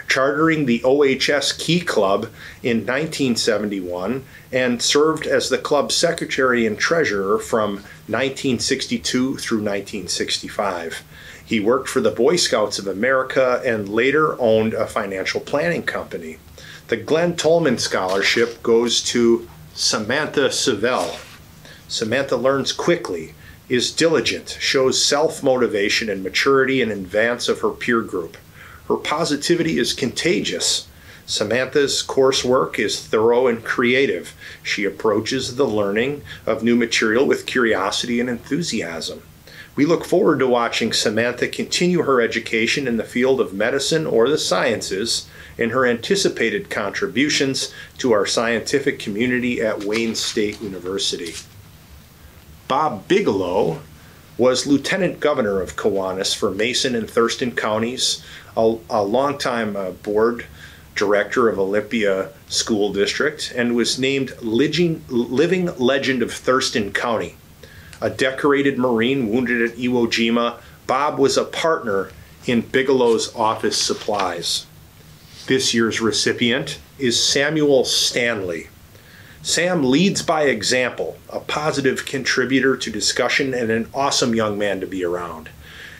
Chartering the OHS Key Club in 1971 and served as the club's secretary and treasurer from 1962 through 1965. He worked for the Boy Scouts of America and later owned a financial planning company. The Glenn Tolman Scholarship goes to Samantha Savel. Samantha learns quickly, is diligent, shows self-motivation and maturity in advance of her peer group. Her positivity is contagious. Samantha's coursework is thorough and creative. She approaches the learning of new material with curiosity and enthusiasm. We look forward to watching Samantha continue her education in the field of medicine or the sciences and her anticipated contributions to our scientific community at Wayne State University. Bob Bigelow was Lieutenant Governor of Kiwanis for Mason and Thurston counties, a longtime board director of Olympia School District, and was named Living Legend of Thurston County. A decorated Marine wounded at Iwo Jima, Bob was a partner in Bigelow's office supplies. This year's recipient is Samuel Stanley. Sam leads by example, a positive contributor to discussion and an awesome young man to be around.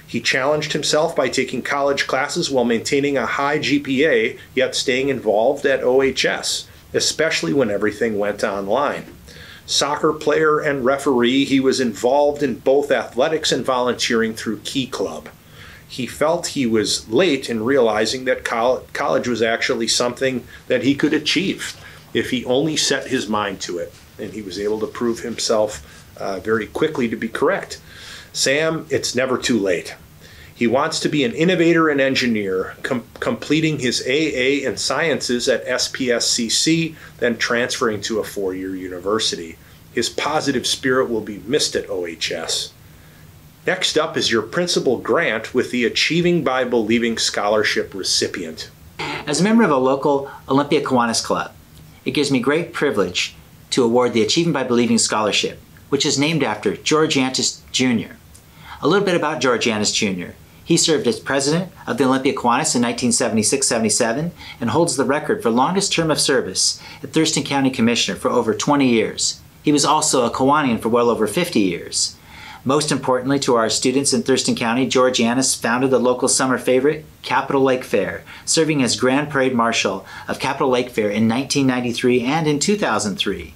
He challenged himself by taking college classes while maintaining a high GPA, yet staying involved at OHS, especially when everything went online. Soccer player and referee, he was involved in both athletics and volunteering through Key Club. He felt he was late in realizing that college was actually something that he could achieve if he only set his mind to it. And he was able to prove himself very quickly to be correct. Sam, it's never too late. He wants to be an innovator and engineer, completing his AA in sciences at SPSCC, then transferring to a 4-year university. His positive spirit will be missed at OHS. Next up is your principal grant with the Achieving by Believing Scholarship recipient. As a member of a local Olympia Kiwanis Club, it gives me great privilege to award the Achieving by Believing Scholarship, which is named after George Antis Jr. A little bit about George Antis Jr. He served as president of the Olympia Kiwanis in 1976-77 and holds the record for longest term of service at Thurston County Commissioner for over 20 years. He was also a Kiwanian for well over 50 years. Most importantly to our students in Thurston County, George Antis founded the local summer favorite, Capitol Lake Fair, serving as Grand Parade Marshal of Capitol Lake Fair in 1993 and in 2003.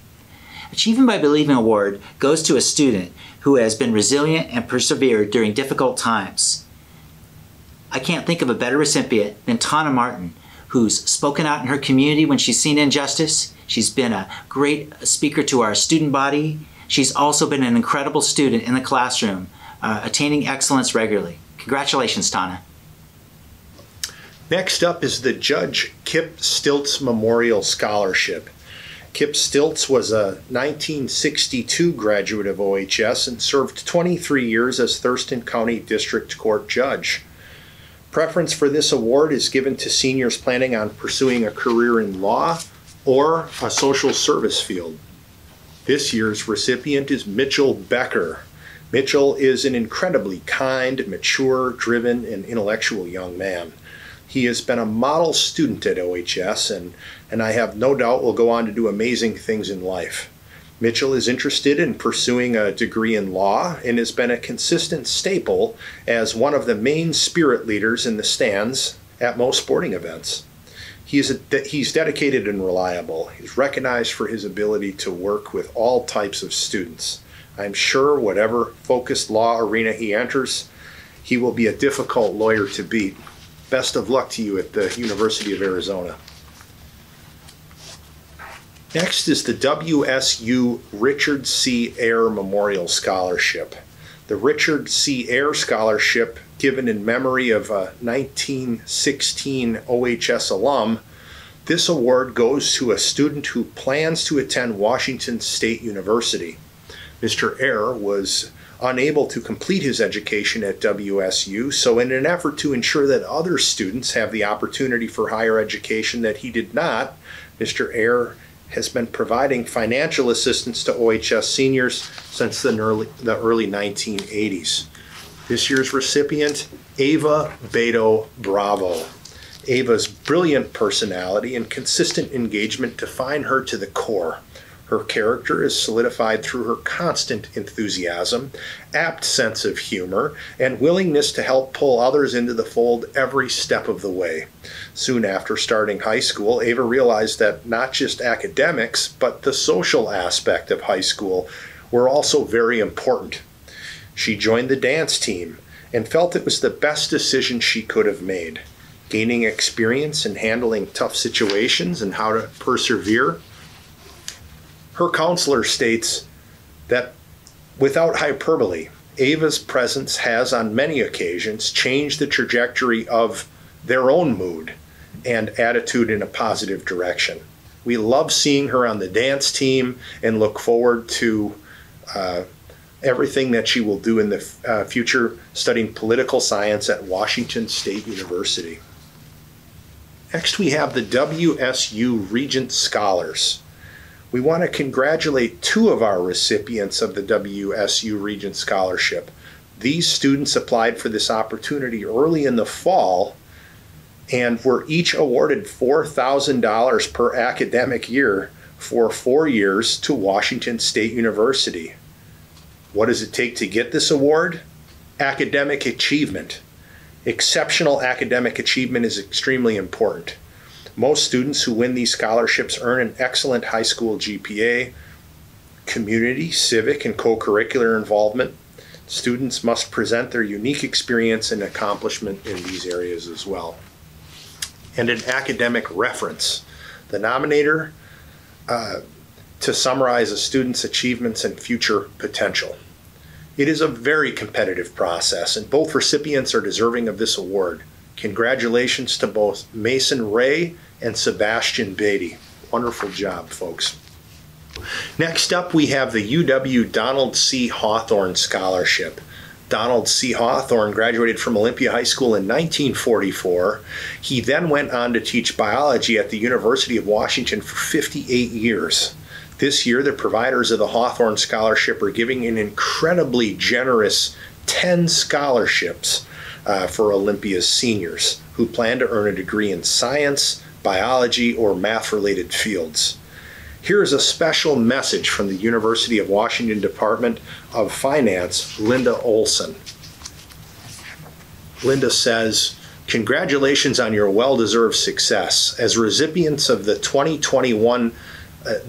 Achieving by Believing Award goes to a student who has been resilient and persevered during difficult times. I can't think of a better recipient than Tana Martin, who's spoken out in her community when she's seen injustice. She's been a great speaker to our student body. She's also been an incredible student in the classroom, attaining excellence regularly. Congratulations, Tana. Next up is the Judge Kip Stiltz Memorial Scholarship. Kip Stiltz was a 1962 graduate of OHS and served 23 years as Thurston County District Court Judge. Preference for this award is given to seniors planning on pursuing a career in law or a social service field. This year's recipient is Mitchell Becker. Mitchell is an incredibly kind, mature, driven, and intellectual young man. He has been a model student at OHS and I have no doubt will go on to do amazing things in life. Mitchell is interested in pursuing a degree in law and has been a consistent staple as one of the main spirit leaders in the stands at most sporting events. He's dedicated and reliable. He's recognized for his ability to work with all types of students. I'm sure whatever focused law arena he enters, he will be a difficult lawyer to beat. Best of luck to you at the University of Arizona. Next is the WSU Richard C. Eyre Memorial Scholarship. The Richard C. Eyre Scholarship, given in memory of a 1916 OHS alum, this award goes to a student who plans to attend Washington State University. Mr. Eyre was unable to complete his education at WSU, so in an effort to ensure that other students have the opportunity for higher education that he did not, Mr. Eyre has been providing financial assistance to OHS seniors since the early 1980s. This year's recipient, Ava Beto Bravo. Ava's brilliant personality and consistent engagement define her to the core. Her character is solidified through her constant enthusiasm, apt sense of humor, and willingness to help pull others into the fold every step of the way. Soon after starting high school, Ava realized that not just academics, but the social aspect of high school were also very important. She joined the dance team and felt it was the best decision she could have made. Gaining experience in handling tough situations and how to persevere. Her counselor states that, without hyperbole, Ava's presence has on many occasions changed the trajectory of their own mood and attitude in a positive direction. We love seeing her on the dance team and look forward to everything that she will do in the future studying political science at Washington State University. Next, we have the WSU Regent Scholars. We want to congratulate two of our recipients of the WSU Regent Scholarship. These students applied for this opportunity early in the fall and were each awarded $4,000 per academic year for 4 years to Washington State University. What does it take to get this award? Academic achievement. Exceptional academic achievement is extremely important. Most students who win these scholarships earn an excellent high school GPA, community, civic, and co-curricular involvement, Students must present their unique experience and accomplishment in these areas as well. And an academic reference. The nominator to summarize a student's achievements and future potential. It is a very competitive process, and both recipients are deserving of this award. Congratulations to both Mason Ray and Sebastian Beatty. Wonderful job, folks. Next up, we have the UW Donald C. Hawthorne Scholarship. Donald C. Hawthorne graduated from Olympia High School in 1944. He then went on to teach biology at the University of Washington for 58 years. This year, the providers of the Hawthorne Scholarship are giving an incredibly generous 10 scholarships for Olympia's seniors who plan to earn a degree in science, biology, or math-related fields. Here's a special message from the University of Washington Department of Finance, Linda Olson. Linda says, "Congratulations on your well-deserved success. As recipients of the 2021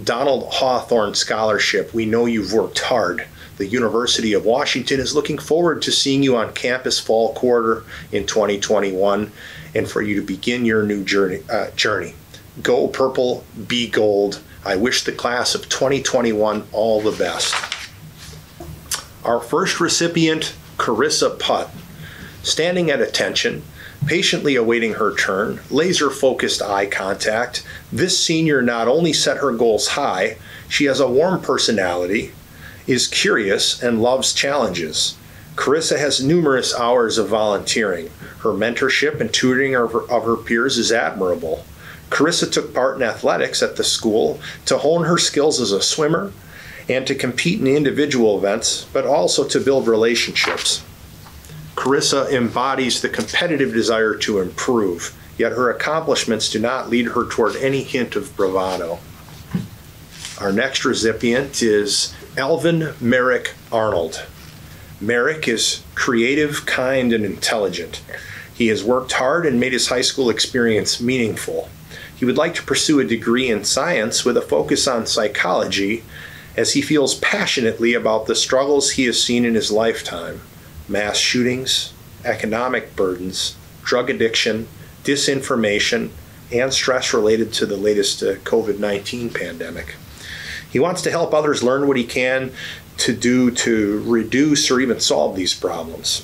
Donald Hawthorne Scholarship, we know you've worked hard. The University of Washington is looking forward to seeing you on campus fall quarter in 2021 and for you to begin your new journey. Go purple, be gold. I wish the class of 2021 all the best." Our first recipient, Carissa Putt, standing at attention, patiently awaiting her turn, laser-focused eye contact. This senior not only set her goals high, she has a warm personality, is curious, and loves challenges. Carissa has numerous hours of volunteering. Her mentorship and tutoring of her peers is admirable. Carissa took part in athletics at the school to hone her skills as a swimmer and to compete in individual events, but also to build relationships. Carissa embodies the competitive desire to improve, yet her accomplishments do not lead her toward any hint of bravado. Our next recipient is Elvin Merrick Arnold. Merrick is creative, kind, and intelligent. He has worked hard and made his high school experience meaningful. He would like to pursue a degree in science with a focus on psychology, as he feels passionately about the struggles he has seen in his lifetime: mass shootings, economic burdens, drug addiction, disinformation, and stress related to the latest COVID-19 pandemic. He wants to help others learn what he can to do to reduce or even solve these problems.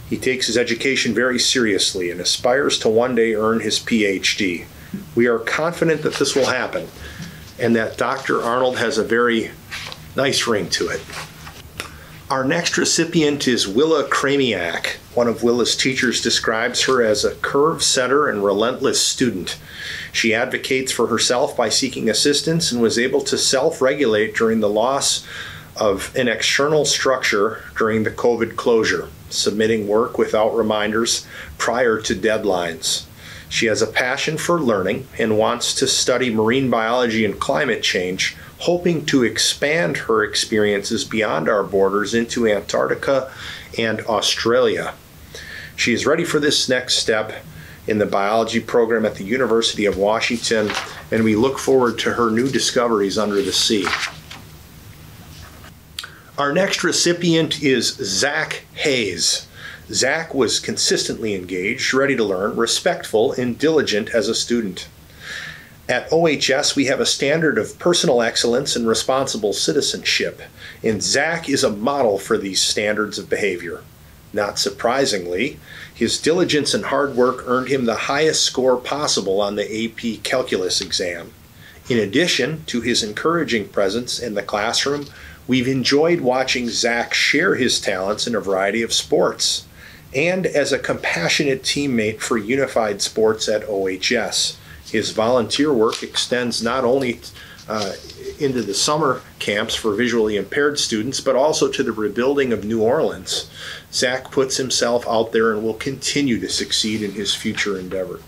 He takes his education very seriously and aspires to one day earn his PhD. We are confident that this will happen and that Dr. Arnold has a very nice ring to it. Our next recipient is Willa Kramiak. One of Willa's teachers describes her as a curve setter and relentless student. She advocates for herself by seeking assistance and was able to self-regulate during the loss of an external structure during the COVID closure, submitting work without reminders prior to deadlines. She has a passion for learning and wants to study marine biology and climate change, hoping to expand her experiences beyond our borders into Antarctica and Australia. She is ready for this next step in the biology program at the University of Washington, and we look forward to her new discoveries under the sea. Our next recipient is Zach Hayes. Zach was consistently engaged, ready to learn, respectful, and diligent as a student. At OHS, we have a standard of personal excellence and responsible citizenship, and Zach is a model for these standards of behavior. Not surprisingly, his diligence and hard work earned him the highest score possible on the AP Calculus exam. In addition to his encouraging presence in the classroom, we've enjoyed watching Zach share his talents in a variety of sports, and as a compassionate teammate for Unified Sports at OHS. His volunteer work extends not only into the summer camps for visually impaired students, but also to the rebuilding of New Orleans. Zach puts himself out there and will continue to succeed in his future endeavor.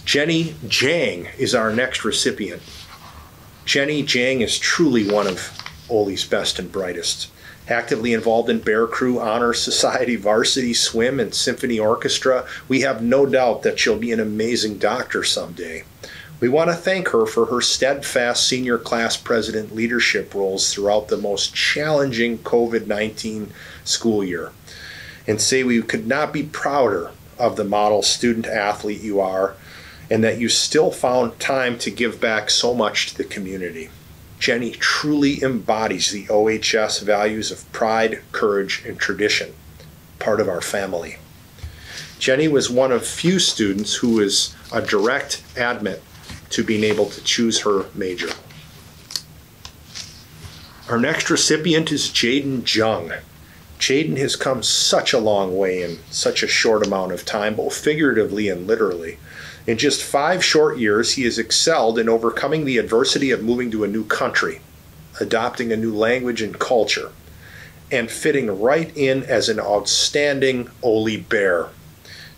Jenny Jang is our next recipient. Jenny Jang is truly one of Oli's best and brightest. Actively involved in Bear Crew, Honor Society, Varsity Swim, and Symphony Orchestra, we have no doubt that she'll be an amazing doctor someday. We want to thank her for her steadfast senior class president leadership roles throughout the most challenging COVID-19 school year, and say we could not be prouder of the model student athlete you are, and that you still found time to give back so much to the community. Jenny truly embodies the OHS values of pride, courage, and tradition, part of our family. Jenny was one of few students who was a direct admit to being able to choose her major. Our next recipient is Jaden Jung. Jaden has come such a long way in such a short amount of time, both figuratively and literally. In just 5 short years, he has excelled in overcoming the adversity of moving to a new country, adopting a new language and culture, and fitting right in as an outstanding Oly Bear.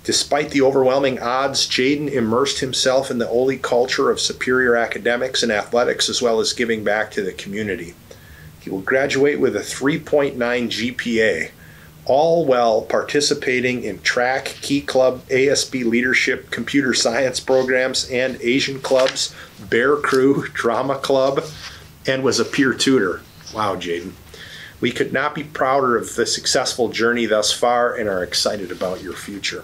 Despite the overwhelming odds, Jaden immersed himself in the Oly culture of superior academics and athletics, as well as giving back to the community. He will graduate with a 3.9 GPA, all while participating in track, key club, ASB leadership, computer science programs, and Asian clubs, Bear Crew, drama club, and was a peer tutor. Wow, Jaden. We could not be prouder of the successful journey thus far and are excited about your future.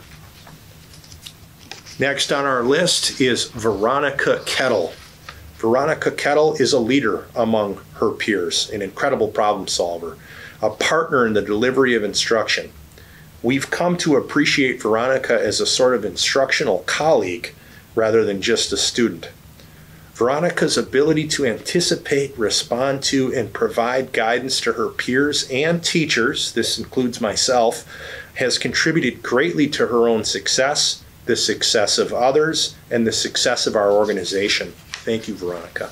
Next on our list is Veronica Kettle. Veronica Kettle is a leader among her peers, an incredible problem solver, a partner in the delivery of instruction. We've come to appreciate Veronica as a sort of instructional colleague rather than just a student. Veronica's ability to anticipate, respond to, and provide guidance to her peers and teachers, this includes myself, has contributed greatly to her own success, the success of others, and the success of our organization. Thank you, Veronica.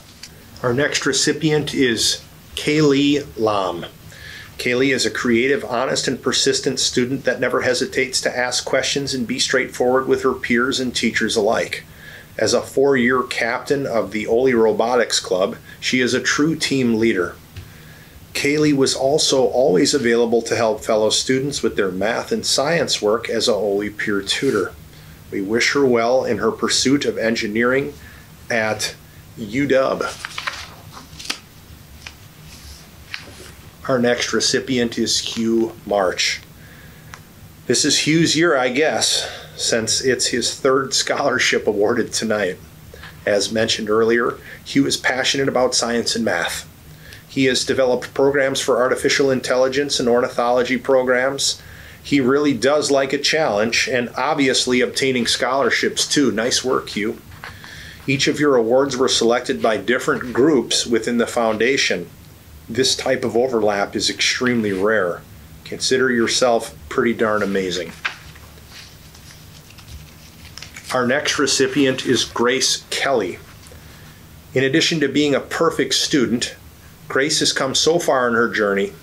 Our next recipient is Kaylee Lam. Kaylee is a creative, honest, and persistent student that never hesitates to ask questions and be straightforward with her peers and teachers alike. As a 4-year captain of the Oly Robotics Club, she is a true team leader. Kaylee was also always available to help fellow students with their math and science work as a Oly peer tutor. We wish her well in her pursuit of engineering at UW. Our next recipient is Hugh March. This is Hugh's year, I guess, since it's his 3rd scholarship awarded tonight. As mentioned earlier, Hugh is passionate about science and math. He has developed programs for artificial intelligence and ornithology programs. He really does like a challenge, and obviously obtaining scholarships too. Nice work, Hugh. Each of your awards were selected by different groups within the foundation. This type of overlap is extremely rare. Consider yourself pretty darn amazing. Our next recipient is Grace Kelly. In addition to being a perfect student, Grace has come so far in her journey.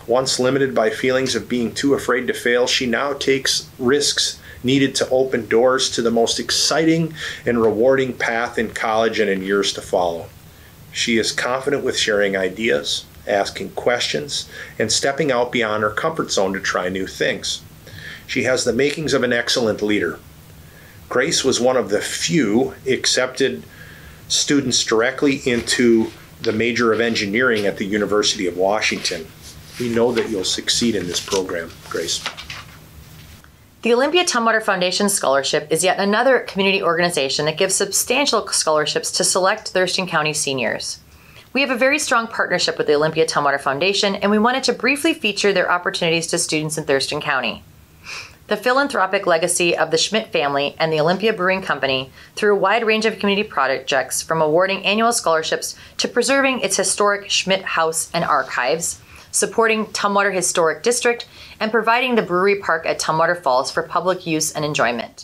Once limited by feelings of being too afraid to fail, she now takes risks needed to open doors to the most exciting and rewarding path in college and in years to follow. She is confident with sharing ideas, asking questions, and stepping out beyond her comfort zone to try new things. She has the makings of an excellent leader. Grace was one of the few accepted students directly into the major of engineering at the University of Washington. We know that you'll succeed in this program, Grace. The Olympia Tumwater Foundation Scholarship is yet another community organization that gives substantial scholarships to select Thurston County seniors. We have a very strong partnership with the Olympia Tumwater Foundation, and we wanted to briefly feature their opportunities to students in Thurston County. The philanthropic legacy of the Schmidt family and the Olympia Brewing Company through a wide range of community projects, from awarding annual scholarships to preserving its historic Schmidt House and archives, supporting Tumwater Historic District, and providing the brewery park at Tumwater Falls for public use and enjoyment.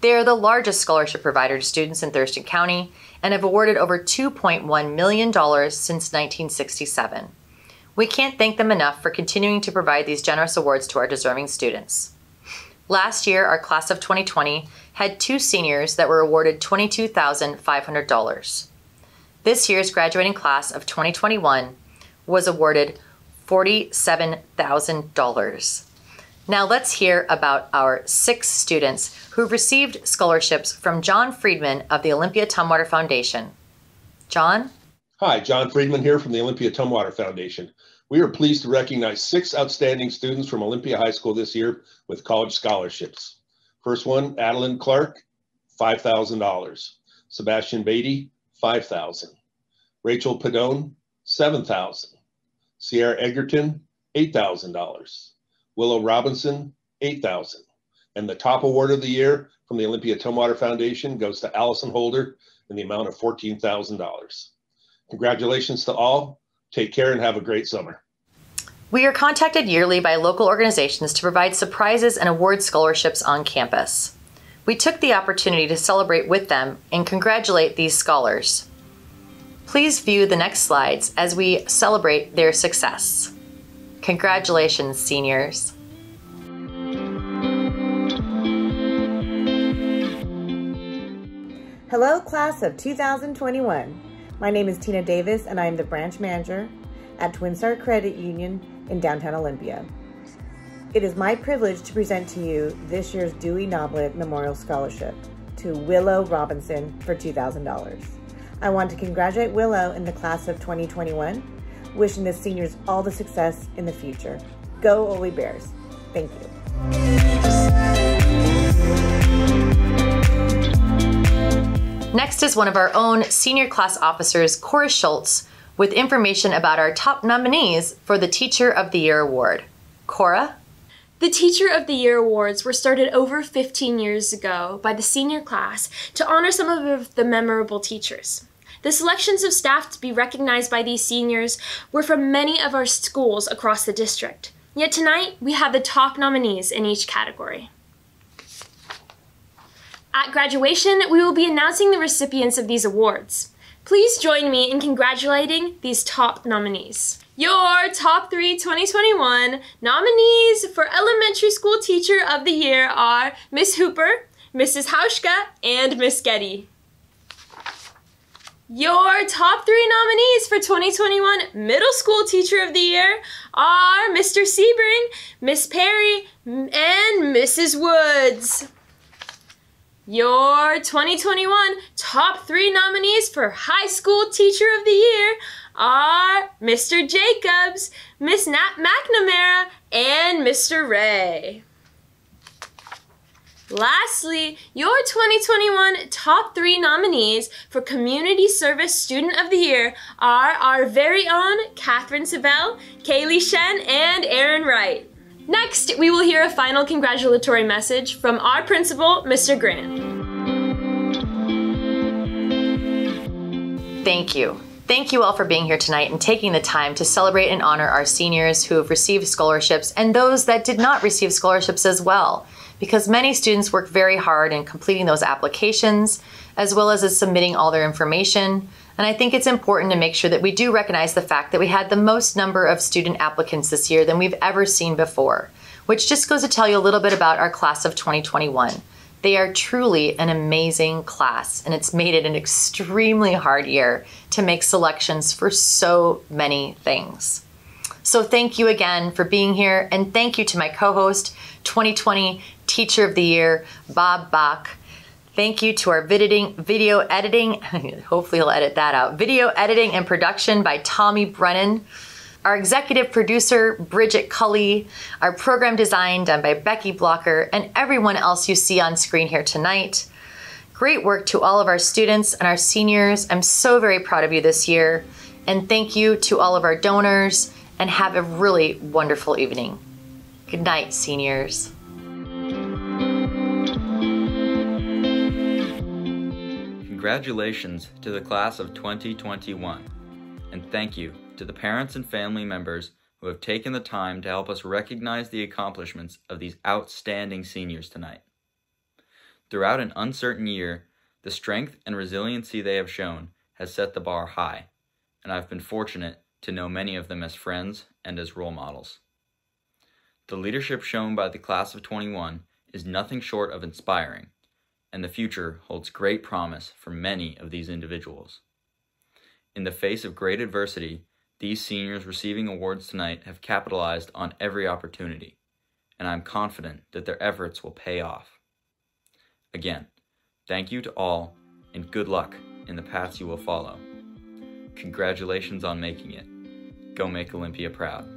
They are the largest scholarship provider to students in Thurston County and have awarded over $2.1 million since 1967. We can't thank them enough for continuing to provide these generous awards to our deserving students. Last year, our class of 2020 had 2 seniors that were awarded $22,500. This year's graduating class of 2021 was awarded $47,000. Now let's hear about our 6 students who've received scholarships from John Friedman of the Olympia Tumwater Foundation. John? Hi, John Friedman here from the Olympia Tumwater Foundation. We are pleased to recognize 6 outstanding students from Olympia High School this year with college scholarships. First one, Adeline Clark, $5,000. Sebastian Beatty, $5,000. Rachel Padone, $7,000. Sierra Egerton, $8,000. Willow Robinson, $8,000. And the top award of the year from the Olympia Tumwater Foundation goes to Allison Holder in the amount of $14,000. Congratulations to all. Take care and have a great summer. We are contacted yearly by local organizations to provide surprises and award scholarships on campus. We took the opportunity to celebrate with them and congratulate these scholars. Please view the next slides as we celebrate their success. Congratulations, seniors. Hello, class of 2021. My name is Tina Davis, and I am the branch manager at Twin Star Credit Union in downtown Olympia. It is my privilege to present to you this year's Dewey Noblet Memorial Scholarship to Willow Robinson for $2,000. I want to congratulate Willow in the class of 2021, wishing the seniors all the success in the future. Go Oly Bears. Thank you. Next is one of our own senior class officers, Cora Schultz, with information about our top nominees for the Teacher of the Year Award. Cora? The Teacher of the Year Awards were started over 15 years ago by the senior class to honor some of the memorable teachers. The selections of staff to be recognized by these seniors were from many of our schools across the district. Yet tonight, we have the top nominees in each category. At graduation, we will be announcing the recipients of these awards. Please join me in congratulating these top nominees. Your top 3 2021 nominees for Elementary School Teacher of the Year are Miss Hooper, Mrs. Hauschka, and Miss Getty. Your top 3 nominees for 2021 Middle School Teacher of the Year are Mr. Sebring, Miss Perry, and Mrs. Woods. Your 2021 top 3 nominees for High School Teacher of the Year are Mr. Jacobs, Miss Nat McNamara, and Mr. Ray. Lastly, your 2021 top 3 nominees for Community Service Student of the Year are our very own Catherine Savel, Kaylee Shen, and Aren Wright. Next, we will hear a final congratulatory message from our principal, Mr. Grant. Thank you. Thank you all for being here tonight and taking the time to celebrate and honor our seniors who have received scholarships and those that did not receive scholarships as well, because many students work very hard in completing those applications as well as submitting all their information. And I think it's important to make sure that we do recognize the fact that we had the most number of student applicants this year than we've ever seen before, which just goes to tell you a little bit about our class of 2021. They are truly an amazing class, and it's made it an extremely hard year to make selections for so many things. So thank you again for being here, and thank you to my co-host, 2020 Teacher of the Year, Bob Bach. Thank you to our video editing, hopefully he'll edit that out, video editing and production by Tommy Brennan, our executive producer, Bridget Cully, our program design done by Becky Blocker, and everyone else you see on screen here tonight. Great work to all of our students and our seniors. I'm so very proud of you this year. And thank you to all of our donors, and have a really wonderful evening. Good night, seniors. Congratulations to the class of 2021, and thank you to the parents and family members who have taken the time to help us recognize the accomplishments of these outstanding seniors tonight. Throughout an uncertain year, the strength and resiliency they have shown has set the bar high, and I've been fortunate to know many of them as friends and as role models. The leadership shown by the class of 21 is nothing short of inspiring, and the future holds great promise for many of these individuals. In the face of great adversity, these seniors receiving awards tonight have capitalized on every opportunity, and I'm confident that their efforts will pay off. Again, thank you to all, and good luck in the paths you will follow. Congratulations on making it. Go make Olympia proud.